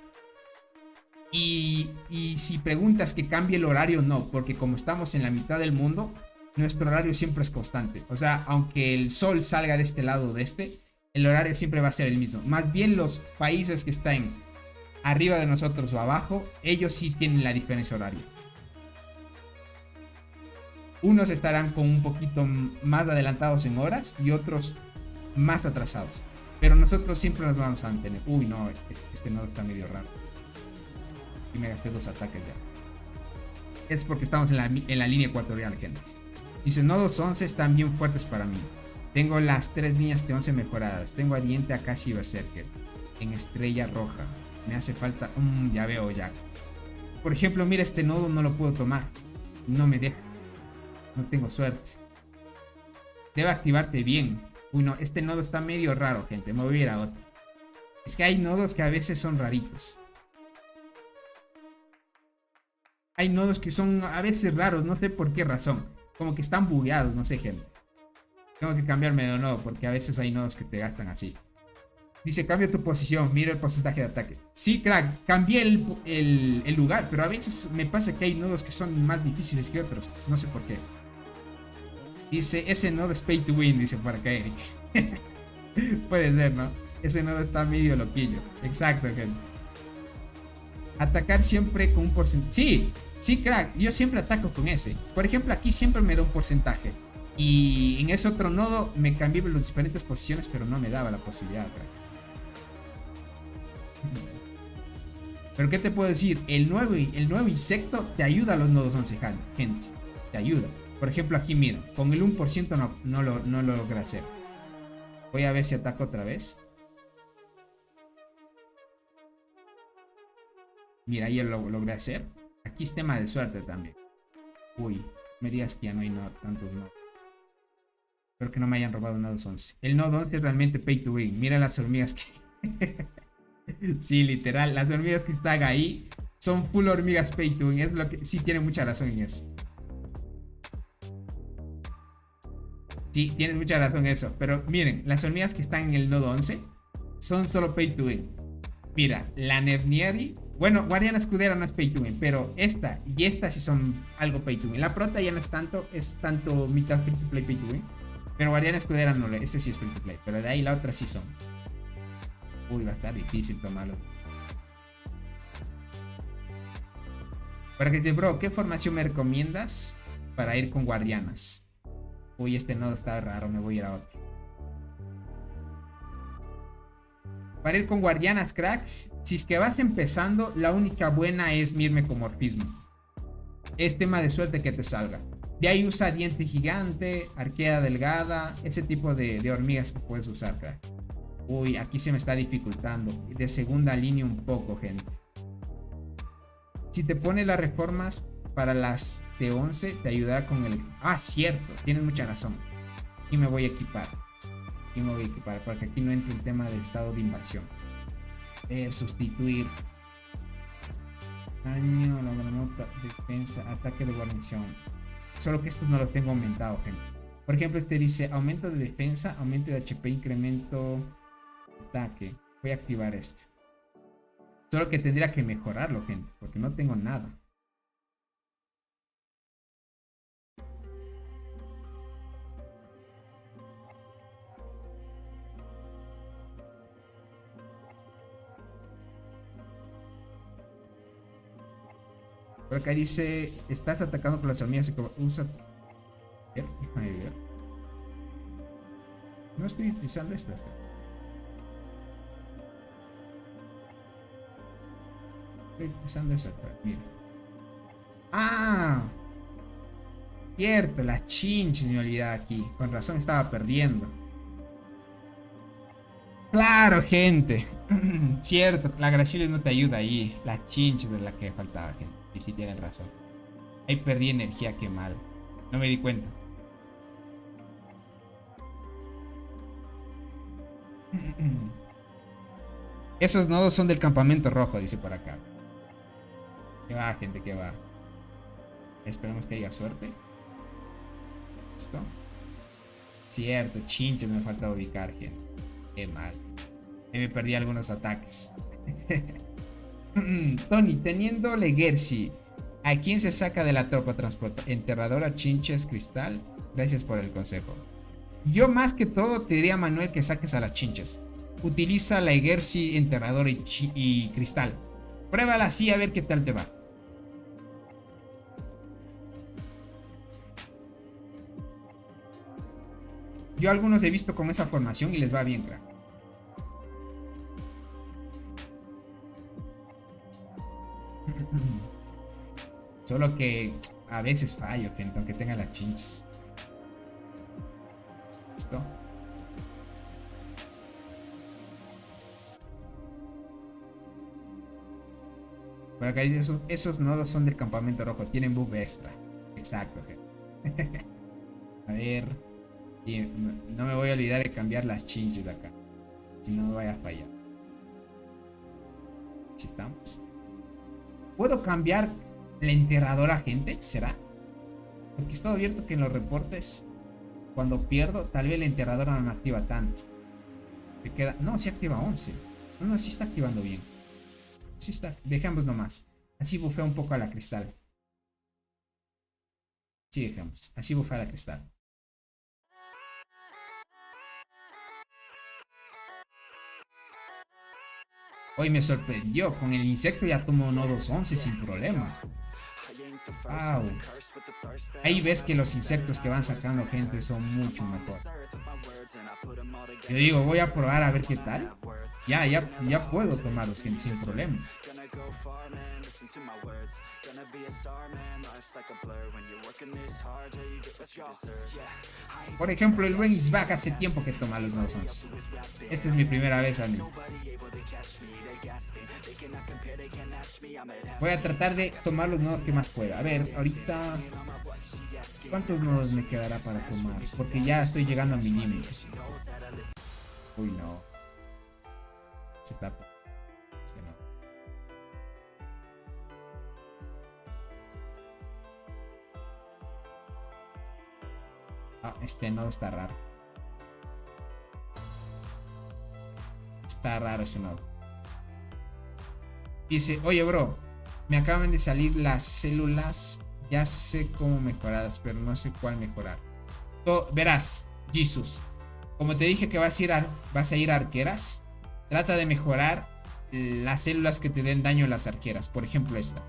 Y si preguntas que cambie el horario, no, porque como estamos en la mitad del mundo, nuestro horario siempre es constante. O sea, aunque el sol salga de este lado o de este, el horario siempre va a ser el mismo. Más bien los países que están arriba de nosotros o abajo, ellos sí tienen la diferencia horaria. Unos estarán con un poquito más adelantados en horas y otros más atrasados. Pero nosotros siempre nos vamos a mantener. Uy, no, este nodo está medio raro. Y me gasté 2 ataques ya. Es porque estamos en la línea ecuatorial, gente. Dice, nodos 11 están bien fuertes para mí. Tengo las 3 líneas T11 mejoradas. Tengo a Diente, Akashi y Berserker en estrella roja. Me hace falta... ya veo ya. Por ejemplo, mira, este nodo no lo puedo tomar. No me deja. No tengo suerte. Debe activarte bien. Uy, no, este nodo está medio raro, gente. Me voy a ir a otro. Es que hay nodos que a veces son raritos. Hay nodos que son a veces raros. No sé por qué razón. Como que están bugueados, no sé, gente. Tengo que cambiarme de nodo porque a veces hay nodos que te gastan así. Dice, cambia tu posición, mira el porcentaje de ataque. Sí, crack, cambié el lugar, pero a veces me pasa que hay nodos que son más difíciles que otros. No sé por qué. Dice, ese nodo es pay to win, dice por acá Eric. Puede ser, ¿no? Ese nodo está medio loquillo. Exacto, gente. Atacar siempre con un porcentaje. Sí, crack, yo siempre ataco con ese. Por ejemplo, aquí siempre me da un porcentaje. Y en ese otro nodo me cambié las diferentes posiciones, pero no me daba la posibilidad, crack. Pero ¿qué te puedo decir? El nuevo insecto te ayuda a los nodos 11, gente. Te ayuda. Por ejemplo, aquí mira, con el 1% no lo logré hacer. Voy a ver si ataco otra vez. Mira, ahí lo logré hacer. Aquí es tema de suerte también. Uy, me digas que ya no hay tantos nodos. Espero que no me hayan robado nodos 11. El nodo 11 es realmente pay to win. Mira las hormigas que... Sí, literal, las hormigas que están ahí son full hormigas pay to win. Es lo que sí tiene mucha razón en eso. Sí, tienes mucha razón en eso. Pero miren, las hormigas que están en el nodo 11 son solo pay to win. Mira, la Nevnieri. Bueno, Guardiana Escudera no es pay to win, pero esta y esta sí son algo pay to win. La Prota ya no es tanto mitad free to play pay to win. Pero Guardiana Escudera no, este sí es free to play. Pero de ahí la otra sí son. Uy, va a estar difícil tomarlo. Para que dice, bro, ¿qué formación me recomiendas para ir con guardianas? Uy, este nodo está raro, me voy a ir a otro. Para ir con guardianas, crack, si es que vas empezando, la única buena es Mirmecomorfismo. Es tema de suerte que te salga. De ahí usa Diente Gigante, Arquea Delgada, ese tipo de hormigas que puedes usar, crack. Uy, aquí se me está dificultando. De segunda línea un poco, gente. Si te pones las reformas para las T11, te ayudará con el... Ah, cierto, tienes mucha razón. Y me voy a equipar. Porque aquí no entra el tema del estado de invasión. Sustituir. Daño, la granota, defensa, ataque de guarnición. Solo que estos no los tengo aumentado, gente. Por ejemplo, este dice aumento de defensa, aumento de HP, incremento... ataque. Voy a activar este. Solo que tendría que mejorarlo, gente, porque no tengo nada. Por acá dice, estás atacando con las hormigas y usa... Déjame ver. No estoy utilizando esto. Estoy utilizando eso. Mira. ¡Ah! Cierto, la chinch me olvidaba aquí. Con razón estaba perdiendo. Claro, gente. Cierto, la Gracilis no te ayuda ahí. La chinch es la que faltaba, gente. Y sí tienen razón. Ahí perdí energía, qué mal. No me di cuenta. Esos nodos son del campamento rojo, dice por acá. Que va, gente, que va. Esperemos que haya suerte. ¿Listo? Cierto, chinche me falta ubicar, gente. Qué mal. Me perdí algunos ataques. Tony, teniendo Legersi ¿A quién se saca de la tropa transporta? Enterradora, chinches, cristal. Gracias por el consejo. Yo más que todo te diría, Manuel, que saques a las chinches. Utiliza la Egersi, enterradora y cristal. Pruébala así a ver qué tal te va. Yo algunos he visto con esa formación y les va bien, crack. Solo que a veces fallo, gente, aunque tenga las chinches. ¿Listo? Por acá dice, esos nodos son del campamento rojo, tienen buff extra. Exacto, gente. A ver. Y no me voy a olvidar de cambiar las chinches acá. Si no me vaya a fallar. Si estamos. ¿Puedo cambiar la enterradora, gente? ¿Será? Porque he estado abierto que en los reportes, cuando pierdo, tal vez la enterradora no me activa tanto. Se queda. No, se activa 11. No, sí está activando bien. Sí está. Dejemos nomás. Así bufea un poco a la cristal. Sí, dejamos. Así bufea a la cristal. Hoy me sorprendió, con el insecto ya tomo nodos 11 sin problema. Wow. Ahí ves que los insectos que van sacando, gente, son mucho mejor. Yo digo, voy a probar a ver qué tal. Ya puedo tomarlos, gente, sin problema. Por ejemplo, el buen Isbak hace tiempo que toma los nodos 11. Esta es mi primera vez a mí. Voy a tratar de tomar los nodos que más pueda. A ver, ahorita ¿cuántos nodos me quedará para tomar? Porque ya estoy llegando a mi límite. Uy, no. Se está... Ah, este nodo está raro. Está raro ese nodo. Dice, oye bro, me acaban de salir las células. Ya sé cómo mejorarlas, pero no sé cuál mejorar. Verás, Jesus, como te dije que vas a ir a arqueras, trata de mejorar las células que te den daño a las arqueras. Por ejemplo, esta.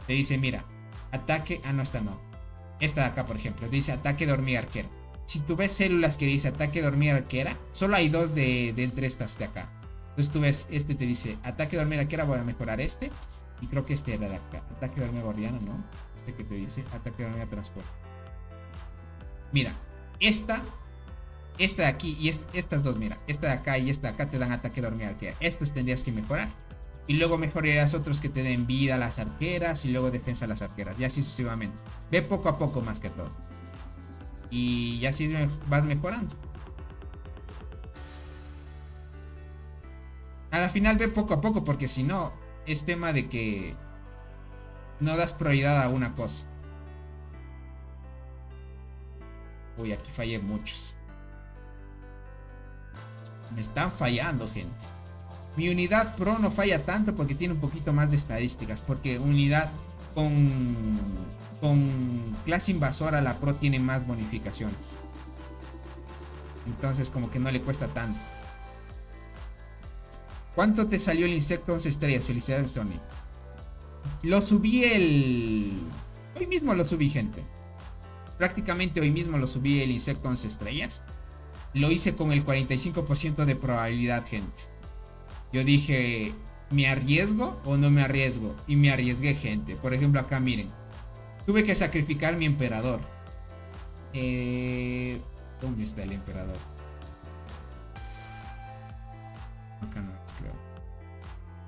Te dice, mira, ataque... Ah, no, esta no. Esta de acá, por ejemplo, te dice ataque de hormiga arquera. Si tú ves células que dice ataque de hormiga arquera, solo hay dos de entre estas de acá. Entonces tú ves, este te dice ataque de hormiga arquera, voy a mejorar este. Y creo que este era de acá. Ataque de hormiga gorriana, ¿no? Este que te dice ataque de hormiga transporte. Mira, esta de aquí y estas dos, mira. Esta de acá y esta de acá te dan ataque de hormiga arquera. Estos tendrías que mejorar. Y luego mejorarías otros que te den vida a las arqueras y luego defensa a las arqueras. Y así sucesivamente. Ve poco a poco más que todo. Y así vas mejorando. A la final ve poco a poco, porque si no, es tema de que no das prioridad a una cosa. Uy, aquí fallé muchos. Me están fallando, gente. Mi unidad pro no falla tanto porque tiene un poquito más de estadísticas. Porque unidad con clase invasora, la pro tiene más bonificaciones. Entonces como que no le cuesta tanto. ¿Cuánto te salió el insecto 11 estrellas? Felicidades, Tony. Lo subí hoy mismo lo subí, gente. Prácticamente hoy mismo lo subí el insecto 11 estrellas. Lo hice con el 45% de probabilidad, gente. Yo dije, ¿me arriesgo o no me arriesgo? Y me arriesgué, gente. Por ejemplo, acá miren. Tuve que sacrificar mi emperador. ¿Dónde está el emperador? Acá no, creo.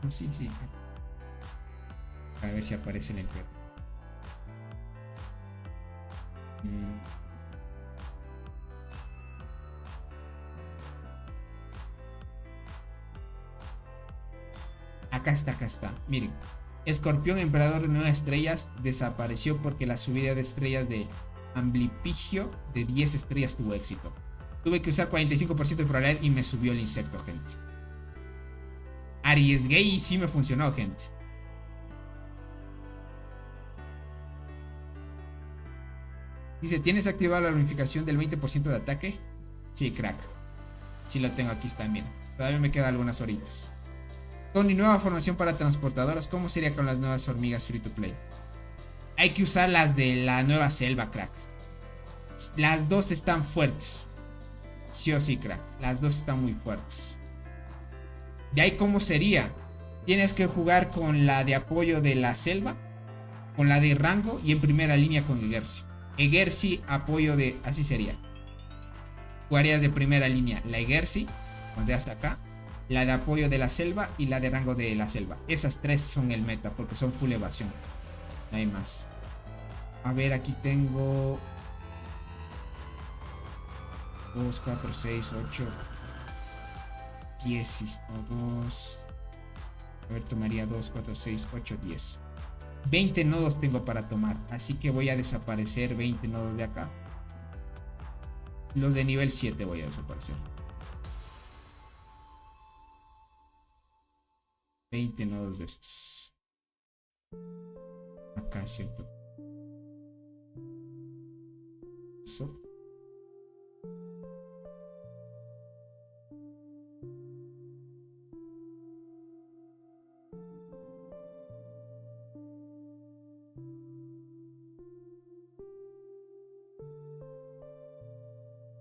No, sí. A ver si aparece el emperador. Acá está. Miren. Escorpión, emperador de 9 estrellas, desapareció porque la subida de estrellas de Amblipigio de 10 estrellas tuvo éxito. Tuve que usar 45% de probabilidad y me subió el insecto, gente. Arriesgué y sí me funcionó, gente. Dice, ¿tienes activada la bonificación del 20% de ataque? Sí, crack. Sí lo tengo aquí también. Todavía me quedan algunas horitas. Tony, nueva formación para transportadoras. ¿Cómo sería con las nuevas hormigas free to play? Hay que usar las de la nueva selva, crack. Las dos están fuertes. Sí o sí, crack. Las dos están muy fuertes. De ahí, ¿cómo sería? Tienes que jugar con la de apoyo de la selva, con la de rango y en primera línea con Egersi. Egersi, apoyo de... Así sería. Jugarías de primera línea la Egersi, pondrías acá, la de apoyo de la selva y la de rango de la selva. Esas tres son el meta porque son full evasión. No hay más. A ver, aquí tengo 2, 4, 6, 8, 10 o 2. A ver, tomaría 2, 4, 6, 8, 10. 20 nodos tengo para tomar, así que voy a desaparecer 20 nodos de acá. Los de nivel 7 voy a desaparecer. 20 nodos de estos. Acá, ¿cierto? Eso.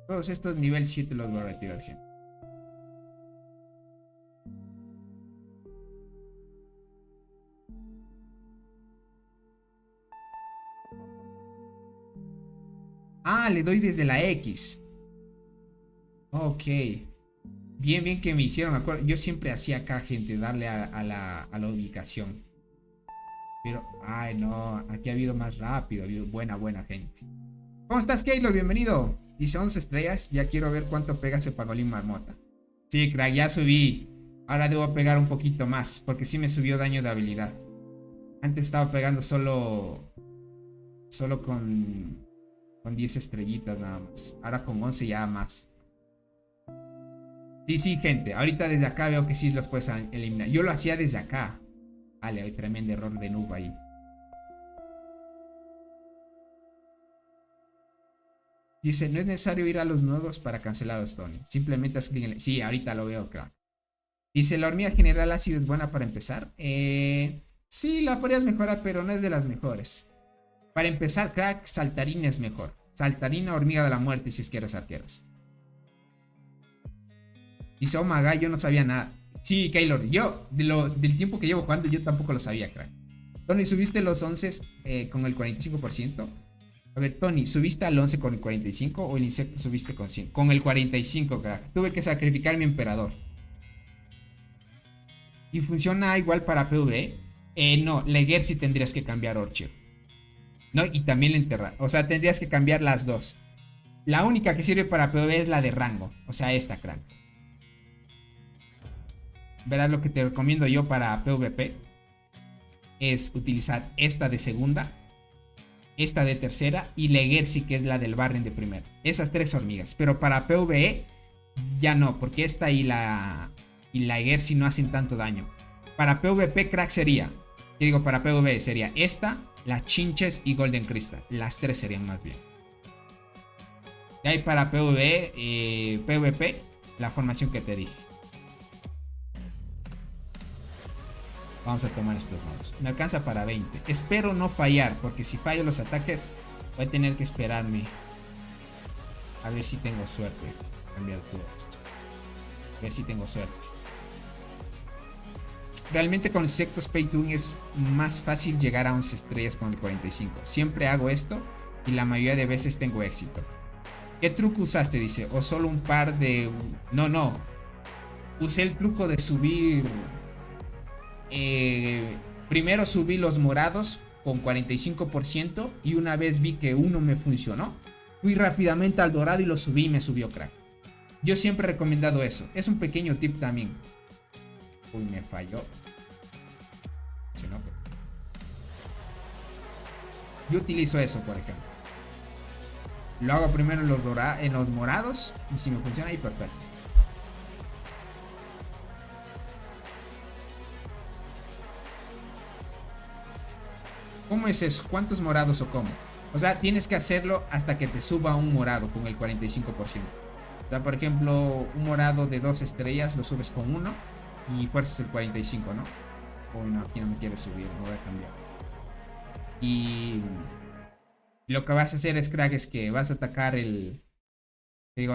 Todos estos nivel 7 los voy a retirar, gente. Ah, le doy desde la X. Ok. Bien, bien que me hicieron acuerdo. Yo siempre hacía acá, gente, darle a la ubicación. Pero, ay no, aquí ha habido más rápido. Ha habido buena gente. ¿Cómo estás, Keylor? Bienvenido. Dice 11 estrellas. Ya quiero ver cuánto pega ese pangolín marmota. Sí, crack, ya subí. Ahora debo pegar un poquito más, porque sí me subió daño de habilidad. Antes estaba pegando solo con 10 estrellitas nada más. Ahora con 11 ya más. Sí, gente. Ahorita desde acá veo que sí los puedes eliminar. Yo lo hacía desde acá. Vale, hay tremendo error de noob ahí. Dice, no es necesario ir a los nodos para cancelar los Tony. Simplemente haz clic en... Sí, ahorita lo veo, claro. Dice, ¿la hormiga general ácido es buena para empezar? Sí, la podrías mejorar, pero no es de las mejores. Para empezar, crack, saltarina es mejor. Saltarina, hormiga de la muerte, si es que eres arqueros. Dice, oh my god, yo no sabía nada. Sí, Keylor, yo, del tiempo que llevo jugando, yo tampoco lo sabía, crack. Tony, ¿subiste los 11 con el 45%? A ver, Tony, ¿subiste al 11 con el 45 o el insecto subiste con 100? Con el 45, crack. Tuve que sacrificar mi emperador. ¿Y funciona igual para PvE? No, Leguer sí tendrías que cambiar Orchid. No, y también la enterrar. O sea, tendrías que cambiar las dos. La única que sirve para PvE es la de rango. O sea, esta, crack. Verás, lo que te recomiendo yo para PvP es utilizar esta de segunda, esta de tercera y Legersi, que es la del Barren de primera. Esas tres hormigas. Pero para PvE ya no, porque esta y la Legersi no hacen tanto daño. Para PvP, crack, sería, ¿qué digo? Para PvE sería esta, las Chinches y Golden Crystal. Las tres serían más bien. Y ahí para PvP, la formación que te dije. Vamos a tomar estos nodos. Me alcanza para 20. Espero no fallar, porque si fallo los ataques, voy a tener que esperarme. A ver si tengo suerte. Cambiar todo esto. A ver si tengo suerte. Realmente con los insectos Pay to Win es más fácil llegar a 11 estrellas con el 45. Siempre hago esto y la mayoría de veces tengo éxito. ¿Qué truco usaste? Dice. O solo un par de... No. Usé el truco de subir... primero subí los morados con 45% y una vez vi que uno me funcionó, fui rápidamente al dorado y lo subí y me subió, crack. Yo siempre he recomendado eso. Es un pequeño tip también. Uy, me falló. Si no, pues. Yo utilizo eso, por ejemplo. Lo hago primero en los morados y si me funciona ahí, perfecto. ¿Cómo es eso? ¿Cuántos morados o cómo? O sea, tienes que hacerlo hasta que te suba un morado con el 45%. O sea, por ejemplo, un morado de 2 estrellas lo subes con 1 y fuerzas el 45, ¿no? O no, aquí no me quiere subir, no voy a cambiar. Y lo que vas a hacer es, crack, es que vas a atacar el... Te digo,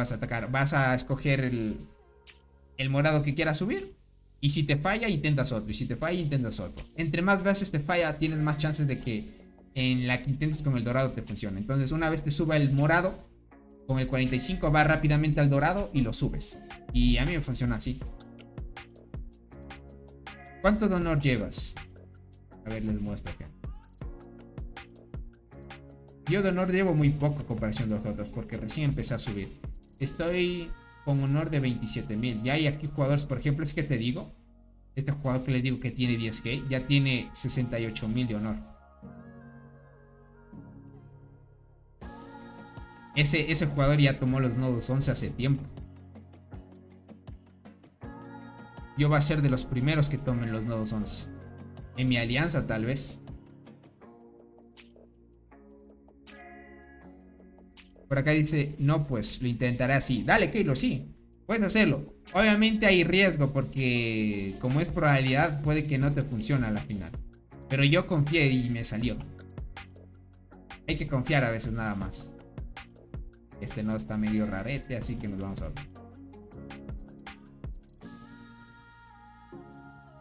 vas a escoger el morado que quieras subir. Y si te falla, intentas otro. Y si te falla, intentas otro. Entre más veces te falla, tienes más chances de que en la que intentes con el dorado te funcione. Entonces, una vez te suba el morado, con el 45 va rápidamente al dorado y lo subes. Y a mí me funciona así. ¿Cuánto de honor llevas? A ver, les muestro acá. Yo de honor llevo muy poco en comparación de los otros, porque recién empecé a subir. Estoy con honor de 27.000. Ya hay aquí jugadores, por ejemplo, es que te digo, este jugador que les digo que tiene 10G, ya tiene 68.000 de honor. Ese jugador ya tomó los nodos 11 hace tiempo. Yo va a ser de los primeros que tomen los nodos 11. En mi alianza, tal vez. Por acá dice, no, pues lo intentaré así. Dale, Keilo, sí, puedes hacerlo. Obviamente hay riesgo porque como es probabilidad puede que no te funcione a la final. Pero yo confié y me salió. Hay que confiar a veces nada más. Este nodo está medio rarete, así que nos vamos a ver.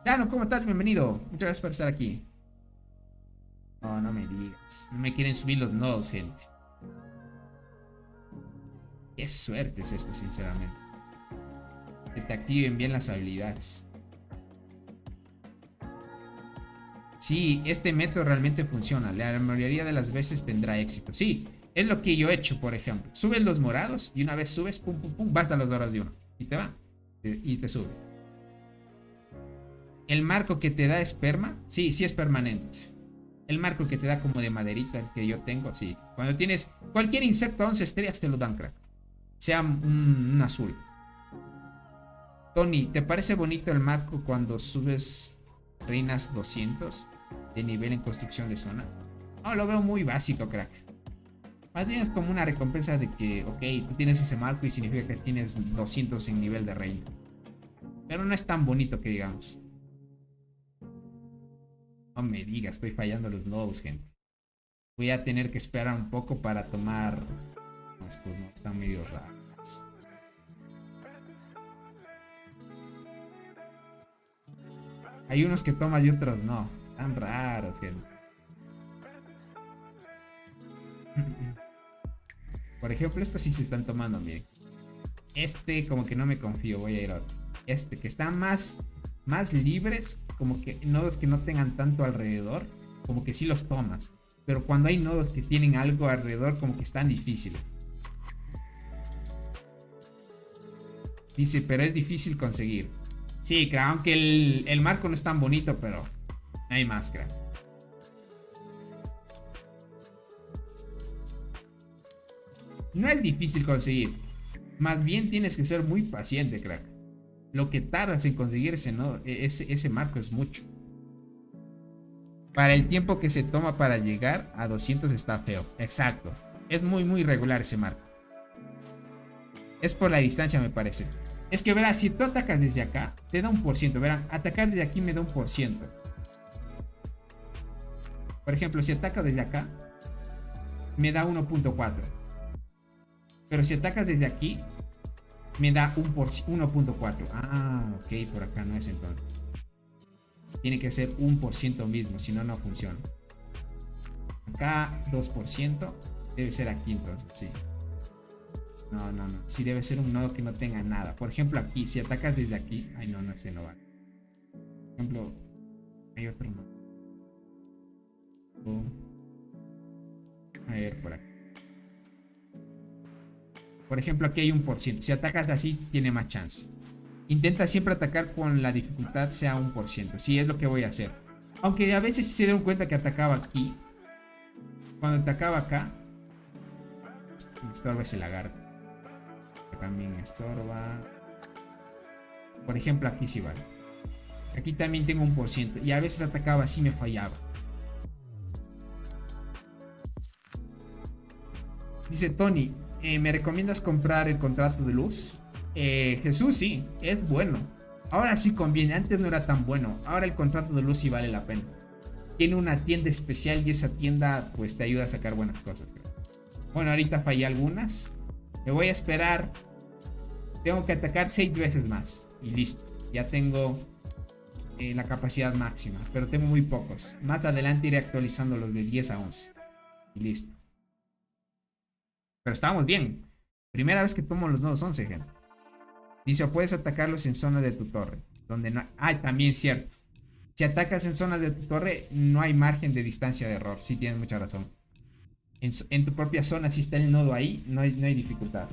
Llano, ¿cómo estás? Bienvenido. Muchas gracias por estar aquí. No, no me digas. No me quieren subir los nodos, gente. Qué suerte es esto, sinceramente. Que te activen bien las habilidades. Sí, este método realmente funciona. La mayoría de las veces tendrá éxito. Sí, es lo que yo he hecho, por ejemplo. Subes los morados y una vez subes, pum, pum, pum, vas a los dorados de uno. Y te va. Y te sube. El marco que te da esperma. Sí, sí es permanente. El marco que te da como de maderita, el que yo tengo, sí. Cuando tienes cualquier insecto a 11 estrellas te lo dan, crack. Sea un azul. Tony, ¿te parece bonito el marco cuando subes reinas 200 de nivel en construcción de zona? No, lo veo muy básico, crack. Más bien es como una recompensa de que, ok, tú tienes ese marco y significa que tienes 200 en nivel de reina. Pero no es tan bonito que digamos. No me digas, estoy fallando los nodos, gente. Voy a tener que esperar un poco para tomar... Estos no están medio raros. Hay unos que toman y otros no. Están raros, gente. Por ejemplo, estos sí se están tomando bien. Este como que no me confío. Voy a ir a otro. Este que están más libres. Como que nodos que no tengan tanto alrededor. Como que sí los tomas. Pero cuando hay nodos que tienen algo alrededor, como que están difíciles. Dice, pero es difícil conseguir. Sí, crack, aunque el marco no es tan bonito, pero no hay más, crack. No es difícil conseguir. Más bien tienes que ser muy paciente, crack. Lo que tardas en conseguir ese marco es mucho. Para el tiempo que se toma para llegar a 200 está feo. Exacto. Es muy regular ese marco. Es por la distancia, me parece. Es que verás, si tú atacas desde acá, te da un por ciento. Verán, atacar desde aquí me da un por ciento. Por ejemplo, si ataco desde acá, me da 1.4. Pero si atacas desde aquí, me da 1.4. Ah, ok, por acá no es entonces. Tiene que ser 1% mismo, si no, no funciona. Acá 2%. Debe ser aquí entonces, sí. No. Sí debe ser un nodo que no tenga nada. Por ejemplo, aquí, si atacas desde aquí. Ay, no, este no va. Por ejemplo, hay otro nodo. A ver, por aquí. Por ejemplo, aquí hay 1%. Si atacas así, tiene más chance. Intenta siempre atacar con la dificultad sea 1%. Sí, es lo que voy a hacer. Aunque a veces se dieron cuenta que atacaba aquí. Cuando atacaba acá, me estorba ese lagarto. También me estorba. Por ejemplo, aquí sí vale. Aquí también tengo 1%. Y a veces atacaba así, me fallaba. Dice Tony, ¿me recomiendas comprar el contrato de luz? Jesús, sí, es bueno. Ahora sí conviene, antes no era tan bueno. Ahora el contrato de luz sí vale la pena. Tiene una tienda especial y esa tienda pues te ayuda a sacar buenas cosas, creo. Bueno, ahorita fallé algunas. Me voy a esperar. Tengo que atacar 6 veces más. Y listo. Ya tengo la capacidad máxima. Pero tengo muy pocos. Más adelante iré actualizando los de 10 a 11. Y listo. Pero estábamos bien. Primera vez que tomo los nodos 11, gente. Dice, o puedes atacarlos en zonas de tu torre. Donde no... Ah, también cierto. Si atacas en zonas de tu torre, no hay margen de distancia de error. Sí, tienes mucha razón. En tu propia zona, si está el nodo ahí, no hay dificultad.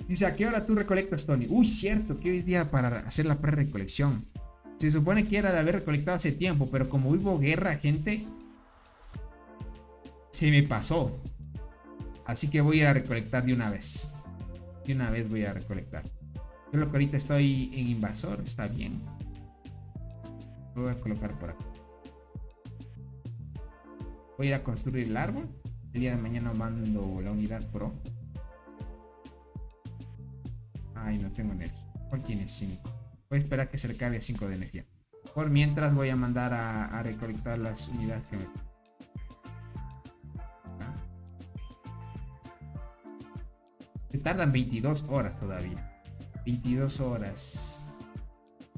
Dice, ¿a qué hora tú recolectas, Tony? Uy, cierto, que hoy es día para hacer la pre-recolección. Se supone que era de haber recolectado hace tiempo, pero como hubo guerra, gente, se me pasó. Así que voy a ir a recolectar de una vez. De una vez voy a recolectar. Yo lo que ahorita estoy en invasor, está bien. Lo voy a colocar por acá. Voy a ir a construir el árbol. El día de mañana mando la unidad pro. Ay, no tengo energía. ¿Cuál tiene 5? Voy a esperar que se le cargue 5 de energía. Por mientras voy a mandar a recolectar las unidades que me... Se tardan 22 horas todavía. 22 horas.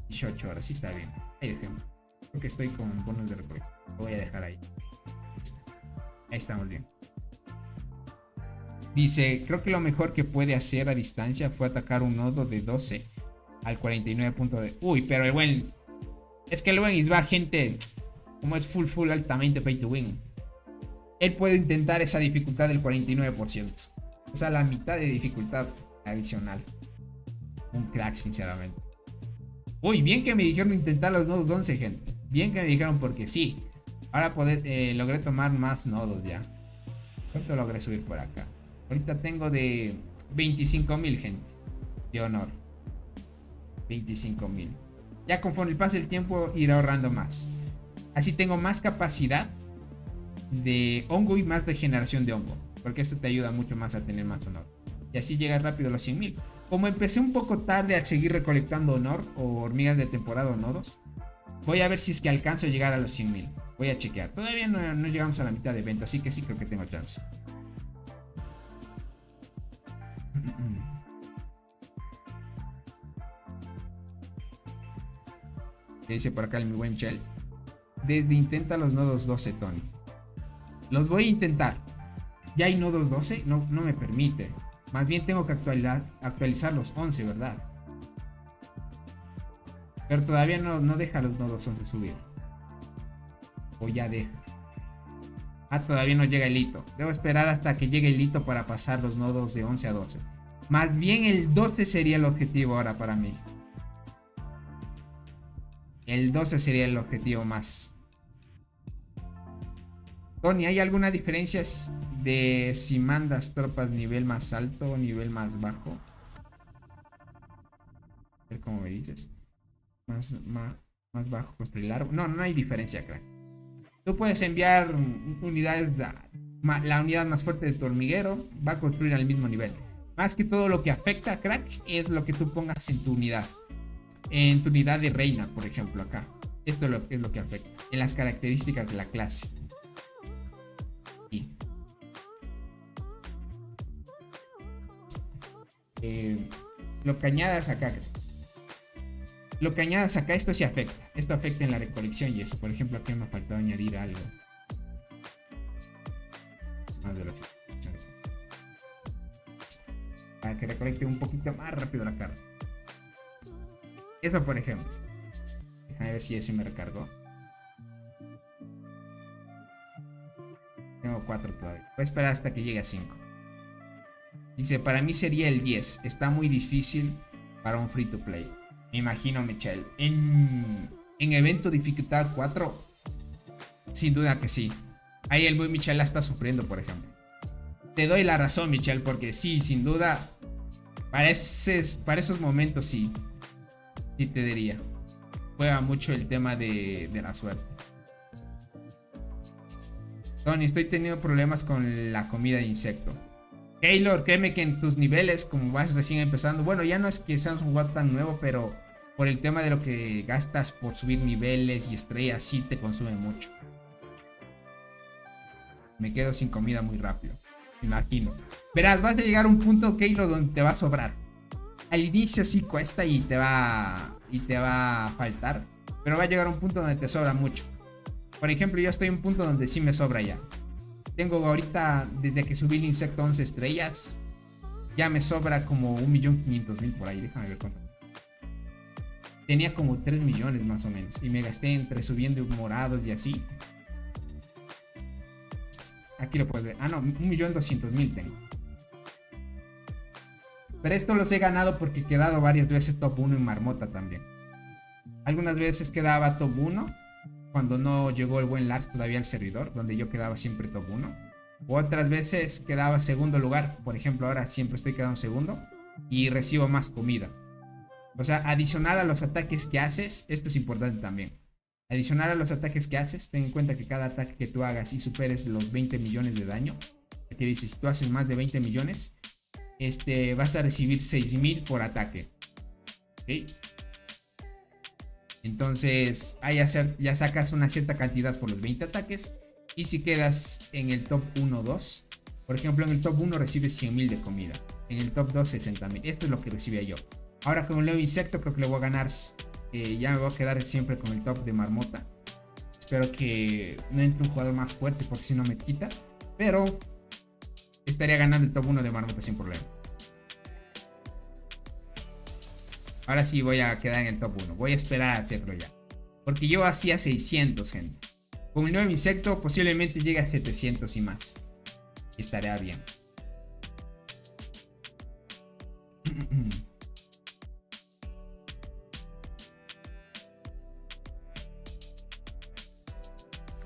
18 horas, sí está bien. Ahí dejemos. Porque estoy con bonos de recolección. Lo voy a dejar ahí. Listo. Ahí estamos bien. Dice, creo que lo mejor que puede hacer a distancia fue atacar un nodo de 12 al 49 punto de... Uy, pero el buen... Es que el buen Isba, gente, como es full altamente pay to win, él puede intentar esa dificultad del 49%. O sea, la mitad de dificultad adicional. Un crack, sinceramente. Uy, bien que me dijeron intentar los nodos 11, gente. Bien que me dijeron porque sí. Ahora logré tomar más nodos ya. ¿Cuánto logré subir por acá? Ahorita tengo de 25.000, gente. De honor. 25.000. Ya conforme pase el tiempo iré ahorrando más. Así tengo más capacidad de hongo y más regeneración de hongo. Porque esto te ayuda mucho más a tener más honor. Y así llegas rápido a los 100.000. Como empecé un poco tarde al seguir recolectando honor o hormigas de temporada o nodos, voy a ver si es que alcanzo a llegar a los 100.000. Voy a chequear. Todavía no llegamos a la mitad de evento, así que sí creo que tengo chance. ¿Qué dice por acá el mi buen Shell? Desde intenta los nodos 12, Tony. Los voy a intentar. Ya hay nodos 12, no me permite. Más bien tengo que actualizar los 11, ¿verdad? Pero todavía no deja los nodos 11 subir. O ya deja. Ah, todavía no llega el hito. Debo esperar hasta que llegue el hito para pasar los nodos de 11 a 12. Más bien el 12 sería el objetivo ahora para mí. El 12 sería el objetivo más. Tony, ¿hay alguna diferencia de si mandas tropas nivel más alto o nivel más bajo? A ver cómo me dices. Más bajo construir el árbol. No hay diferencia, crack. Tú puedes enviar unidades. La unidad más fuerte de tu hormiguero va a construir al mismo nivel. Más que todo lo que afecta, crack, es lo que tú pongas en tu unidad. En tu unidad de reina, por ejemplo, acá. Esto es lo que afecta. En las características de la clase. Lo que añadas acá. Lo que añadas acá, esto sí afecta. Esto afecta en la recolección y eso. Por ejemplo, aquí me ha faltado añadir algo. Más velocidad. Para que recolecte un poquito más rápido la carga. Eso, por ejemplo. Déjame ver si ese me recargó. Tengo 4 todavía. Voy a esperar hasta que llegue a 5. Dice, para mí sería el 10. Está muy difícil para un free to play. Me imagino, Michelle. En evento dificultad 4, sin duda que sí. Ahí el buen Michelle la está sufriendo, por ejemplo. Te doy la razón, Michelle, porque sí, sin duda, para esos momentos sí. Sí te diría. Juega mucho el tema de la suerte. Tony, estoy teniendo problemas con la comida de insecto. Keylor, créeme que en tus niveles, como vas recién empezando, bueno, ya no es que seas un WOD tan nuevo, pero por el tema de lo que gastas por subir niveles y estrellas, sí te consume mucho. Me quedo sin comida muy rápido, me imagino. Verás, vas a llegar a un punto, Keylor, donde te va a sobrar. Al inicio sí cuesta y te va a faltar, pero va a llegar a un punto donde te sobra mucho. Por ejemplo, yo estoy en un punto donde sí me sobra ya. Tengo ahorita, desde que subí el insecto 11 estrellas, ya me sobra como 1.500.000 por ahí. Déjame ver cuánto. Tenía como 3 millones más o menos. Y me gasté entre subiendo morados y así. Aquí lo puedes ver. Ah, no, 1.200.000 tengo. Pero esto los he ganado porque he quedado varias veces top 1 en Marmota también. Algunas veces quedaba top 1. Cuando no llegó el buen Lars todavía al servidor, donde yo quedaba siempre top 1. Otras veces quedaba segundo lugar. Por ejemplo, ahora siempre estoy quedando segundo. Y recibo más comida. O sea, adicional a los ataques que haces, esto es importante también. Adicional a los ataques que haces, ten en cuenta que cada ataque que tú hagas y superes los 20 millones de daño. Aquí dice, si tú haces más de 20 millones, vas a recibir 6.000 por ataque. ¿Ok? Entonces, ahí ya sacas una cierta cantidad por los 20 ataques. Y si quedas en el top 1 o 2, por ejemplo, en el top 1 recibes 100.000 de comida. En el top 2, 60.000. Esto es lo que recibía yo. Ahora con un Leo Insecto creo que le voy a ganar. Ya me voy a quedar siempre con el top de Marmota. Espero que no entre un jugador más fuerte porque si no me quita. Pero estaría ganando el top 1 de Marmota sin problema. Ahora sí voy a quedar en el top 1. Voy a esperar a hacerlo ya. Porque yo hacía 600, gente. Con el nuevo insecto posiblemente llegue a 700 y más. Y estaría bien.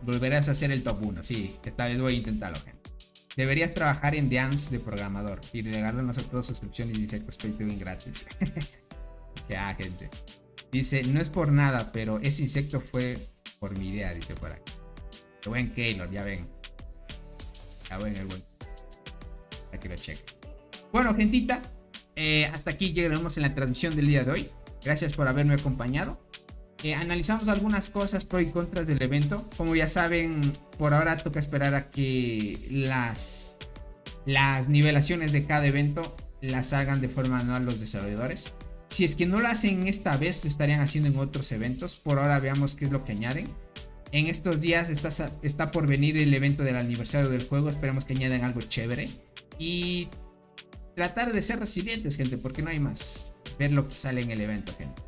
Volverás a hacer el top 1. Sí, esta vez voy a intentarlo, gente. Deberías trabajar en Dance de programador y regalarnos a todos suscripciones de insectos pay to win gratis. Ya, gente. Dice, no es por nada, pero ese insecto fue por mi idea, dice por aquí. Qué buen Keylor, ya ven. Ya ven el buen. Aquí lo cheque. Bueno, gentita, hasta aquí llegaremos en la transmisión del día de hoy. Gracias por haberme acompañado. Analizamos algunas cosas pro y contras del evento. Como ya saben, por ahora toca esperar a que las nivelaciones de cada evento las hagan de forma anual los desarrolladores. Si es que no lo hacen esta vez, lo estarían haciendo en otros eventos. Por ahora veamos qué es lo que añaden. En estos días está por venir el evento del aniversario del juego. Esperemos que añadan algo chévere. Y tratar de ser resilientes, gente, porque no hay más. Ver lo que sale en el evento, gente.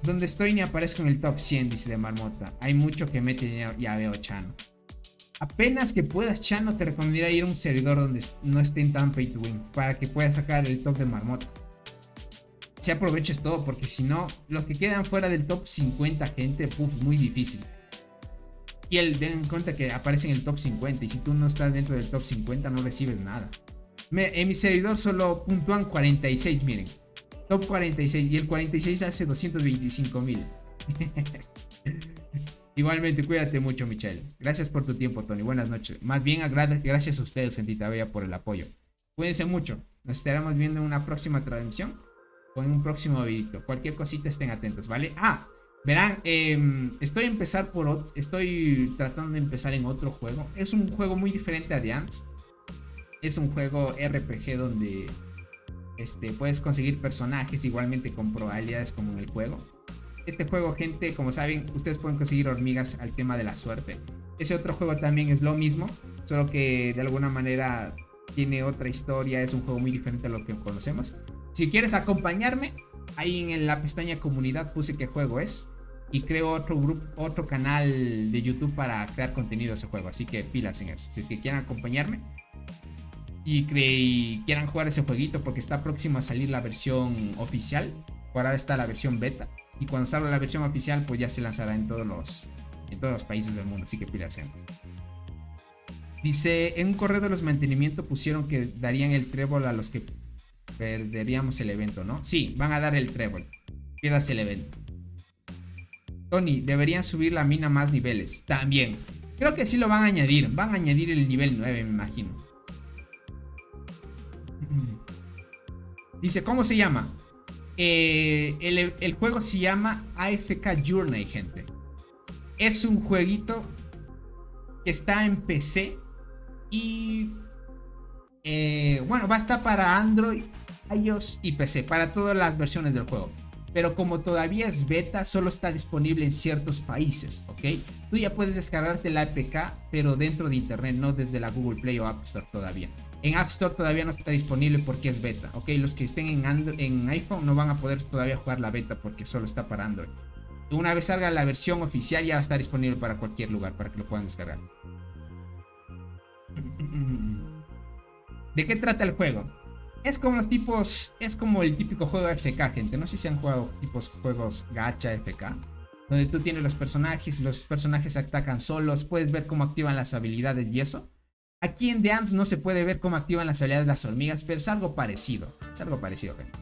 Donde estoy ni aparezco en el top 100, dice de Marmota. Hay mucho que mete dinero. Ya veo, Chano. Apenas que puedas, Chano, te recomendaría ir a un servidor donde no estén tan pay to win. Para que puedas sacar el top de Marmota. Si aproveches todo, porque si no, los que quedan fuera del top 50, gente, muy difícil. Y den en cuenta que aparece en el top 50. Y si tú no estás dentro del top 50, no recibes nada. En mi servidor solo puntúan 46, miren. Top 46. Y el 46 hace 225.000. Igualmente, cuídate mucho, Michelle. Gracias por tu tiempo, Tony. Buenas noches. Más bien, gracias a ustedes, gentita bella, por el apoyo. Cuídense mucho. Nos estaremos viendo en una próxima transmisión. O en un próximo video. Cualquier cosita estén atentos, ¿vale? Verán, estoy tratando de empezar en otro juego. Es un juego muy diferente a The Ants. Es un juego RPG donde puedes conseguir personajes igualmente con probabilidades como en el juego. Este juego, gente, como saben, ustedes pueden conseguir hormigas al tema de la suerte. Ese otro juego también es lo mismo, solo que de alguna manera tiene otra historia. Es un juego muy diferente a lo que conocemos. Si quieres acompañarme, ahí en la pestaña comunidad puse qué juego es. Y creo otro canal de YouTube para crear contenido de ese juego. Así que pilas en eso. Si es que quieren acompañarme y quieran jugar ese jueguito, porque está próximo a salir la versión oficial. Por ahora está la versión beta. Y cuando salga la versión oficial, pues ya se lanzará en todos los países del mundo. Así que pilas, gente. Dice, en un correo de los mantenimientos pusieron que darían el trébol a los que perderíamos el evento, ¿no? Sí, van a dar el trébol. Pierdas el evento. Tony, deberían subir la mina más niveles. También. Creo que sí lo van a añadir. Van a añadir el nivel 9, me imagino. Dice, ¿cómo se llama? El juego se llama AFK Journey, gente. Es un jueguito que está en PC. Y bueno, va a estar para Android, iOS y PC, para todas las versiones del juego. Pero como todavía es beta, solo está disponible en ciertos países, ¿ok? Tú ya puedes descargarte la APK, pero dentro de internet, no desde la Google Play o App Store todavía. En App Store todavía no está disponible porque es beta, ¿ok? Los que estén en iPhone no van a poder todavía jugar la beta porque solo está para Android. Una vez salga la versión oficial ya va a estar disponible para cualquier lugar, para que lo puedan descargar. ¿De qué trata el juego? Es como el típico juego de FK, gente. No sé si han jugado tipos juegos gacha FK, donde tú tienes los personajes atacan solos, puedes ver cómo activan las habilidades y eso. Aquí en The Ants no se puede ver cómo activan las habilidades de las hormigas, pero es algo parecido. Es algo parecido, gente.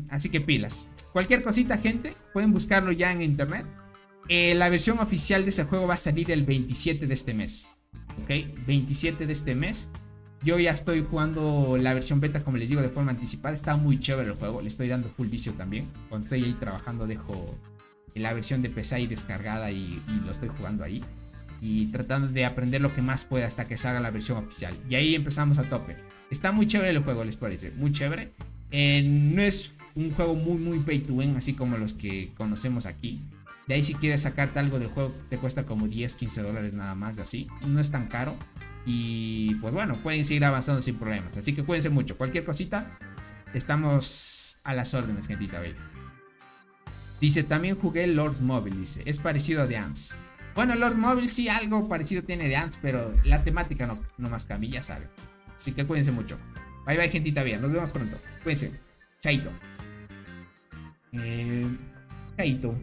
Así que pilas. Cualquier cosita, gente, pueden buscarlo ya en internet. La versión oficial de ese juego va a salir el 27 de este mes. ¿Ok? 27 de este mes. Yo ya estoy jugando la versión beta, como les digo, de forma anticipada. Está muy chévere el juego. Le estoy dando full vicio también. Cuando estoy ahí trabajando dejo la versión de PC ahí descargada y lo estoy jugando ahí. Y tratando de aprender lo que más pueda hasta que salga la versión oficial. Y ahí empezamos a tope. Está muy chévere el juego, les parece. Muy chévere. No es un juego muy pay to win, así como los que conocemos aquí. De ahí si quieres sacarte algo del juego te cuesta como 10, 15 dólares nada más, así. No es tan caro. Y pues bueno, pueden seguir avanzando sin problemas. Así que cuídense mucho. Cualquier cosita, estamos a las órdenes, gentita bella. Dice, también jugué Lords Mobile, dice. Es parecido a The Ants. Bueno, Lords Mobile sí algo parecido tiene The Ants, pero la temática no más cambia, ya saben. Así que cuídense mucho. Bye bye, gentita bella. Nos vemos pronto. Cuídense. Chaito. Chaito.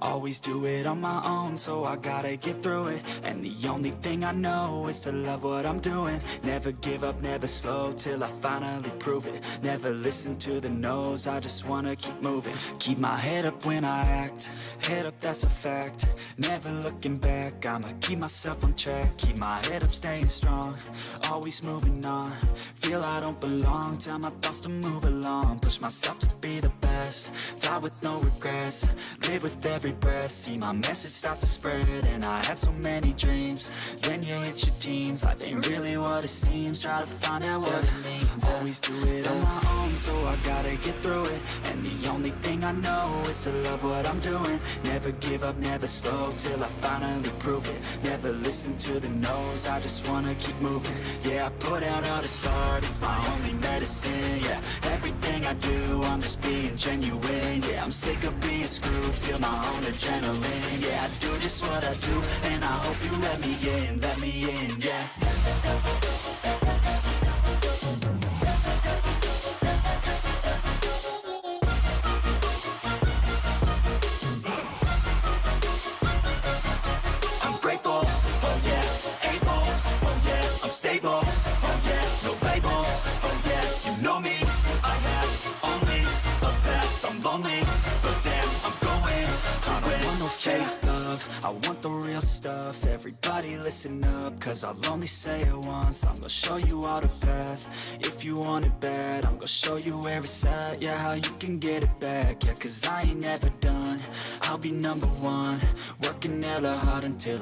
Always do it on my own, so I gotta get through it. And the only thing I know is to love what I'm doing. Never give up, never slow, till I finally prove it. Never listen to the no's, I just wanna keep moving. Keep my head up when I act, head up, that's a fact. Never looking back, I'ma keep myself on track. Keep my head up, staying strong, always moving on. Feel I don't belong, tell my thoughts to move along. Push myself to be the best, die with no regrets. Live with every breath, see my message start to spread. And I had so many dreams, then you hit your teens. Life ain't really what it seems, try to find out what it means. Always do it on my own, so I gotta get through it. And the only thing I know is to love what I'm doing. Never give up, never slow, till I finally prove it. Never listen to the no's, I just wanna keep moving. Yeah, I put out all this art, it's my only medicine. Yeah, everything I do, I'm just being genuine. Yeah, I'm sick of being screwed, feel my own adrenaline. Yeah, I do just what I do, and I hope you let me in, yeah. Stable, oh yeah, no label, oh yeah, you know me. I have only a path, I'm lonely, but damn, I'm going to I don't want no fake love, I want the real stuff. Everybody listen up, cause I'll only say it once. I'm gonna show you all the path, if you want it bad. I'm gonna show you where it's at, yeah, how you can get it back. Yeah, cause I ain't never done, I'll be number one. Working hella hard until